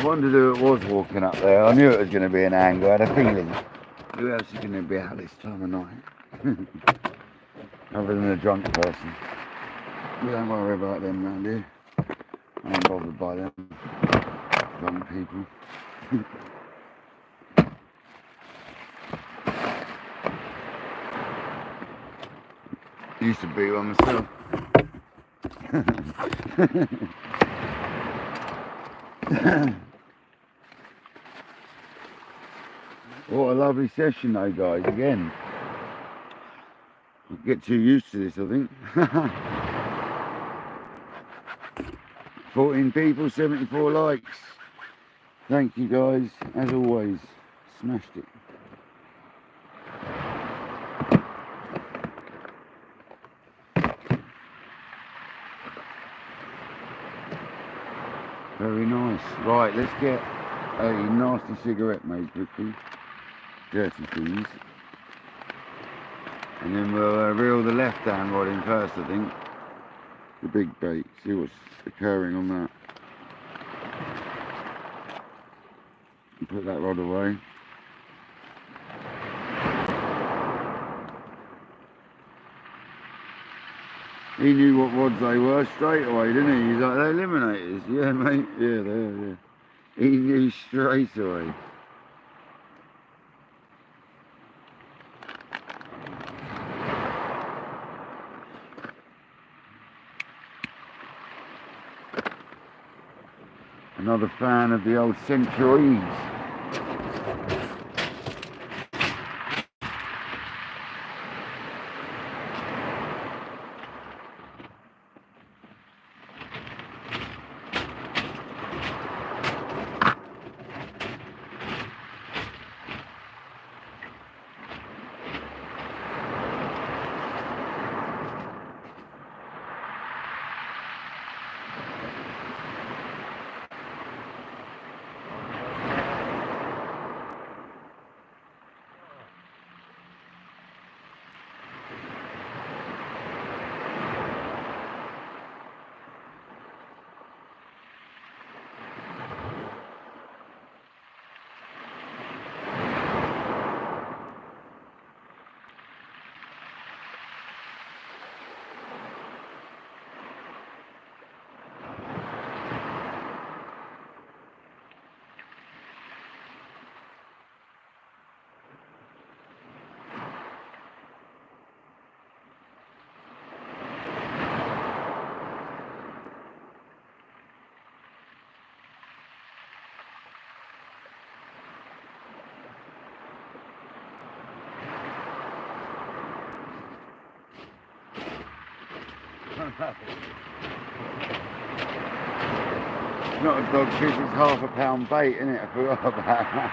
[SPEAKER 1] I wondered who it was walking up there. I knew it was going to be an angler. I had a feeling. Who else is going to be out this time of night? Other than a drunk person. We don't worry about them round here. I ain't bothered by them drunk people. Used to be one myself. What a lovely session though, guys, again. I'll get too used to this, I think. 14 people, 74 likes. Thank you guys, as always. Smashed it. Very nice. Right, let's get a nasty cigarette made quickly. Dirty things. And then we'll reel the left hand rod in first, I think. The big bait. See what's occurring on that. And put that rod away. He knew what rods they were straight away, didn't he? He's like, they're eliminators. Yeah, mate. Yeah, they are, yeah. He knew straight away. Another fan of the old Centuries. Not a dogfish, it's half a pound bait, isn't it? I forgot about that.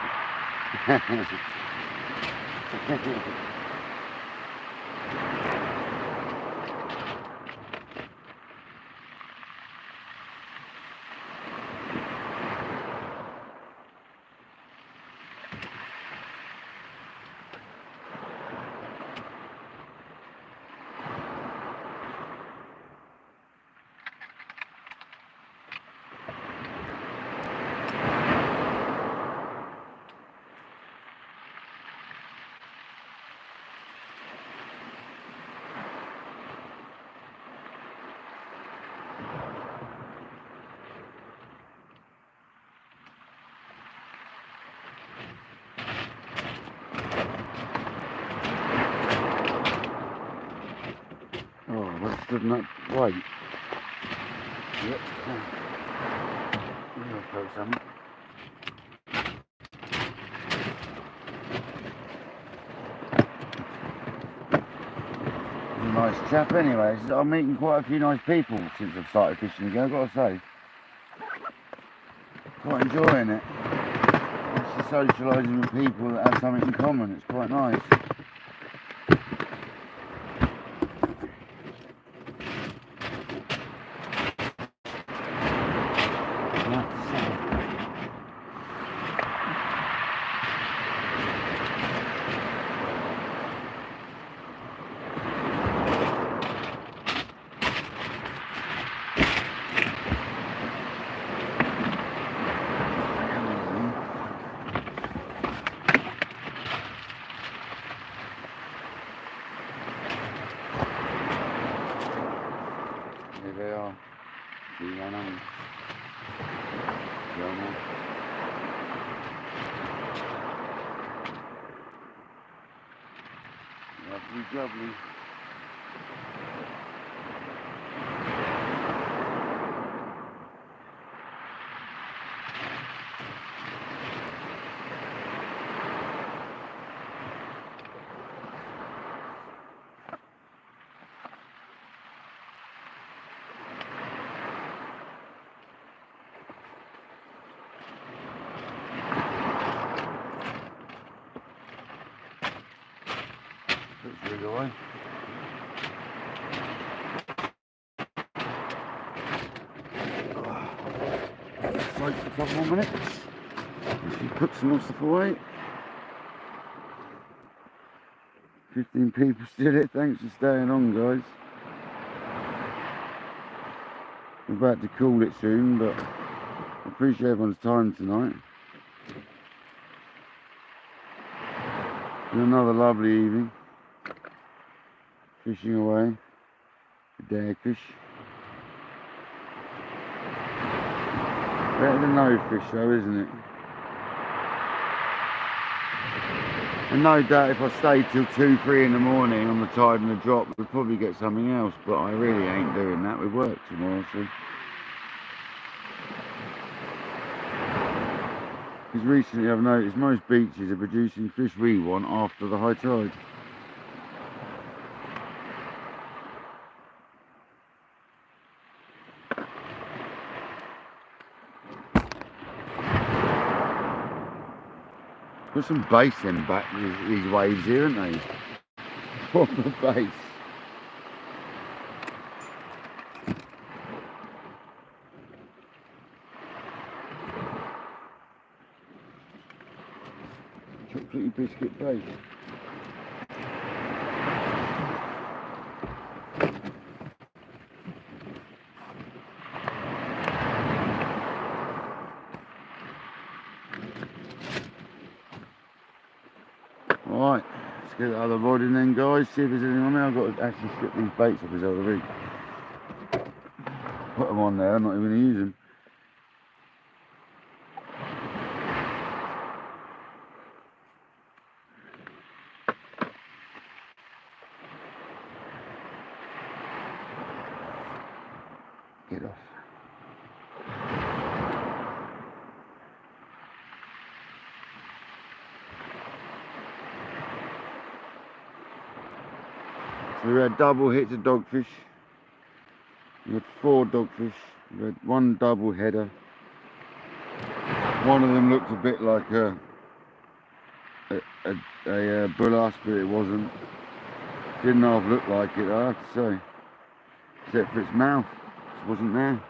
[SPEAKER 1] Doesn't that wait? Yep. I'll throw some. He's a nice chap anyway. I'm meeting quite a few nice people since I've started fishing again, I've got to say. Quite enjoying it. Actually socialising with people that have something in common, it's quite nice. See one on. Go on. Lovely, lovely. Let's rig away. Wait for a couple more minutes. Let's put some more stuff away. 15 people still here. Thanks for staying on, guys. We're about to call it soon, but I appreciate everyone's time tonight. And another lovely evening. Fishing away. The dagfish. Better than no fish though, isn't it? And no doubt if I stayed till 2, 3 in the morning on the tide and the drop, we'd probably get something else, but I really ain't doing that. We work tomorrow, so. Because recently I've noticed most beaches are producing fish we want after the high tide. Got some bass in back these waves here, aren't they? Proper bass. Chocolatey biscuit bass. Right, let's get the other rod in then, guys, see if there's anything on there. I've got to actually strip these baits off his other rig. Put them on there, I'm not even going to use them. Get off. So we had double hits of dogfish. We had 4 dogfish. We had 1 double header. One of them looked a bit like a bull, but it wasn't. Didn't half look like it, I have to say. Except for its mouth, it wasn't there.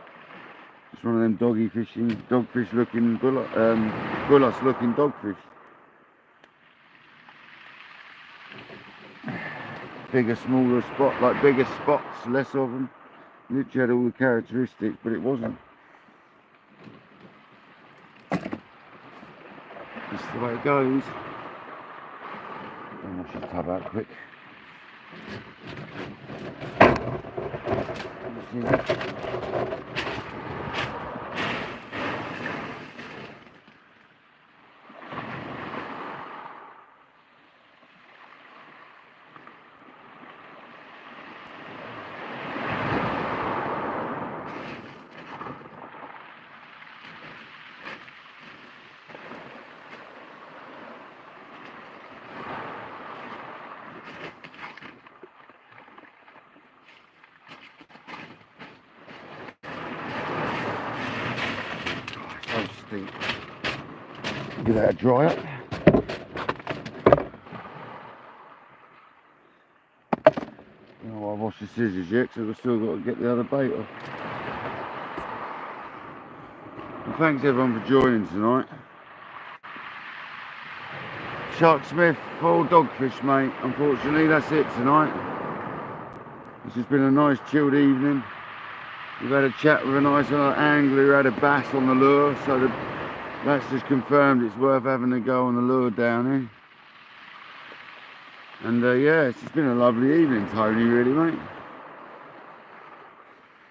[SPEAKER 1] It's one of them dogfish looking bullass looking dogfish. Bigger, smaller spot, like bigger spots, less of them. Literally had all the characteristics, but it wasn't. That's the way it goes. I'll wash this tub out quick. See that? Give that a dry up. Oh, I've washed the scissors yet, so we've still got to get the other bait off. Well, thanks everyone for joining tonight. Shark Smith, full dogfish, mate. Unfortunately, that's it tonight. It's just been a nice chilled evening. We've had a chat with a nice angler who had a bass on the lure, so that's just confirmed it's worth having a go on the lure down here. And yeah, it's just been a lovely evening, Tony, really, mate.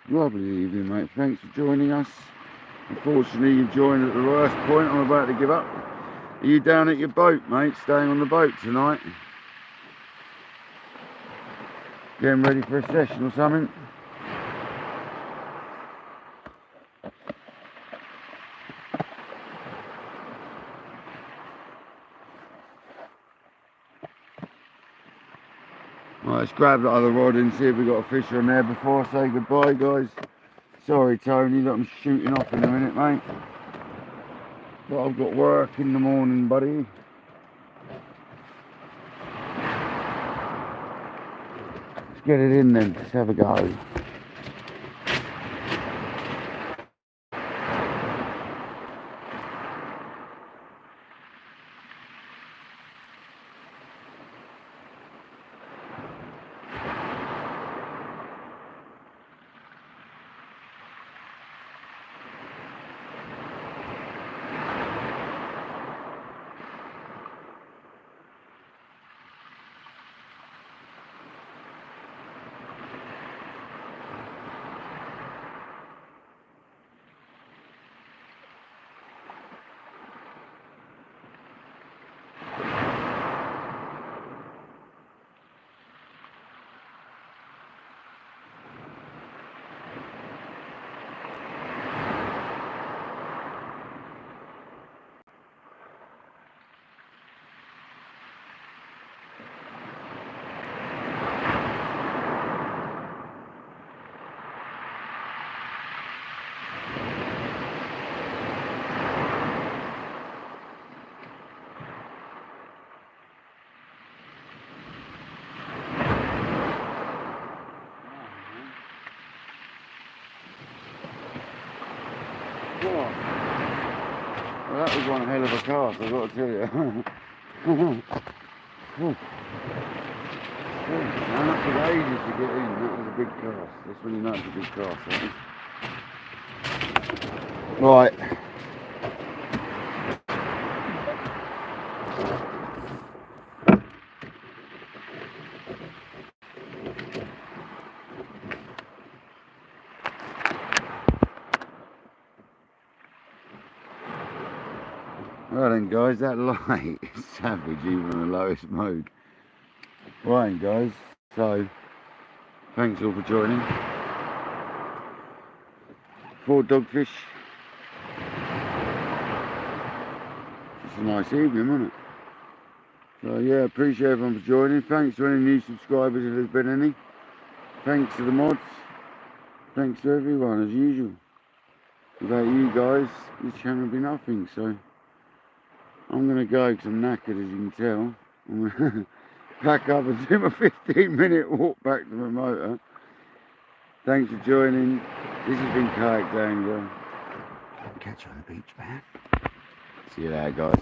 [SPEAKER 1] Lovely evening, mate. Thanks for joining us. Unfortunately, you joined at the worst point. I'm about to give up. Are you down at your boat, mate? Staying on the boat tonight? Getting ready for a session or something? Right, let's grab that other rod and see if we got a fish on there before I say goodbye, guys. Sorry, Tony, that I'm shooting off in a minute, mate. But I've got work in the morning, buddy. Let's get it in then. Let's have a go. Well, that was one hell of a cast, I've got to tell you. Man, that took ages to get in. That was a big cast. That's when you know it's a big cast, I think. Right. Well then, guys, that light is savage even in the lowest mode. Right, guys, so thanks all for joining. 4 dogfish. It's a nice evening, wasn't it? So yeah, appreciate everyone for joining. Thanks to any new subscribers if there's been any. Thanks to the mods. Thanks to everyone as usual. Without you guys, this channel would be nothing. So I'm gonna go because I'm knackered, as you can tell. I'm gonna pack up and do my 15-minute walk back to my motor. Thanks for joining. This has been KayakDangleruk. Catch you on the beach, man. See you later, guys.